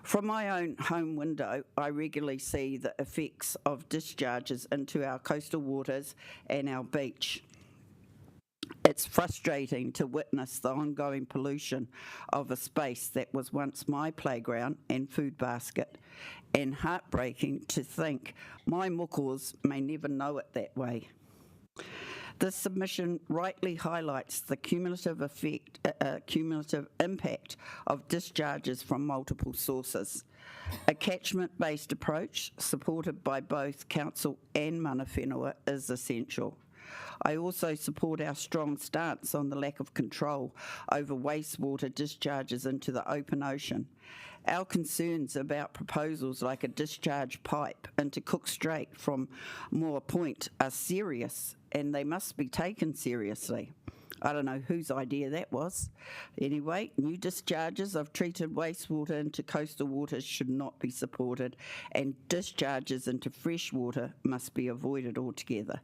From my own home window, I regularly see the effects of discharges into our coastal waters and our beach. It's frustrating to witness the ongoing pollution of a space that was once my playground and food basket, and heartbreaking to think my mokos may never know it that way. This submission rightly highlights the cumulative impact of discharges from multiple sources. A catchment-based approach supported by both council and mana whenua is essential. I also support our strong stance on the lack of control over wastewater discharges into the open ocean. Our concerns about proposals like a discharge pipe into Cook Strait from Moore Point are serious, and they must be taken seriously. I don't know whose idea that was. Anyway, new discharges of treated wastewater into coastal waters should not be supported, and discharges into fresh water must be avoided altogether.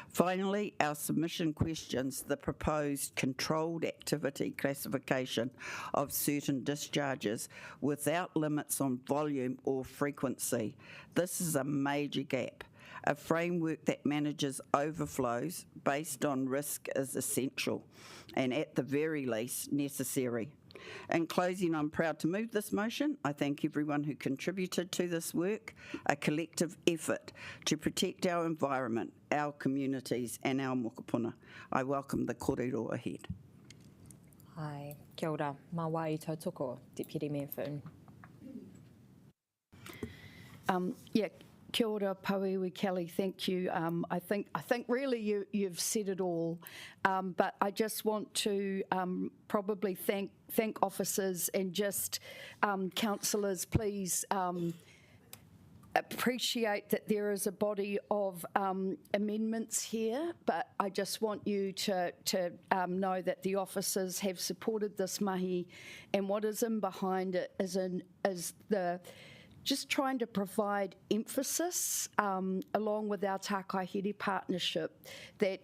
Finally, our submission questions the proposed controlled activity classification of certain discharges without limits on volume or frequency. This is a major gap. A framework that manages overflows based on risk is essential, and at the very least, necessary. In closing, I'm proud to move this motion. I thank everyone who contributed to this work, a collective effort to protect our environment, our communities, and our mokopuna. I welcome the kōrero ahead. Ai, kia ora, mā wai I tautoko, Deputy Mayor Finn. Kia ora, Pauiwi Kelly, thank you. I think really you've said it all, but I just want to probably thank officers and just councillors, please appreciate that there is a body of amendments here, but I just want you to know that the officers have supported this mahi, and what is in behind it is the just trying to provide emphasis along with our tākaihere partnership that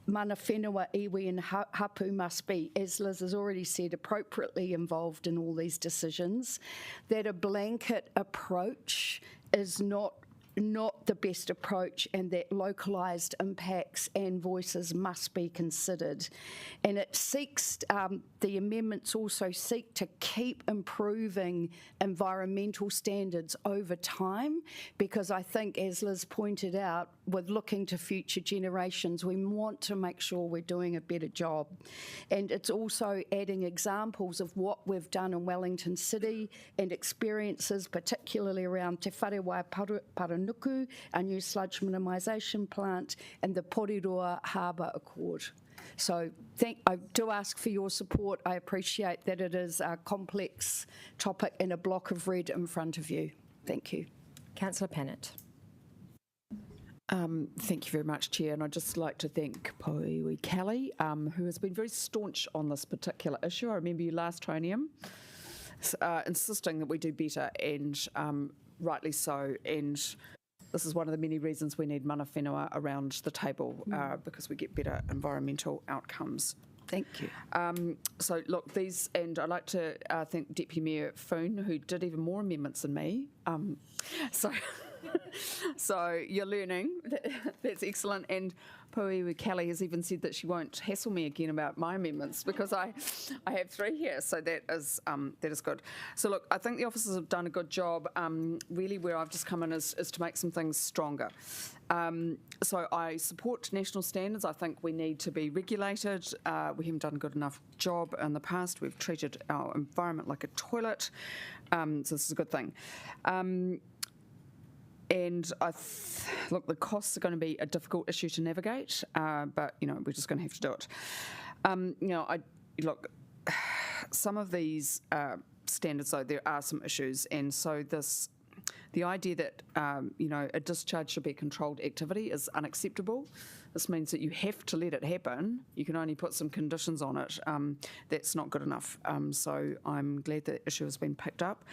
mana whenua, iwi and hapu must be, as Liz has already said, appropriately involved in all these decisions, that a blanket approach is not not the best approach, and that localised impacts and voices must be considered. And it seeks, the amendments also seek to keep improving environmental standards over time, because I think, as Liz pointed out, with looking to future generations, we want to make sure we're doing a better job. And it's also adding examples of what we've done in Wellington City and experiences, particularly around Te Wharewai Paranuku, our new sludge minimisation plant, and the Porirua Harbour Accord. So I do ask for your support. I appreciate that it is a complex topic and a block of red in front of you. Thank you. Councillor Pennant. Thank you very much, Chair, and I'd just like to thank Poiwi Kelly, who has been very staunch on this particular issue. I remember you last Tronium insisting that we do better, and rightly so, and this is one of the many reasons we need mana whenua around the table, because we get better environmental outcomes. Thank you. So look, these, and I'd like to thank Deputy Mayor Foon, who did even more amendments than me. So you're learning. That's excellent. And Poiwi Kelly has even said that she won't hassle me again about my amendments, because I have 3 here. So that is good. So look, I think the officers have done a good job. Really, where I've just come in is to make some things stronger. So I support national standards. I think we need to be regulated. We haven't done a good enough job in the past. We've treated our environment like a toilet. So this is a good thing. And look, the costs are going to be a difficult issue to navigate, but we're just going to have to do it. Look, some of these standards, though, there are some issues, and so the idea that a discharge should be a controlled activity is unacceptable. This means that you have to let it happen. You can only put some conditions on it. That's not good enough. So I'm glad that issue has been picked up.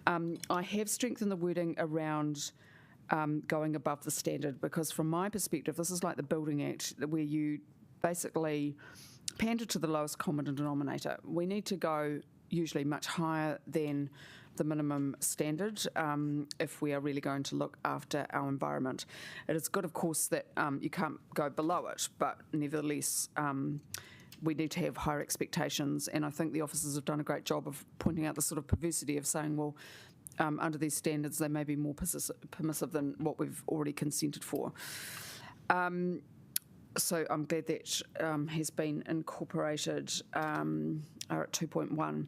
I have strengthened the wording around going above the standard, because from my perspective, this is like the Building Act, where you basically pander to the lowest common denominator. We need to go usually much higher than the minimum standard if we are really going to look after our environment. It is good, of course, that you can't go below it, but nevertheless, we need to have higher expectations, and I think the officers have done a great job of pointing out the sort of perversity of saying, well, under these standards, they may be more permissive than what we've already consented for. So I'm glad that has been incorporated are at 2.1.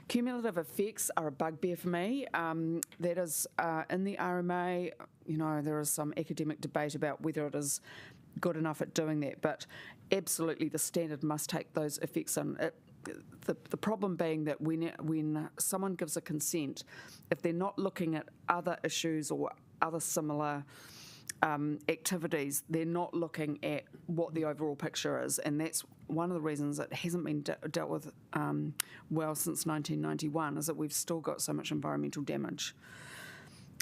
Cumulative effects are a bugbear for me. That is in the RMA, there is some academic debate about whether it is good enough at doing that, but absolutely the standard must take those effects in. The problem being that when someone gives a consent, if they're not looking at other issues or other similar activities, they're not looking at what the overall picture is, and that's one of the reasons it hasn't been dealt with well since 1991, is that we've still got so much environmental damage.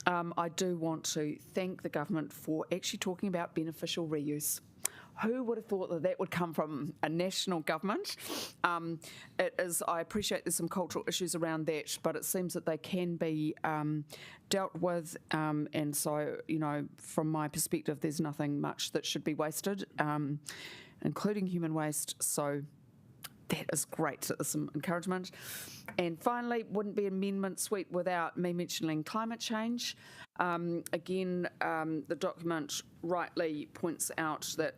I do want to thank the government for actually talking about beneficial reuse. Who would have thought that that would come from a national government? It is. I appreciate there's some cultural issues around that, but it seems that they can be dealt with. And so, from my perspective, there's nothing much that should be wasted, including human waste. So that is great. There's some encouragement. And finally, wouldn't be amendment suite without me mentioning climate change. Again, the document rightly points out that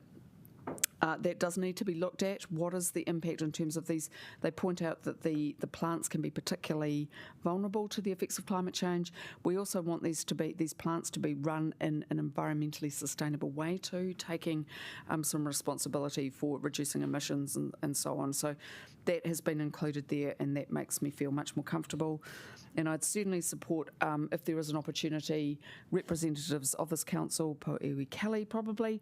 that does need to be looked at. What is the impact in terms of these? They point out that the plants can be particularly vulnerable to the effects of climate change. We also want these plants to be run in an environmentally sustainable way too, taking some responsibility for reducing emissions and so on. So that has been included there, and that makes me feel much more comfortable. And I'd certainly support, if there is an opportunity, representatives of this council, Poiwi Kelly probably,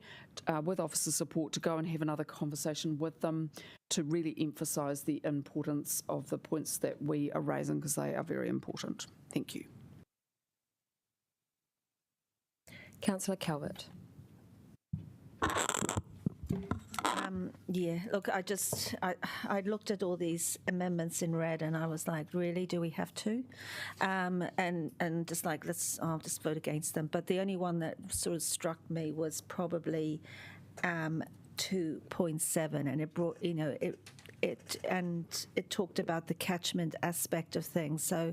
with officer support, to go and have another conversation with them to really emphasise the importance of the points that we are raising, because they are very important. Thank you. Councillor Calvert. Yeah, look, I looked at all these amendments in red and I was like, really, do we have to? And just like, I'll just vote against them. But the only one that sort of struck me was probably 2.7, and it brought, it talked about the catchment aspect of things. So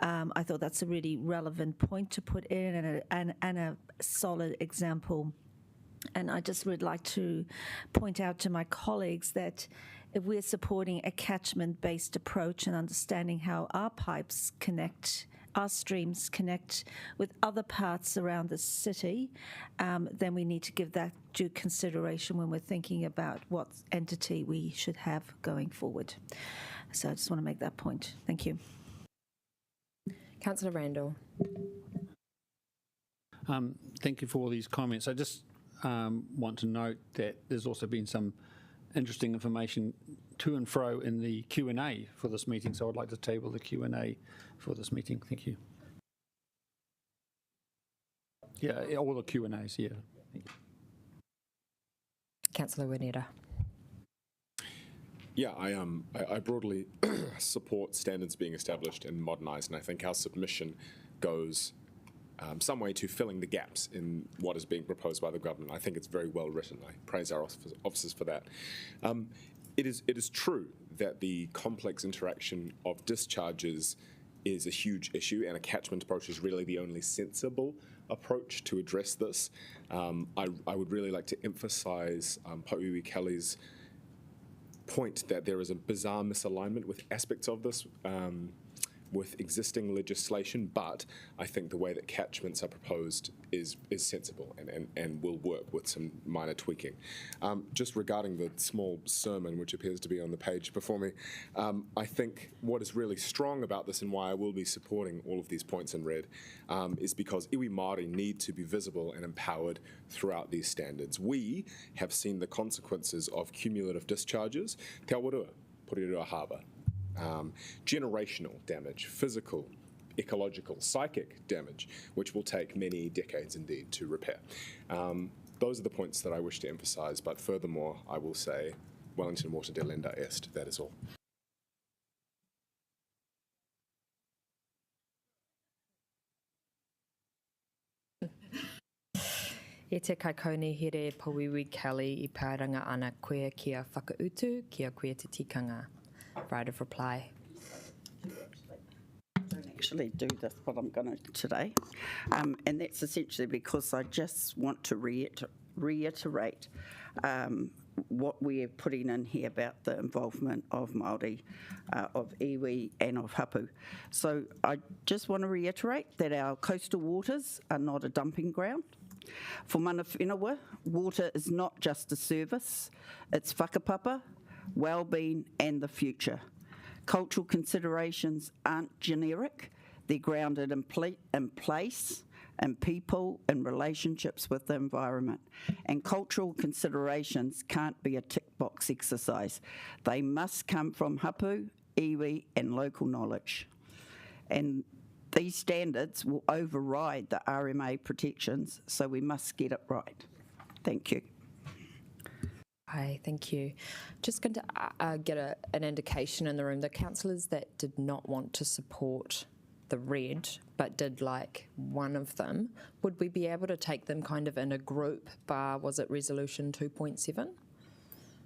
I thought that's a really relevant point to put in, and a solid example. And I just would like to point out to my colleagues that if we're supporting a catchment-based approach and understanding how our pipes connect, our streams connect with other parts around the city, then we need to give that due consideration when we're thinking about what entity we should have going forward. So I just want to make that point. Thank you. Councillor Randall. Thank you for all these comments. I just want to note that there's also been some interesting information to and fro in the Q&A for this meeting, so I'd like to table the Q&A for this meeting. Thank you. Yeah, all the Q&As, yeah. Councillor Wineta. Yeah, I broadly support standards being established and modernised, and I think our submission goes some way to filling the gaps in what is being proposed by the government. I think it's very well written. I praise our officers for that. It is true that the complex interaction of discharges is a huge issue, and a catchment approach is really the only sensible approach to address this. I would really like to emphasise Pauiwi Kelly's point that there is a bizarre misalignment with aspects of this with existing legislation, but I think the way that catchments are proposed is sensible and will work with some minor tweaking. Just regarding the small sermon, which appears to be on the page before me, I think what is really strong about this and why I will be supporting all of these points in red is because iwi Māori need to be visible and empowered throughout these standards. We have seen the consequences of cumulative discharges, Te Awarua, Porirua Harbour, generational damage, physical, ecological, psychic damage, which will take many decades indeed to repair. Those are the points that I wish to emphasise, but furthermore, I will say, Wellington Water delenda est, that is all. E te kaikoni here Pauiwi Kelly I pēranga ana koe kia whakautu, kia koe te tikanga. Right of reply. I don't actually do this, what I'm going to today. And that's essentially because I just want to reiterate what we're putting in here about the involvement of Māori, of iwi and of hapu. So I just want to reiterate that our coastal waters are not a dumping ground. For mana whenua, water is not just a service, it's whakapapa, well-being and the future. Cultural considerations aren't generic, they're grounded in place, in people, in relationships with the environment. And cultural considerations can't be a tick box exercise. They must come from hapu, iwi and local knowledge. And these standards will override the RMA protections, so we must get it right. Thank you. Hi, thank you. Just going to get an indication in the room. The councillors that did not want to support the red but did like one of them, would we be able to take them kind of in a group bar, was it resolution 2.7?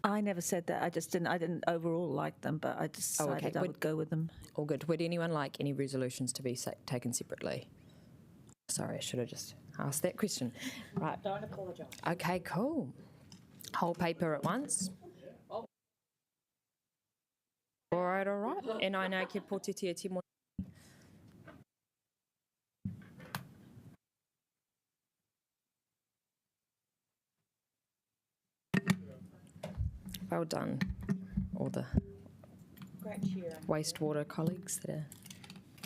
I never said that. I didn't overall like them, but I decided I would go with them. All good. Would anyone like any resolutions to be taken separately? Sorry, I should have just asked that question. Right. Don't apologise. Okay, cool. Whole paper at once. All right. E nai nā ke pōtitia te mo. Well done, all the wastewater colleagues that have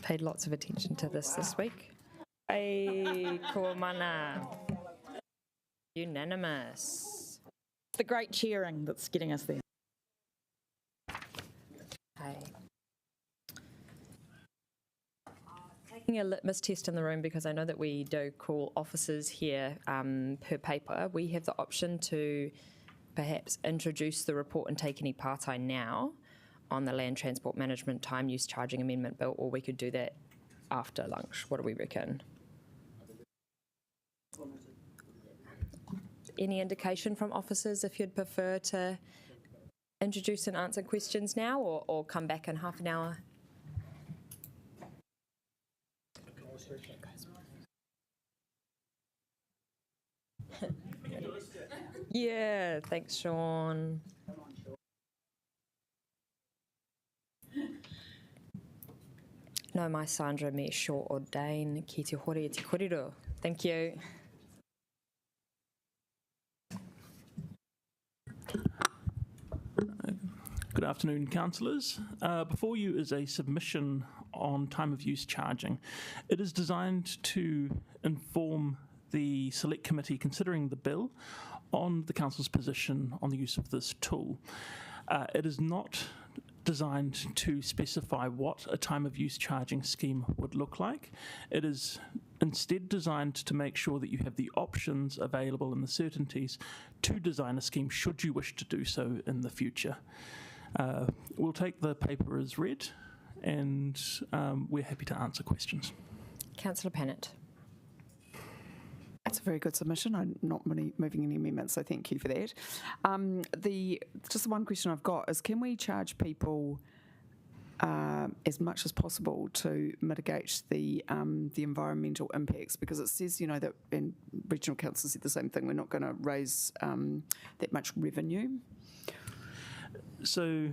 paid lots of attention to this week. Hey, ko mana. Unanimous. The great cheering that's getting us there. Okay. Taking a litmus test in the room, because I know that we do call officers here per paper. We have the option to perhaps introduce the report and take any partai now on the Land Transport Management Time Use Charging Amendment Bill, or we could do that after lunch. What do we reckon? Any indication from officers if you'd prefer to introduce and answer questions now, or come back in half an hour? Yeah, thanks, Sean. No mai Sandra me short ordain ki te hori te korero. Thank you. Good afternoon, councillors. Before you is a submission on time of use charging. It is designed to inform the Select Committee considering the bill on the council's position on the use of this tool. It is not designed to specify what a time of use charging scheme would look like. It is instead designed to make sure that you have the options available and the certainties to design a scheme should you wish to do so in the future. We'll take the paper as read, and we're happy to answer questions. Councillor Pennant. That's a very good submission. I'm not moving any amendments, so thank you for that. Just the one question I've got is, can we charge people as much as possible to mitigate the environmental impacts? Because it says, that, and regional council said the same thing, we're not going to raise that much revenue. So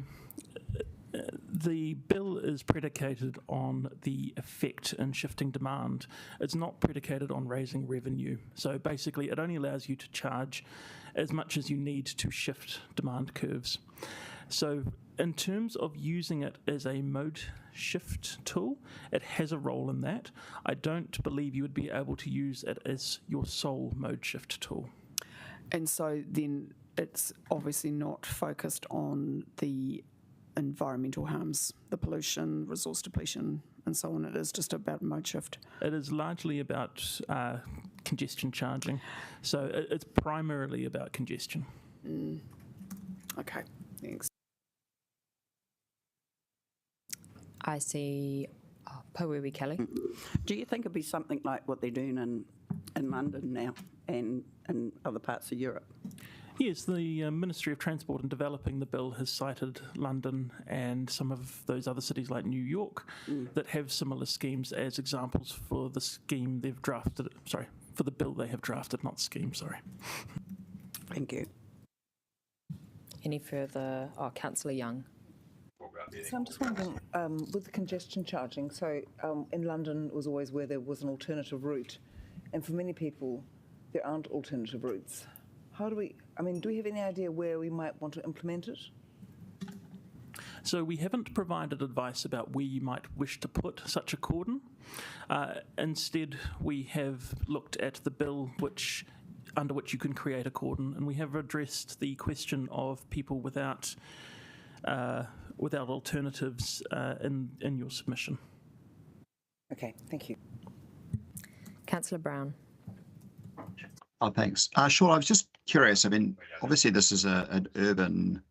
the bill is predicated on the effect in shifting demand. It's not predicated on raising revenue. So basically it only allows you to charge as much as you need to shift demand curves. So in terms of using it as a mode shift tool, it has a role in that. I don't believe you would be able to use it as your sole mode shift tool. And so then it's obviously not focused on the environmental harms, the pollution, resource depletion, and so on. It is just about mode shift. It is largely about congestion charging. So it's primarily about congestion. Okay, thanks. I see Pauiwi Kelly. Do you think it'd be something like what they're doing in London now and in other parts of Europe? Yes, the Ministry of Transport in developing the bill has cited London and some of those other cities like New York that have similar schemes as examples for the scheme they've drafted, for the bill they have drafted, not scheme, Thank you. Any further? Councillor Young. So I'm just wondering, with the congestion charging, so in London it was always where there was an alternative route, and for many people there aren't alternative routes. How do we have any idea where we might want to implement it? So we haven't provided advice about where you might wish to put such a cordon. Instead, we have looked at the bill under which you can create a cordon, and we have addressed the question of people without alternatives in your submission. Okay, thank you. Councillor Brown. Oh, thanks. Sean, I was just curious. Obviously this is an urban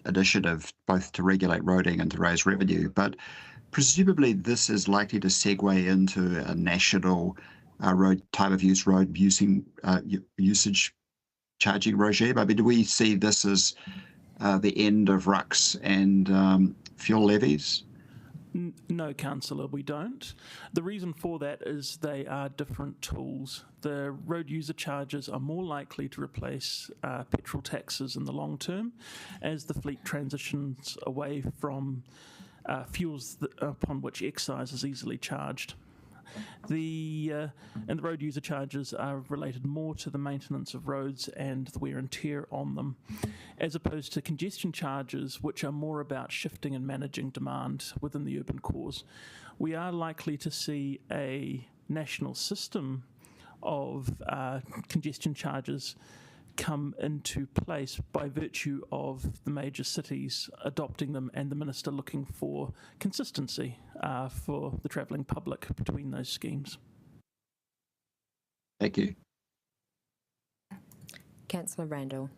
initiative, both to regulate roading and to raise revenue, but presumably this is likely to segue into a national road time of use road usage charging regime. Do we see this as the end of RUCs and fuel levies? No, Councillor, we don't. The reason for that is they are different tools. The road user charges are more likely to replace petrol taxes in the long term as the fleet transitions away from fuels upon which excise is easily charged. And the road user charges are related more to the maintenance of roads and the wear and tear on them, as opposed to congestion charges, which are more about shifting and managing demand within the urban cores. We are likely to see a national system of congestion charges come into place by virtue of the major cities adopting them and the Minister looking for consistency for the travelling public between those schemes. Thank you. Councillor Randall.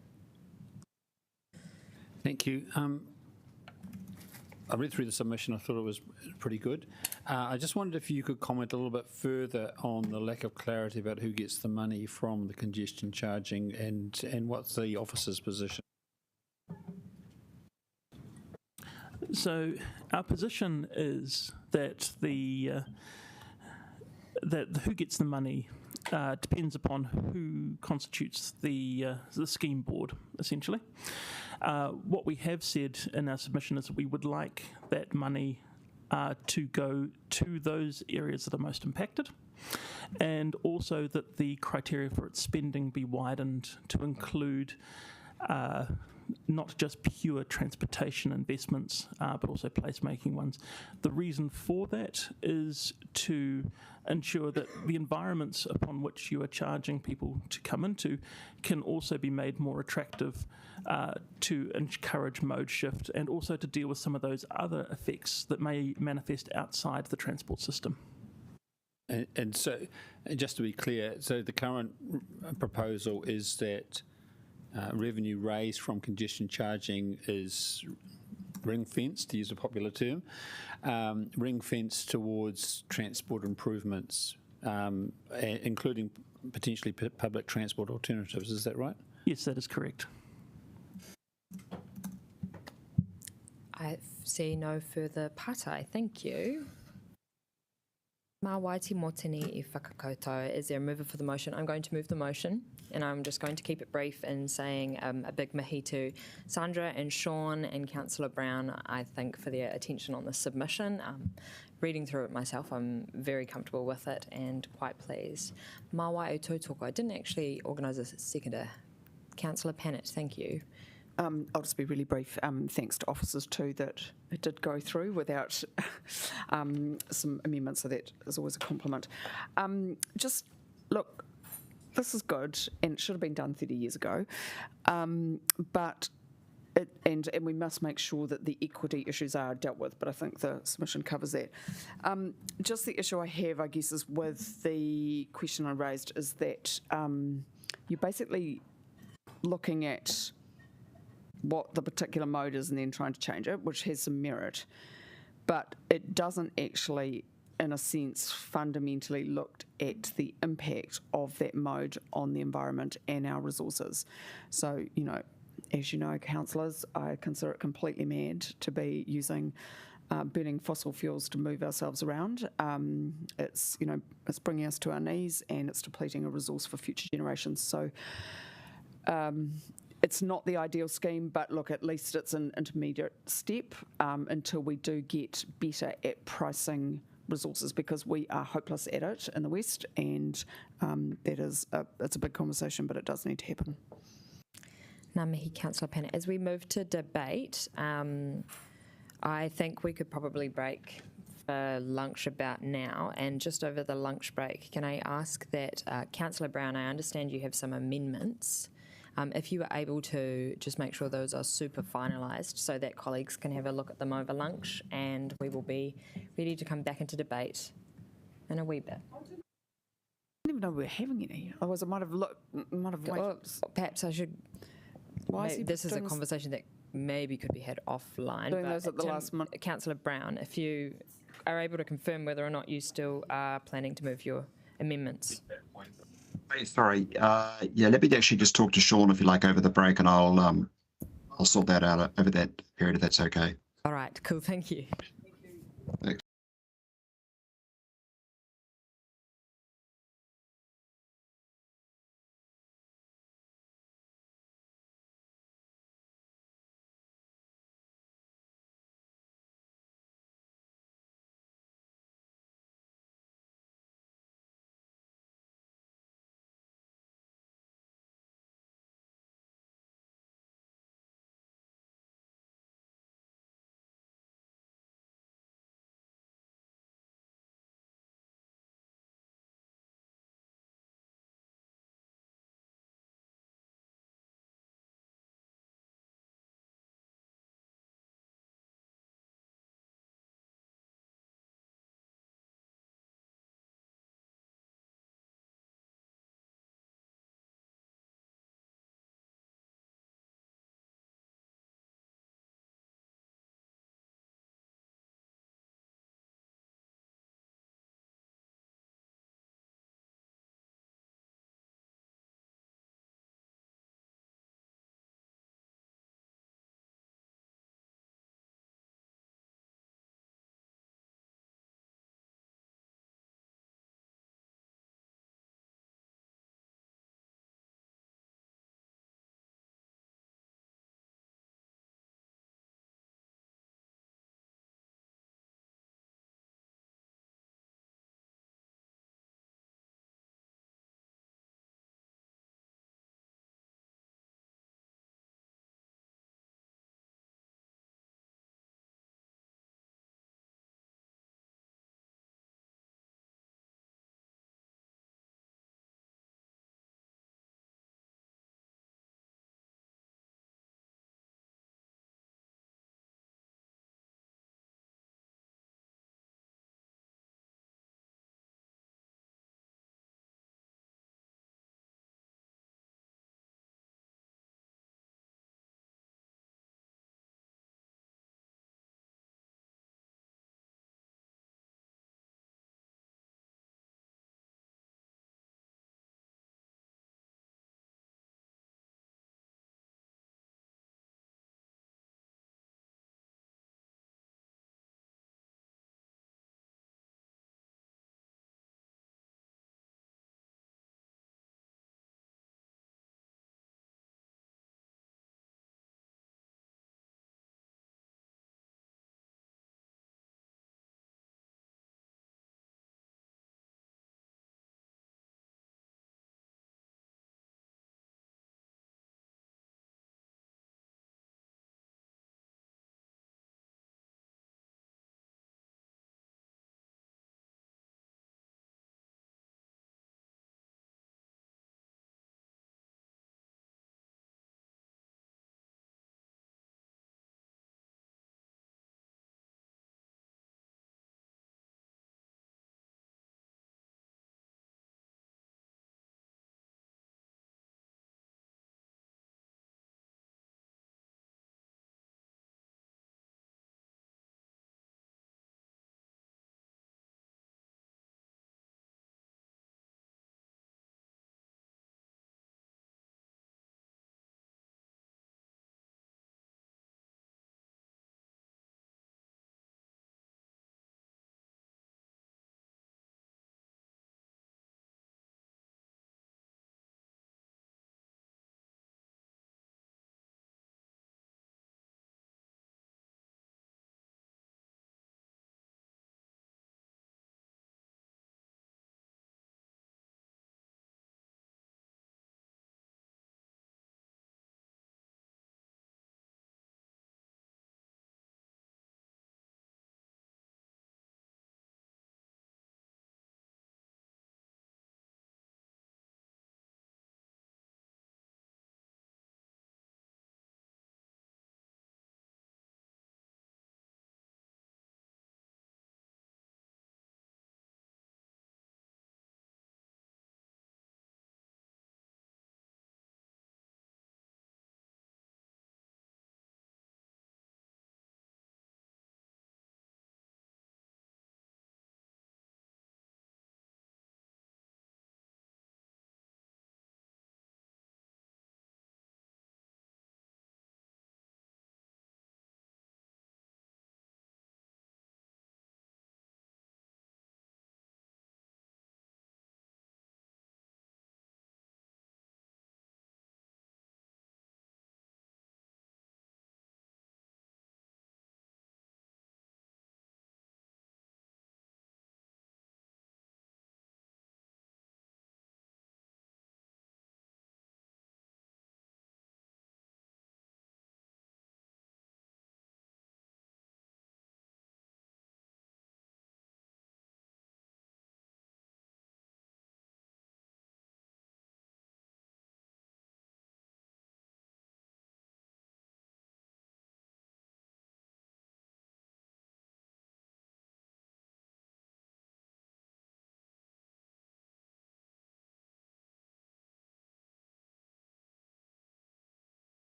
Thank you. I read through the submission. I thought it was pretty good. I just wondered if you could comment a little bit further on the lack of clarity about who gets the money from the congestion charging and what's the officer's position. So our position is that that who gets the money depends upon who constitutes the scheme board, essentially. What we have said in our submission is that we would like that money to go to those areas that are most impacted, and also that the criteria for its spending be widened to include not just pure transportation investments, but also placemaking ones. The reason for that is to ensure that the environments upon which you are charging people to come into can also be made more attractive to encourage mode shift, and also to deal with some of those other effects that may manifest outside the transport system. And so, just to be clear, so the current proposal is that revenue raised from congestion charging is ring-fenced, to use a popular term, ring-fenced towards transport improvements, including potentially public transport alternatives. Is that right? Yes, that is correct. I see no further patai. Thank you. Mā waiti motini I whakakoutou. Is there a mover for the motion? I'm going to move the motion, and I'm just going to keep it brief in saying a big mihi to Sandra and Sean and Councillor Brown, I think, for their attention on the submission. Reading through it myself, I'm very comfortable with it and quite pleased. Mā wai o tautoko. I didn't actually organise a seconder. Councillor Pannett, thank you. I'll just be really brief. Thanks to officers too that it did go through without some amendments, so that is always a compliment. Just look, this is good and it should have been done 30 years ago, but and we must make sure that the equity issues are dealt with, but I think the submission covers that. Just the issue I have, I guess, is with the question I raised, is that you're basically looking at what the particular mode is and then trying to change it, which has some merit, but it doesn't actually, in a sense, fundamentally looked at the impact of that mode on the environment and our resources. So, you know, as you know, councillors, I consider it completely mad to be using burning fossil fuels to move ourselves around. It's, you know, it's bringing us to our knees and it's depleting a resource for future generations. So, it's not the ideal scheme, but look, at least it's an intermediate step until we do get better at pricing resources, because we are hopeless at it in the West, and that is it's a big conversation, but it does need to happen. Ngā mihi, Councillor Pannett. As we move to debate, I think we could probably break for lunch about now, and just over the lunch break, can I ask that Councillor Brown, I understand you have some amendments. If you are able to just make sure those are super finalised so that colleagues can have a look at them over lunch, and we will be ready to come back into debate in a wee bit. I didn't even know we were having any. Otherwise, I might have waited. Or perhaps I should. This is a conversation that maybe could be had offline. Doing those at the last minute. Councillor Brown, if you are able to confirm whether or not you still are planning to move your amendments. Hey, sorry. Yeah, let me actually just talk to Sean, if you like, over the break, and I'll sort that out over that period, if that's okay. All right, cool. Thank you. Thanks.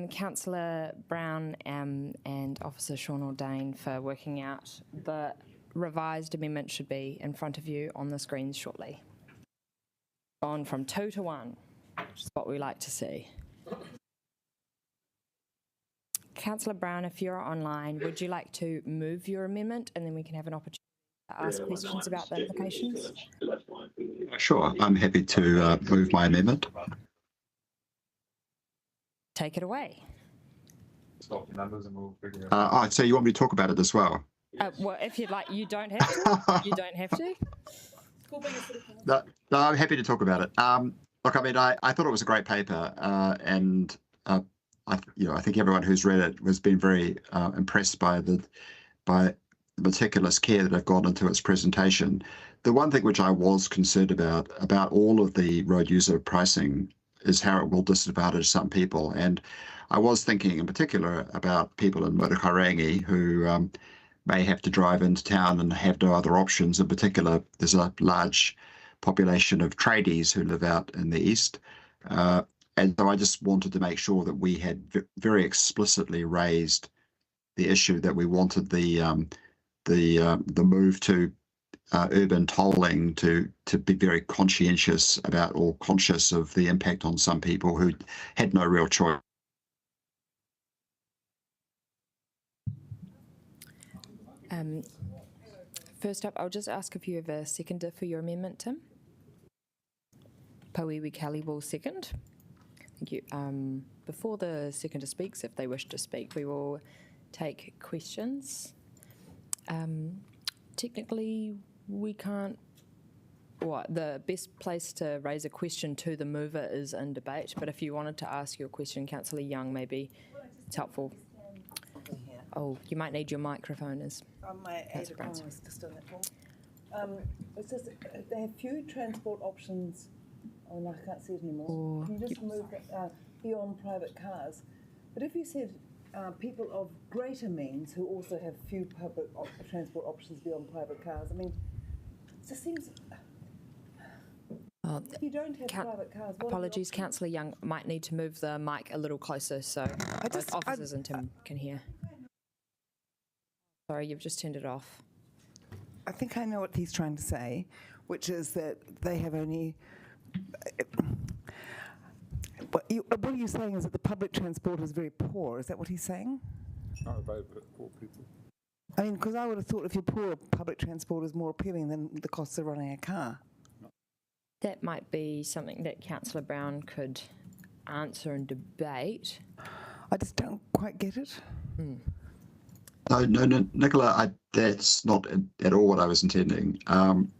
Councillor Brown and Officer Sean Ordain for working out. The revised amendment should be in front of you on the screens shortly. Gone from 2 to 1, which is what we like to see. Councillor Brown, if you're online, would you like to move your amendment and then we can have an opportunity to ask questions about the implications? Sure, I'm happy to move my amendment. Take it away. So you want me to talk about it as well? Well, if you'd like, you don't have to. You don't have to. No, I'm happy to talk about it. Look, I mean, I thought it was a great paper, and I think everyone who's read it has been very impressed by the meticulous care that have gone into its presentation. The one thing which I was concerned about all of the road user pricing is how it will disadvantage some people. And I was thinking in particular about people in Murukairangi who may have to drive into town and have no other options. In particular, there's a large population of tradies who live out in the east. And so I just wanted to make sure that we had very explicitly raised the issue that we wanted the move to urban tolling to be very conscientious about or conscious of the impact on some people who had no real choice. First up, I'll just ask if you have a seconder for your amendment, Tim. Pauiwi Kelly will second. Thank you. Before the seconder speaks, if they wish to speak, we will take questions. Technically, we can't. The best place to raise a question to the mover is in debate, but if you wanted to ask your question, Councillor Young, maybe it's helpful. Oh, you might need your microphone as. My aide economist just done that for me. It says they have few transport options. Oh no, I can't see it anymore. Can you just move that beyond private cars? But if you said people of greater means who also have few public transport options beyond private cars, I mean, it just seems. If you don't have private cars, apologies, Councillor Young might need to move the mic a little closer so both officers and Tim can hear. Sorry, you've just turned it off. I think I know what he's trying to say, which is that they have only. What are you saying is that the public transport is very poor? Is that what he's saying? Not about poor people. I mean, because I would have thought if you're poor, public transport is more appealing than the cost of running a car. That might be something that Councillor Brown could answer and debate. I just don't quite get it. No, Nicola, that's not at all what I was intending. I'm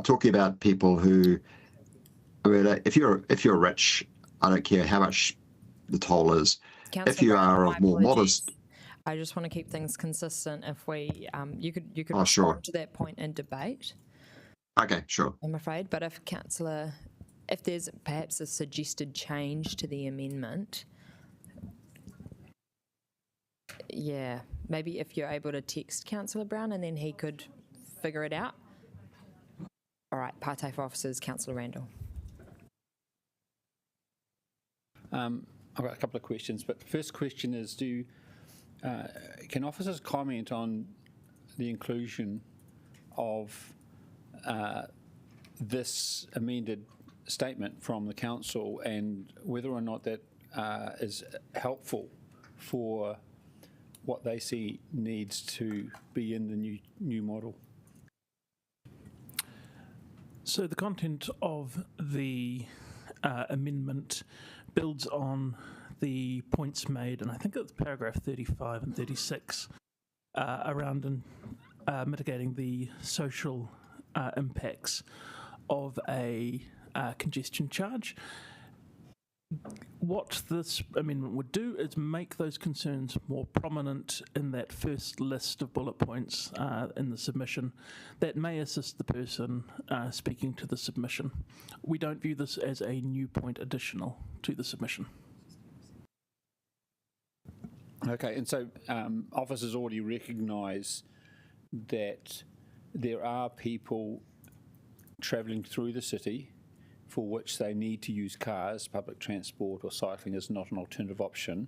talking about people who, I mean, if you're rich, I don't care how much the toll is. Councillor if you Brown, are of more modest, I just want to keep things consistent. If we, you could Oh, respond sure. to that point in debate. Okay, sure. I'm afraid, but if there's perhaps a suggested change to the amendment, yeah, maybe if you're able to text Councillor Brown and then he could figure it out. All right, Pātai for Officers, Councillor Randall. I've got a couple of questions, but the first question is, can officers comment on the inclusion of this amended statement from the council and whether or not that is helpful for what they see needs to be in the new model? So the content of the amendment builds on the points made, and I think it's paragraph 35 and 36, around mitigating the social impacts of a congestion charge. What this amendment would do is make those concerns more prominent in that first list of bullet points in the submission that may assist the person speaking to the submission. We don't view this as a new point additional to the submission. Okay, and so officers already recognise that there are people travelling through the city for which they need to use cars, public transport or cycling is not an alternative option,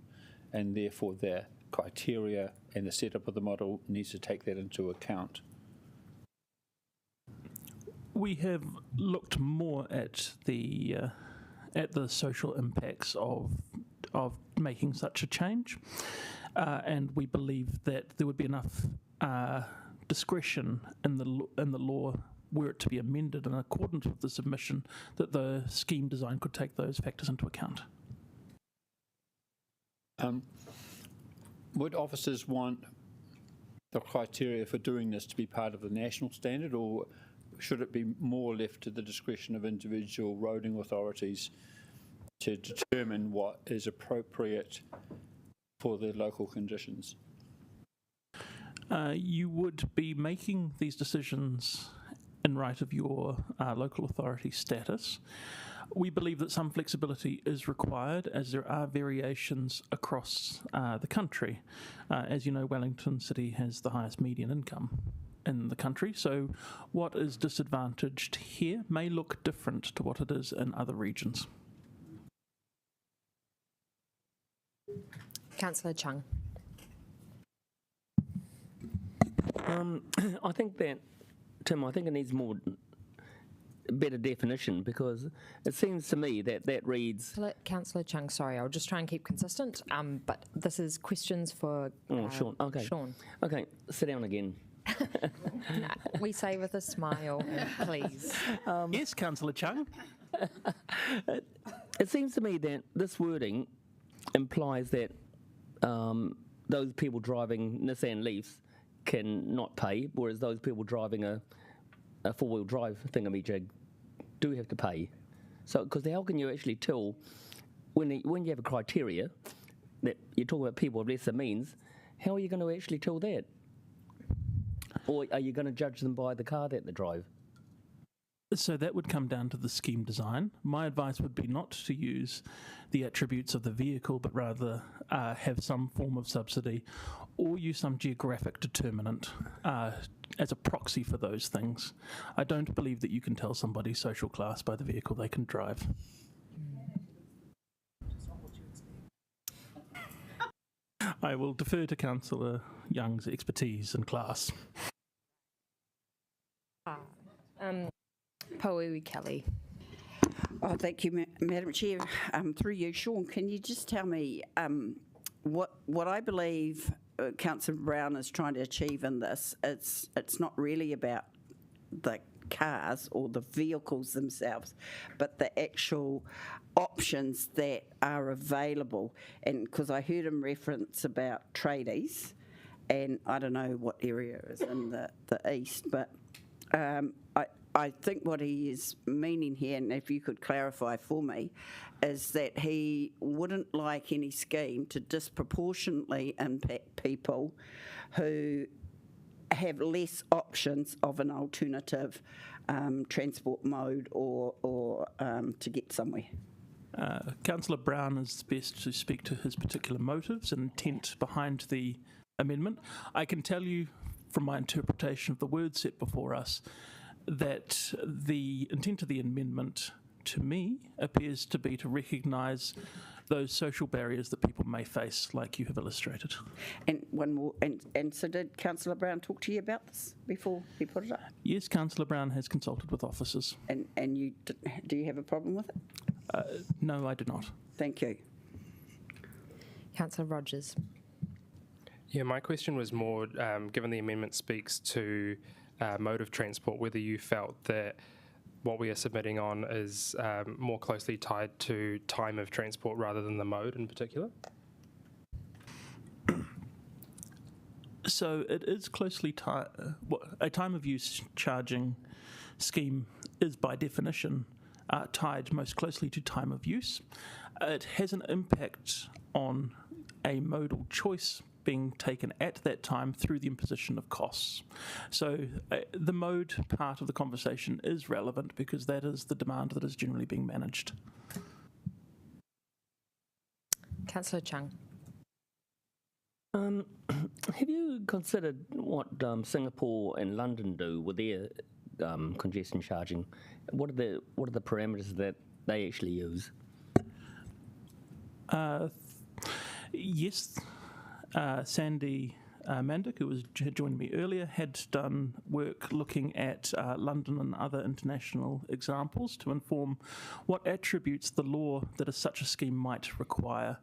and therefore the criteria and the setup of the model needs to take that into account? We have looked more at the social impacts of making such a change, and we believe that there would be enough discretion in the law, were it to be amended in accordance with the submission, that the scheme design could take those factors into account. Would officers want the criteria for doing this to be part of the national standard, or should it be more left to the discretion of individual roading authorities to determine what is appropriate for the local conditions? You would be making these decisions in right of your local authority status. We believe that some flexibility is required, as there are variations across the country. As you know, Wellington City has the highest median income in the country, so what is disadvantaged here may look different to what it is in other regions. Councillor Chung. I think that, Tim, I think it needs better definition, because it seems to me that reads... Councillor Chung, sorry, I'll just try and keep consistent, but this is questions for Sean. Okay. Sean. Okay, sit down again. No, we say with a smile, please. Yes, Councillor Chung. It seems to me that this wording implies that those people driving Nissan Leafs can not pay, whereas those people driving a four-wheel drive thingamajig do have to pay. So, because how can you actually tell when you have a criteria that you're talking about people of lesser means, how are you going to actually tell that? Or are you going to judge them by the car that they drive? So that would come down to the scheme design. My advice would be not to use the attributes of the vehicle, but rather have some form of subsidy or use some geographic determinant as a proxy for those things. I don't believe that you can tell somebody's social class by the vehicle they can drive. I will defer to Councillor Young's expertise and class. Pauiwi Kelly. Oh, thank you, Madam Chair. Through you, Sean, can you just tell me what I believe Councillor Brown is trying to achieve in this? It's not really about the cars or the vehicles themselves, but the actual options that are available. And because I heard him reference about tradies, and I don't know what area is in the east, but I think what he is meaning here, and if you could clarify for me, is that he wouldn't like any scheme to disproportionately impact people who have less options of an alternative transport mode or to get somewhere. Councillor Brown is best to speak to his particular motives and intent behind the amendment. I can tell you from my interpretation of the words set before us that the intent of the amendment, to me, appears to be to recognise those social barriers that people may face, like you have illustrated. And one more, and so did Councillor Brown talk to you about this before he put it up? Yes, Councillor Brown has consulted with officers. And you do you have a problem with it? No, I do not. Thank you. Councillor Rogers. Yeah, my question was more, given the amendment speaks to mode of transport, whether you felt that what we are submitting on is more closely tied to time of transport rather than the mode in particular? So it is closely tied. A time of use charging scheme is by definition tied most closely to time of use. It has an impact on a modal choice being taken at that time through the imposition of costs. So the mode part of the conversation is relevant because that is the demand that is generally being managed. Councillor Chung. Have you considered what Singapore and London do with their congestion charging? What are the parameters that they actually use? Yes, Sandy Mandic, who had joined me earlier, had done work looking at London and other international examples to inform what attributes the law that such a scheme might require.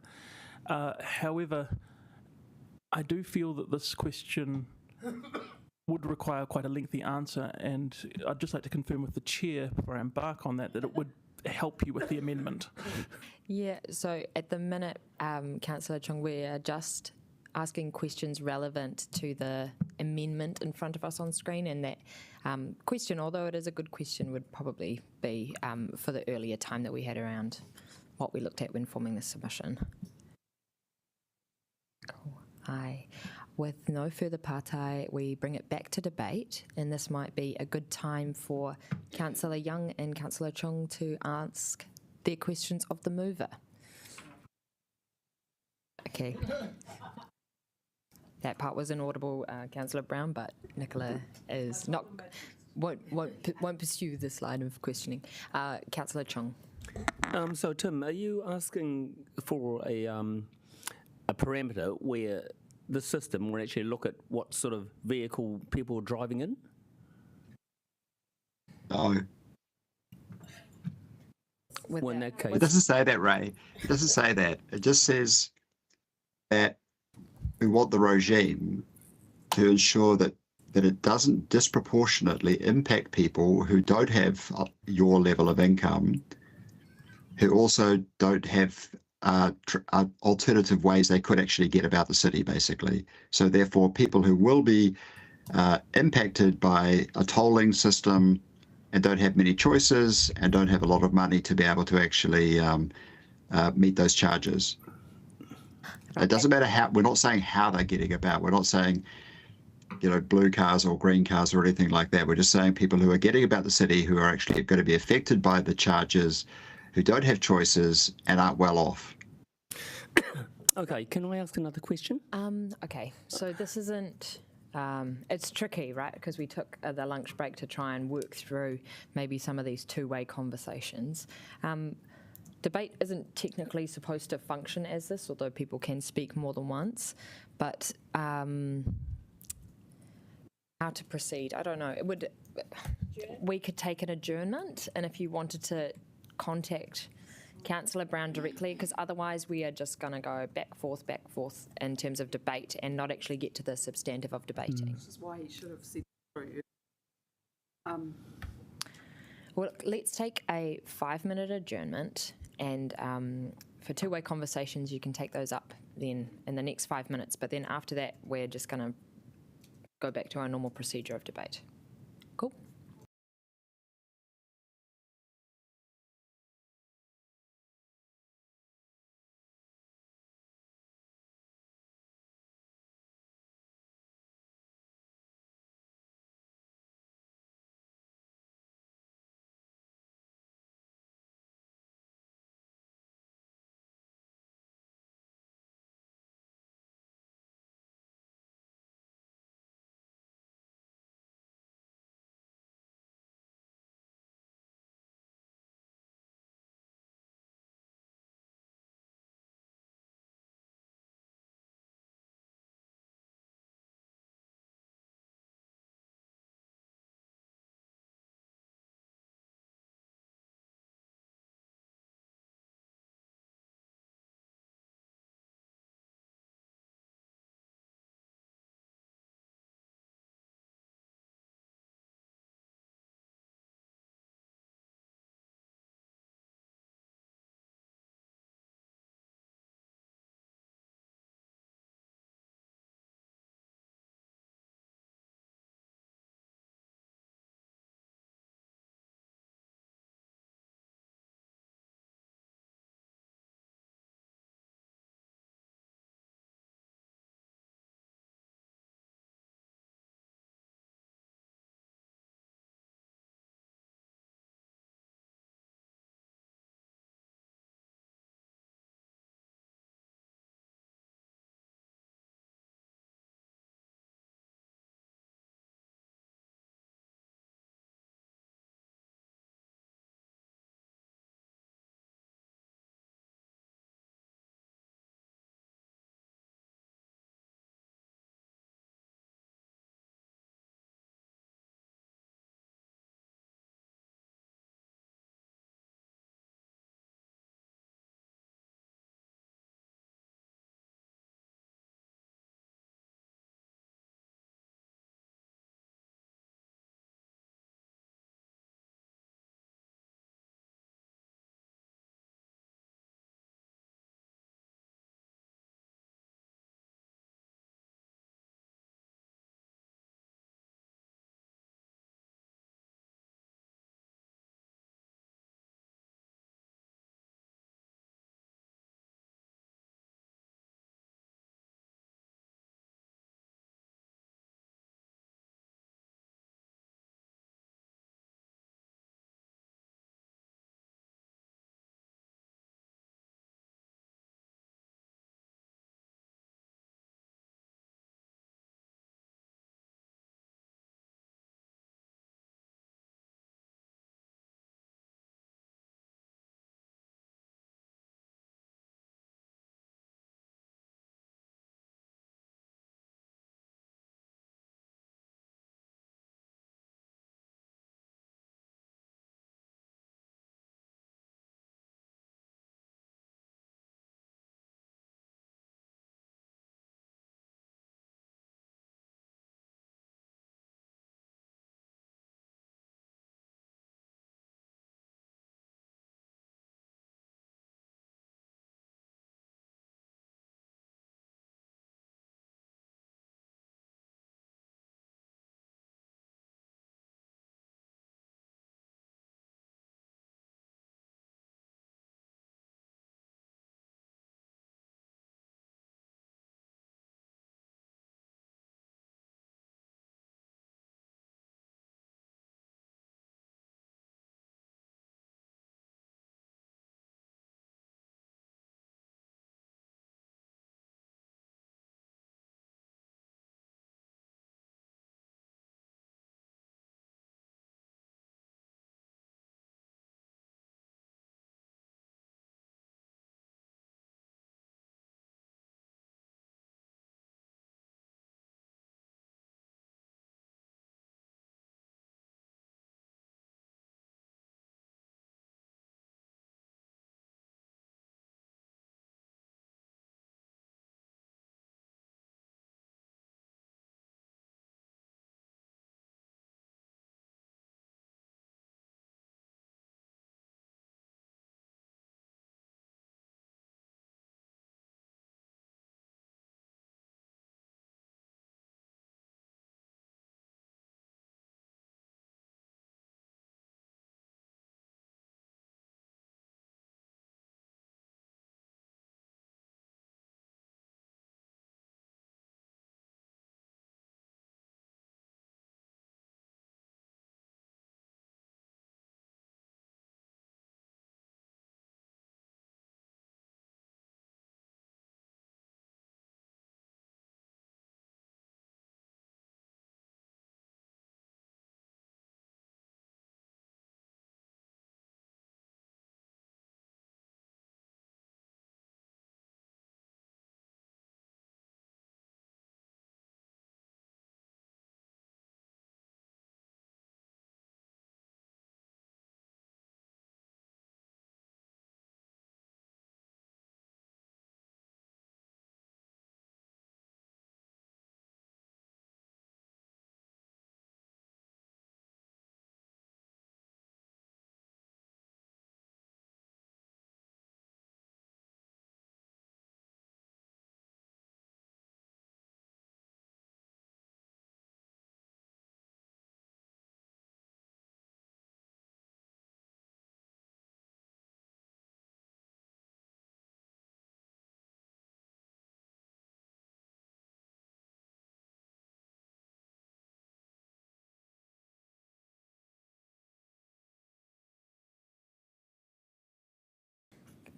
However, I do feel that this question would require quite a lengthy answer, and I'd just like to confirm with the chair before I embark on that it would help you with the amendment. Yeah, so at the minute, Councillor Chung, we are just asking questions relevant to the amendment in front of us on screen, and that question, although it is a good question, would probably be for the earlier time that we had around what we looked at when forming the submission. Cool. Aye. With no further partai, we bring it back to debate, and this might be a good time for Councillor Young and Councillor Chung to ask their questions of the mover. Okay. That part was inaudible, Councillor Brown, but Nicola is not won't pursue this line of questioning. Councillor Chung. So Tim, are you asking for a parameter where the system will actually look at what sort of vehicle people are driving in? No. Well, in that case, It doesn't say that, Ray. It doesn't say that. It just says that we want the regime to ensure that it doesn't disproportionately impact people who don't have your level of income, who also don't have alternative ways they could actually get about the city, basically. So therefore, people who will be impacted by a tolling system and don't have many choices and don't have a lot of money to be able to actually meet those charges. It doesn't matter how, we're not saying how they're getting about. We're not saying, you know, blue cars or green cars or anything like that. We're just saying people who are getting about the city who are actually going to be affected by the charges, who don't have choices and aren't well off. Okay, can I ask another question? Okay, so this isn't, it's tricky, right? Because we took the lunch break to try and work through maybe some of these two-way conversations. Debate isn't technically supposed to function as this, although people can speak more than once, but how to proceed, I don't know. It would, we could take an adjournment, and if you wanted to contact Councillor Brown directly, because otherwise we are just going to go back forth in terms of debate and not actually get to the substantive of debating. This is why he should have said through. Well, let's take a 5-minute adjournment, and for two-way conversations you can take those up then in the next 5 minutes, but then after that we're just going to go back to our normal procedure of debate. Cool.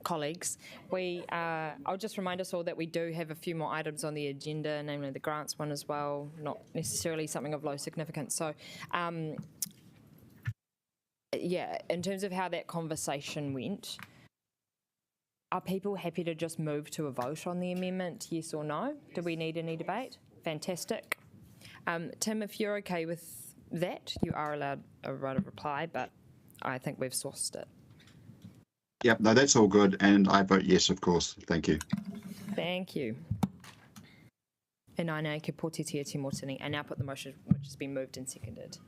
colleagues, I'll just remind us all that we do have a few more items on the agenda, namely the grants one as well, not necessarily something of low significance. So, yeah, in terms of how that conversation went, are people happy to just move to a vote on the amendment, yes or no? Do we need any debate? Fantastic. Tim, if you're okay with that, you are allowed a right of reply, but I think we've sourced it. Yep, no, that's all good, and I vote yes, of course. Thank you. Thank you. And I now put the motion which has been moved and seconded.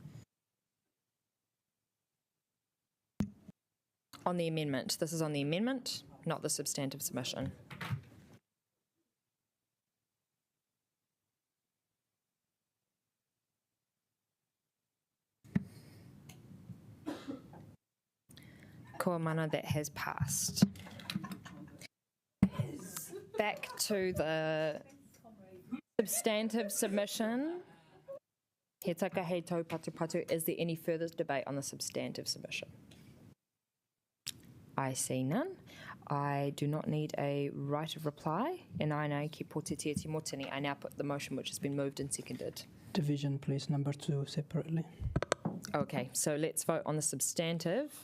On the amendment, this is on the amendment, not the substantive submission. Ko mana, that has passed. Back to the substantive submission. He taka hei tau patu patu. Is there any further debate on the substantive submission? I see none. I do not need a right of reply. And I now ki potitia timotini. I now put the motion which has been moved and seconded. Division, please, number 2 separately. Okay, so let's vote on the substantive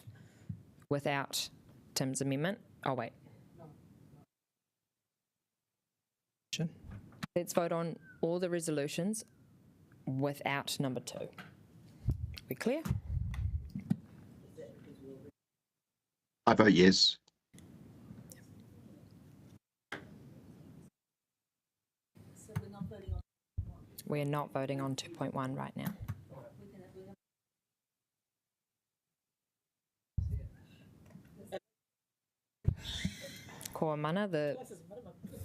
without Tim's amendment. Oh, wait. Let's vote on all the resolutions without number 2. We clear? I vote yes. We're not voting on 2.1 right now. Ko mana, the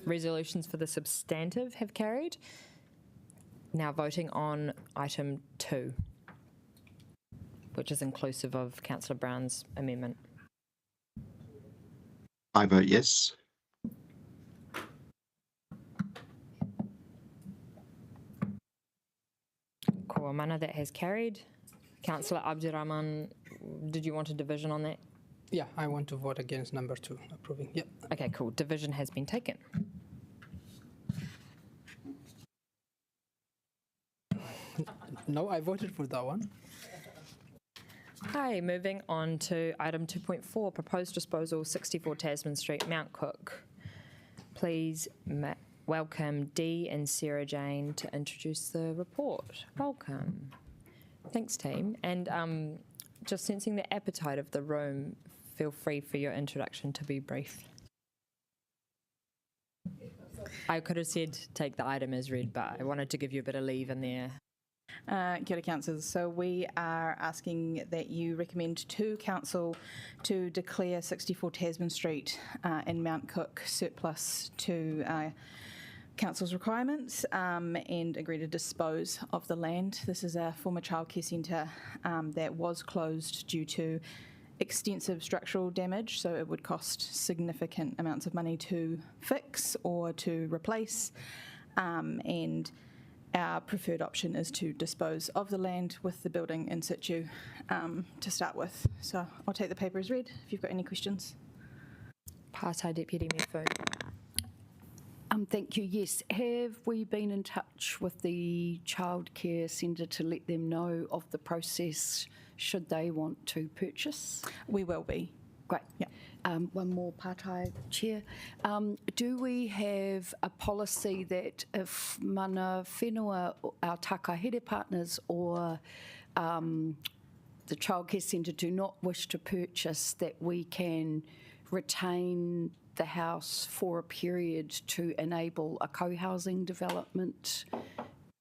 resolutions for the substantive have carried. Now voting on item 2, which is inclusive of Councillor Brown's amendment. I vote yes. Ko mana, that has carried. Councillor Abdirahman, did you want a division on that? Yeah, I want to vote against number 2, approving. Yep. Okay, cool. Division has been taken. No, I voted for that one. Hi, moving on to item 2.4, proposed disposal 64 Tasman Street, Mount Cook. Please welcome Dee and Sarah Jane to introduce the report. Welcome. Thanks, team. And just sensing the appetite of the room, feel free for your introduction to be brief. I could have said take the item as read, but I wanted to give you a bit of leave in there. Kia ora, councillors. So we are asking that you recommend to council to declare 64 Tasman Street in Mount Cook surplus to council's requirements and agree to dispose of the land. This is a former childcare centre that was closed due to extensive structural damage, so it would cost significant amounts of money to fix or to replace, and our preferred option is to dispose of the land with the building in situ to start with. So I'll take the paper as read if you've got any questions. Partai Deputy Mayor. Thank you. Yes. Have we been in touch with the childcare centre to let them know of the process should they want to purchase? We will be. Great. Yeah. One more Partai Chair. Do we have a policy that if mana whenua, our takahere partners or the childcare centre do not wish to purchase, that we can retain the house for a period to enable a co-housing development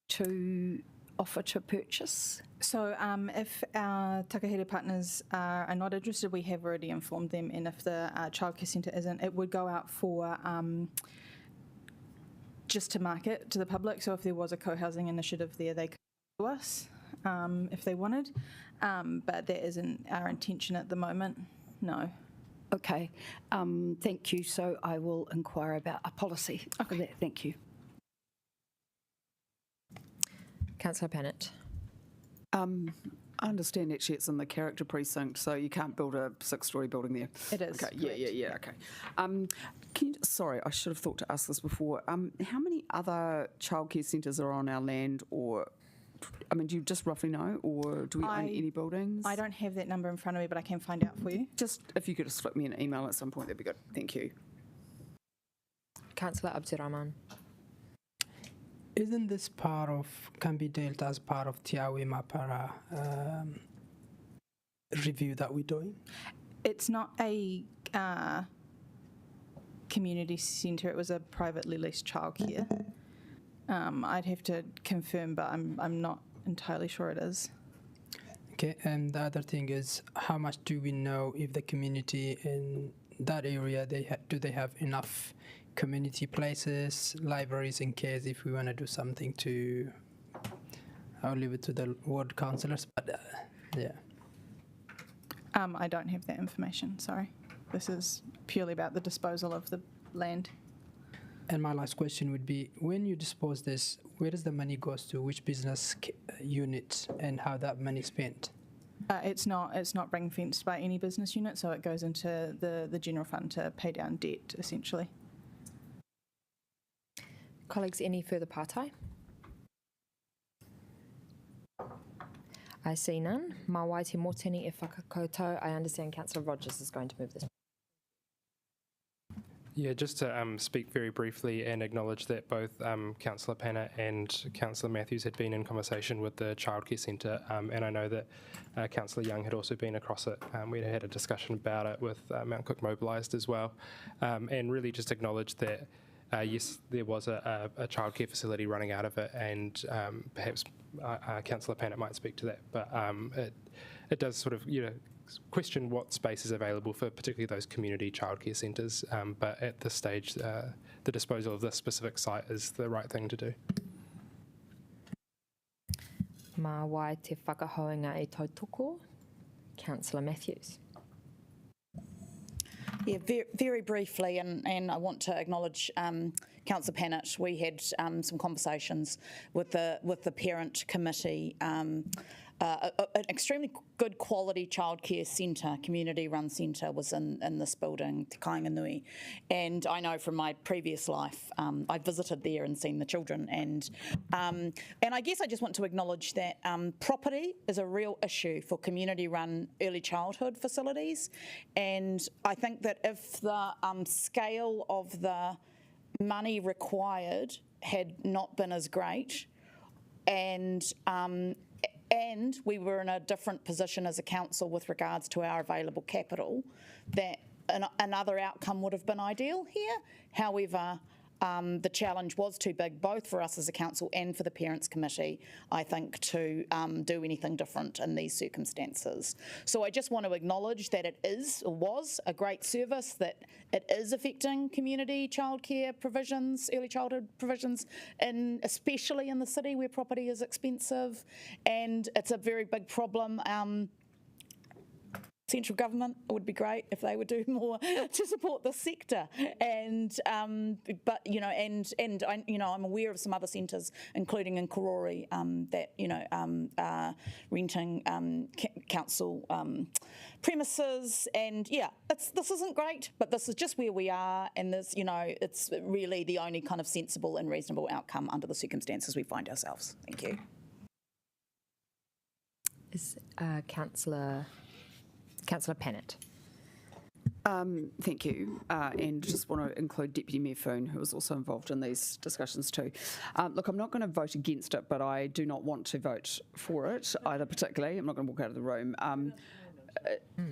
to offer to purchase? So if our takahere partners are not interested, we have already informed them, and if the childcare centre isn't, it would go out for just to market to the public. So if there was a co-housing initiative there, they could come to us if they wanted, but that isn't our intention at the moment, no. Okay, thank you. So I will inquire about a policy for that. Thank you. Councillor Pennant. I understand actually it's in the character precinct, so you can't build a 6-storey building there. It is. Okay, yeah, okay. Sorry, I should have thought to ask this before. How many other childcare centres are on our land, or, I mean, do you just roughly know, or do we own any buildings? I don't have that number in front of me, but I can find out for you. Just, if you could just flip me an email at some point, that'd be good. Thank you. Councillor Abdirahman. Isn't this can be dealt as part of Te Awi Mapara review that we're doing? It's not a community centre, it was a privately leased childcare. I'd have to confirm, but I'm not entirely sure it is. Okay, and the other thing is, how much do we know if the community in that area, do they have enough community places, libraries, in case if we want to do something to, I'll leave it to the ward councillors, but yeah. I don't have that information, sorry. This is purely about the disposal of the land. And my last question would be, when you dispose this, where does the money goes to, which business unit, and how that money is spent? It's not ring fenced by any business unit, so it goes into the general fund to pay down debt, essentially. Colleagues, any further partai? I see none. Mā wai te motini e whakakoutou. I understand Councillor Rogers is going to move this. Yeah, just to speak very briefly and acknowledge that both Councillor Panna and Councillor Matthews had been in conversation with the childcare centre, and I know that Councillor Young had also been across it. We had a discussion about it with Mount Cook Mobilised as well, and really just acknowledge that yes, there was a childcare facility running out of it, and perhaps Councillor Panna might speak to that, but it does sort of, question what space is available for particularly those community childcare centres, but at this stage the disposal of this specific site is the right thing to do. Mā wai te whakahoenga e tautoko. Councillor Matthews. Yeah, very briefly, and I want to acknowledge Councillor Pannett. We had some conversations with the parent committee. An extremely good quality childcare centre, community-run centre, was in this building, Te Kāinga Nui. And I know from my previous life, I visited there and seen the children. And I guess I just want to acknowledge that property is a real issue for community-run early childhood facilities. And I think that if the scale of the money required had not been as great, and we were in a different position as a council with regards to our available capital, that another outcome would have been ideal here. However, the challenge was too big, both for us as a council and for the Parents Committee, I think, to do anything different in these circumstances. So I just want to acknowledge that it was a great service, that it is affecting community childcare provisions, early childhood provisions, especially in the city where property is expensive, and it's a very big problem. Central government, it would be great if they would do more to support the sector, but I'm aware of some other centres, including in Kōrau, that are renting council premises, and this isn't great, but this is just where we are, and this, it's really the only kind of sensible and reasonable outcome under the circumstances we find ourselves. Thank you. Is Councillor Pannett. Thank you, and just want to include Deputy Mayor Foon, who was also involved in these discussions too. Look, I'm not going to vote against it, but I do not want to vote for it either particularly. I'm not going to walk out of the room.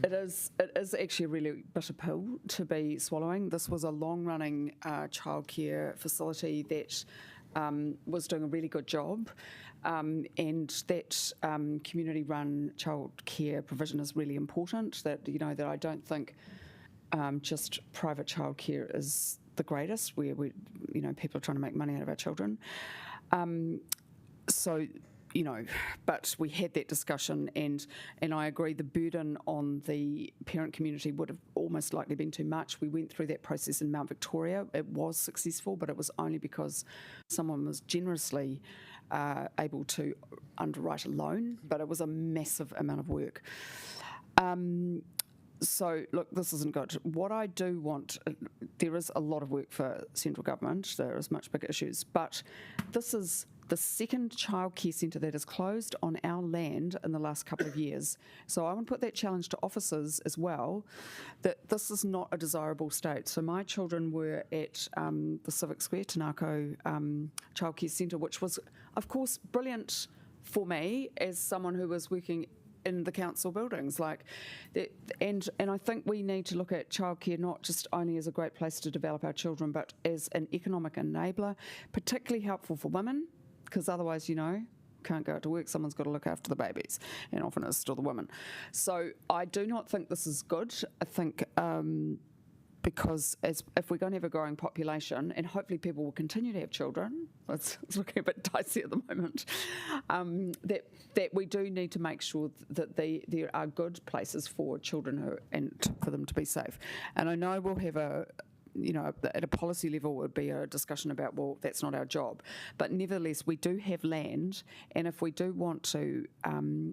It is actually a really bitter pill to be swallowing. This was a long-running childcare facility that was doing a really good job. And that community-run childcare provision is really important. That that I don't think just private childcare is the greatest, where people are trying to make money out of our children. So you know, but we had that discussion, and I agree the burden on the parent community would have almost likely been too much. We went through that process in Mount Victoria. It was successful, but it was only because someone was generously able to underwrite a loan, but it was a massive amount of work. So, look, this isn't good. What I do want, there is a lot of work for central government. There is much bigger issues, but this is the second childcare centre that is closed on our land in the last couple of years. So I want to put that challenge to officers as well, that this is not a desirable state. So my children were at the Civic Square, Tanako Childcare Centre, which was, of course, brilliant for me as someone who was working in the council buildings, like that, and I think we need to look at childcare not just only as a great place to develop our children, but as an economic enabler, particularly helpful for women, because otherwise, you know, can't go out to work, someone's got to look after the babies, and often it's still the woman. So I do not think this is good. I think because if we're going to have a growing population, and hopefully people will continue to have children, it's looking a bit dicey at the moment, that we do need to make sure that there are good places for children and for them to be safe. And I know we'll have at a policy level would be a discussion about, well, that's not our job. But nevertheless, we do have land, and if we do want to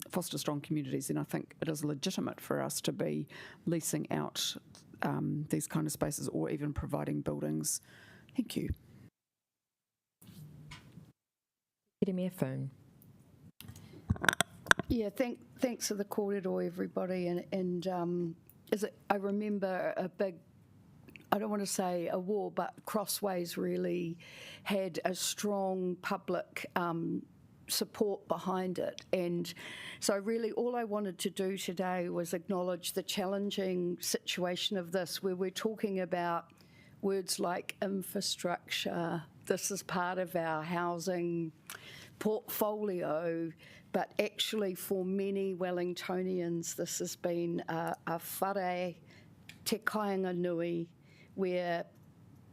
foster strong communities, then I think it is legitimate for us to be leasing out these kind of spaces, or even providing buildings. Thank you. Give me a phone. Yeah, thanks for the kōrero, everybody. And I remember a big, I don't want to say a war, but Crossways really had a strong public support behind it. And so really all I wanted to do today was acknowledge the challenging situation of this, where we're talking about words like infrastructure. This is part of our housing portfolio, but actually for many Wellingtonians, this has been a whare te kāinga nui, where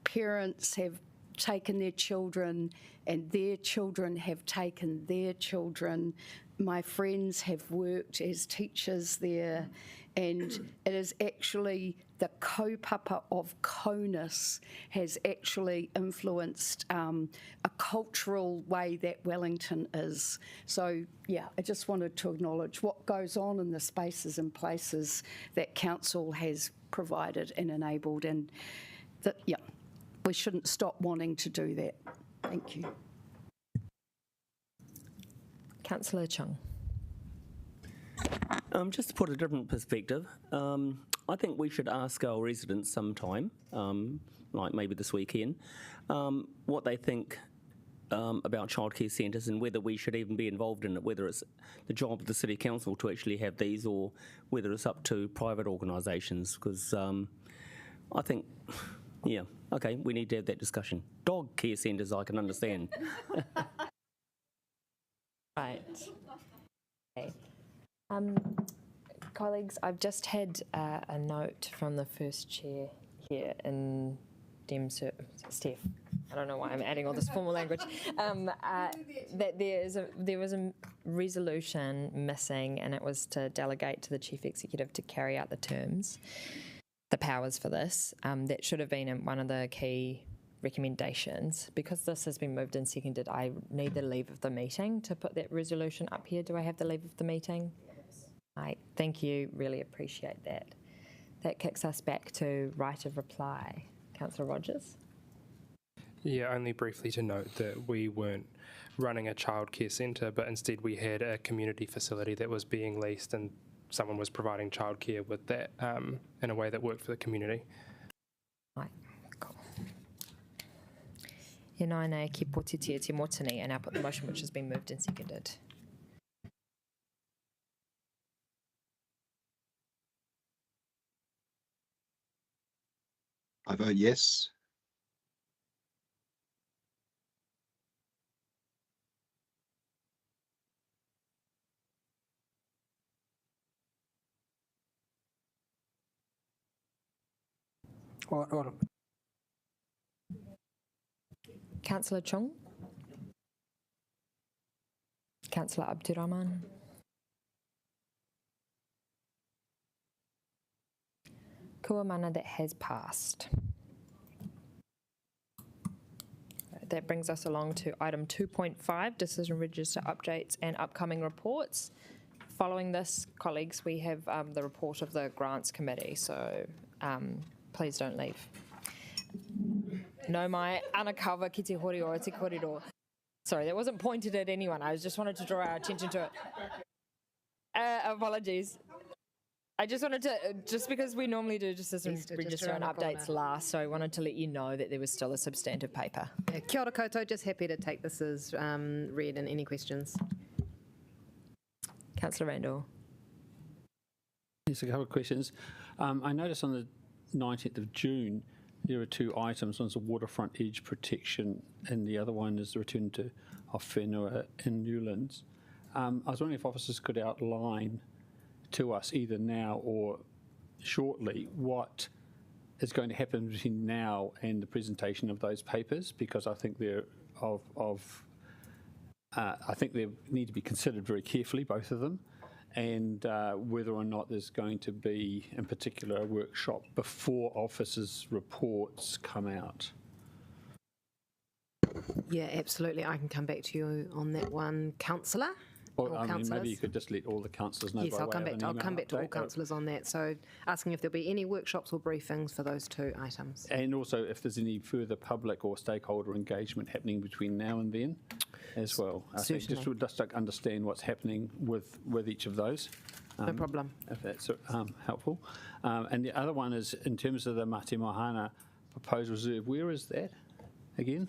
parents have taken their children and their children have taken their children. My friends have worked as teachers there, and it is actually the kaupapa of CONUS has actually influenced a cultural way that Wellington is. So, yeah, I just wanted to acknowledge what goes on in the spaces and places that council has provided and enabled, and that, yeah, we shouldn't stop wanting to do that. Thank you. Councillor Chung. Just to put a different perspective, I think we should ask our residents sometime, like maybe this weekend, what they think about childcare centres and whether we should even be involved in it, whether it's the job of the City Council to actually have these or whether it's up to private organisations, because I think, yeah, okay, we need to have that discussion. Dog care centres I can understand. Right. Okay. Colleagues, I've just had a note from the first chair here in Steph. I don't know why I'm adding all this formal language. That there was a resolution missing, and it was to delegate to the Chief Executive to carry out the powers for this. That should have been in one of the key recommendations. Because this has been moved and seconded, I need the leave of the meeting to put that resolution up here. Do I have the leave of the meeting? Right, thank you, really appreciate that. That kicks us back to right of reply. Councillor Rogers? Yeah, only briefly to note that we weren't running a childcare centre, but instead we had a community facility that was being leased, and someone was providing childcare with that in a way that worked for the community. Right, cool. E nai nei ki potitia te motini, and I'll put the motion which has been moved and seconded. I vote yes. Councillor Chung? Councillor Abdurrahman. Kua mana, that has passed. That brings us along to item 2.5, decision register updates and upcoming reports. Following this, colleagues, we have the report of the Grants Committee, so please don't leave. No mai anakawa ki te hori o te korero. Sorry, that wasn't pointed at anyone. I just wanted to draw our attention to it. Apologies. I just wanted to, just because we normally do decision register and updates last, so I wanted to let you know that there was still a substantive paper. Yeah, kia ora koutou, just happy to take this as read and any questions. Councillor Randall. Yes, a couple of questions. I noticed on the 19th of June, there are two items. One's a waterfront edge protection, and the other one is the return to whenua in Newlands. I was wondering if officers could outline to us either now or shortly what is going to happen between now and the presentation of those papers, because I think they're I think they need to be considered very carefully, both of them, and whether or not there's going to be, in particular, a workshop before officers' reports come out. Yeah, absolutely. I can come back to you on that one, Councillor. Or, I mean, maybe you could just let all the councillors know. Yes, by I'll come way back. of an I'll come email back to all update. councillors on that. So, asking if there'll be any workshops or briefings for those two items. And also if there's any further public or stakeholder engagement happening between now and then as well. I think just to understand what's happening with each of those. No problem. If that's helpful. And the other one is in terms of the Mate Mohana proposed reserve, where is that again?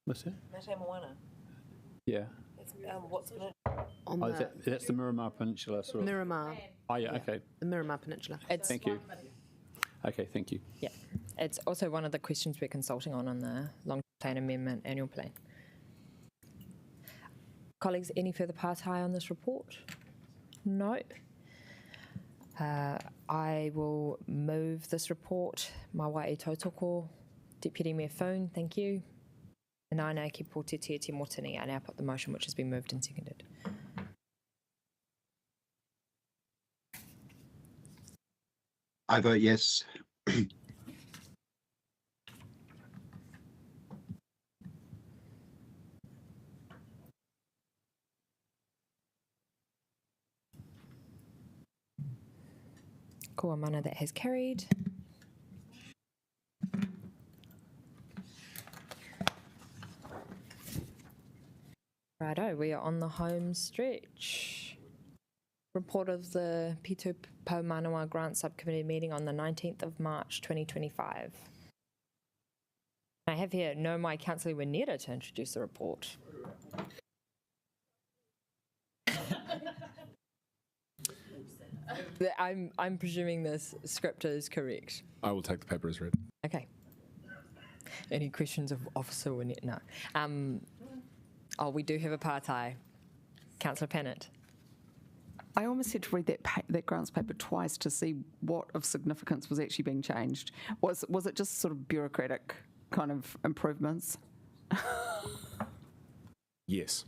What's that? Mate Moana. Yeah. It's, what's going to... that's the Miramar Peninsula. Sort of. Miramar. Oh, yeah, okay. The Miramar Peninsula. Thank you. Okay, thank you. Yeah, it's also one of the questions we're consulting on the long plan amendment annual plan. Colleagues, any further partai on this report? No. I will move this report. Mawa e tautoko, Deputy Mayor Foon, thank you. And I now keep te motini. I now put the motion which has been moved and seconded. I vote yes. Kua mana, that has carried. Righto, we are on the home stretch. Report of the Pitu Paumanawa Grant Subcommittee meeting on the 19th of March 2025. I have here no my Councillor Wineta to introduce the report. I'm presuming this script is correct. I will take the paper as read. Okay. Any questions of Officer Wineta? No. Oh, we do have a partai. Councillor Pennant. I almost had to read that grants paper twice to see what of significance was actually being changed. Was it just sort of bureaucratic kind of improvements? Yes.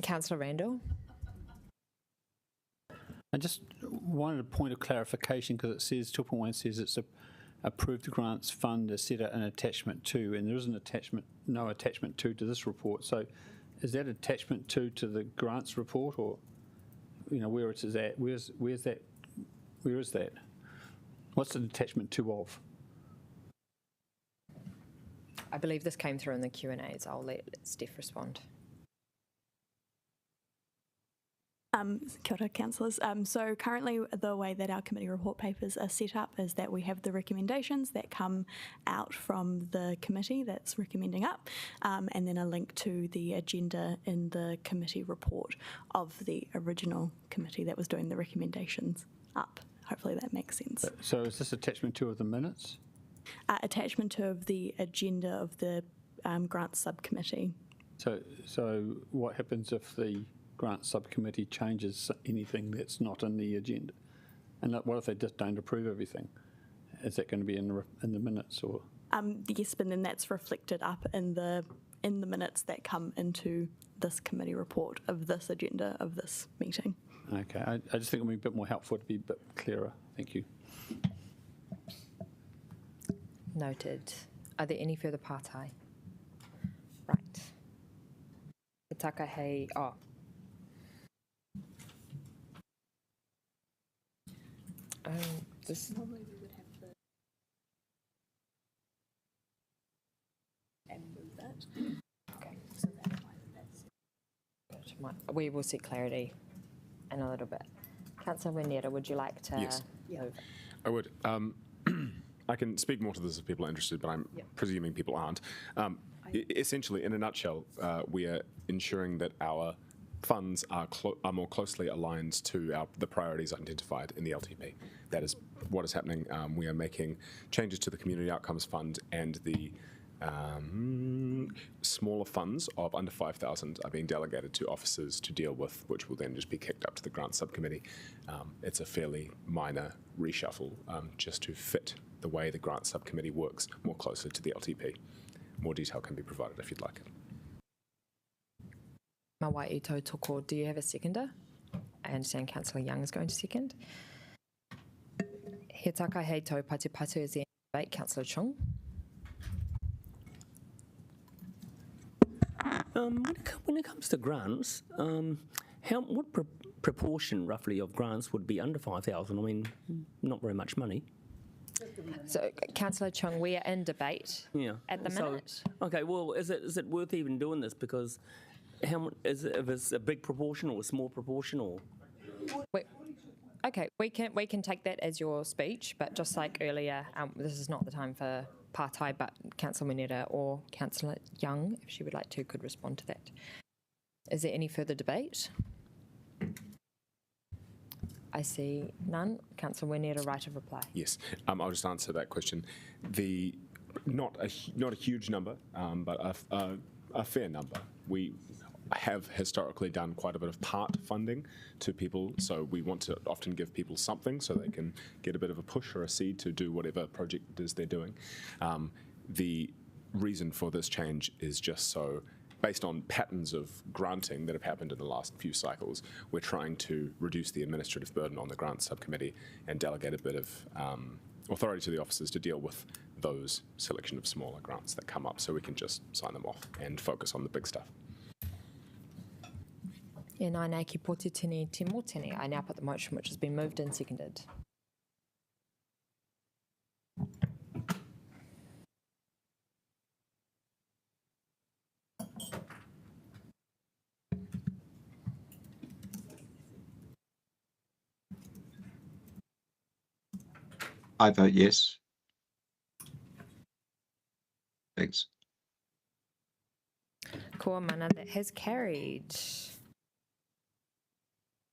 Councillor Randall. I just wanted a point of clarification because it says 2.1 says it's approved grants fund is set out an attachment 2, and there is no attachment 2 to this report. So, is that attachment 2 to the grants report, or where it is at? Where's that? Where is that? What's an attachment 2 of? I believe this came through in the Q&As. I'll let Steph respond. Kia ora, councillors. So currently the way that our committee report papers are set up is that we have the recommendations that come out from the committee that's recommending up, and then a link to the agenda in the committee report of the original committee that was doing the recommendations up. Hopefully that makes sense. So is this attachment 2 of the minutes? Attachment 2 of the agenda of the grants subcommittee. So what happens if the grant subcommittee changes anything that's not in the agenda? And what if they just don't approve everything? Is that going to be in the minutes or? Yes, but then that's reflected up in the minutes that come into this committee report of this agenda of this meeting. Okay, I just think it would be a bit more helpful to be a bit clearer. Thank you. Noted. Are there any further pātai? Right. Te taka hei, this Probably we would have to and move that. Okay. So we will seek clarity in a little bit. Councillor Weneta, would you like to Yes. move? I would. I can speak more to this if people are interested, but I'm presuming people aren't. Essentially, in a nutshell, we are ensuring that our funds are more closely aligned to the priorities identified in the LTP. That is what is happening. We are making changes to the Community Outcomes Fund, and the smaller funds of under 5,000 are being delegated to officers to deal with, which will then just be kicked up to the grant subcommittee. It's a fairly minor reshuffle just to fit the way the grant subcommittee works more closely to the LTP. More detail can be provided if you'd like. Mawai i tau toko, do you have a seconder? I understand Councillor Young is going to second. He taka hei tau patu patu is the debate. Councillor Chung. When it comes to grants, what proportion roughly of grants would be under 5,000? I mean, not very much money. So, Councillor Chung, we are in debate at the minute. Okay, well, is it worth even doing this? Because if it's a big proportion or a small proportion, or Okay, we can take that as your speech, but just like earlier, this is not the time for pātai, but Councillor Weneta or Councillor Young, if she would like to, could respond to that. Is there any further debate? I see none. Councillor Weneta, right of reply. Yes, I'll just answer that question. Not a huge number, but a fair number. We have historically done quite a bit of part funding to people, so we want to often give people something so they can get a bit of a push or a seed to do whatever project it is they're doing. The reason for this change is just so, based on patterns of granting that have happened in the last few cycles, we're trying to reduce the administrative burden on the grant subcommittee and delegate a bit of authority to the officers to deal with those selection of smaller grants that come up, so we can just sign them off and focus on the big stuff. E nā nei ki Pōtitini te mōtene. I now put the motion which has been moved and seconded. I vote yes. Thanks. Kua mana, that has carried.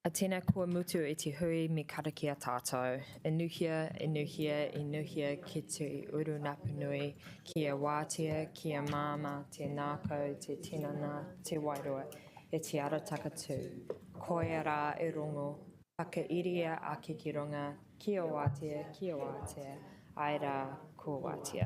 A tēnā kua mutu e te hui me karaki a tātou. Inuhia, inuhia, inuhia ki te uru napunui, ki a wātia, ki a māma, te nākau, te tinana, te wairoa, e te arataka tū. Koia rā e rongo, whakairia ake ki runga, ki a wātia, ai rā, ko wātia.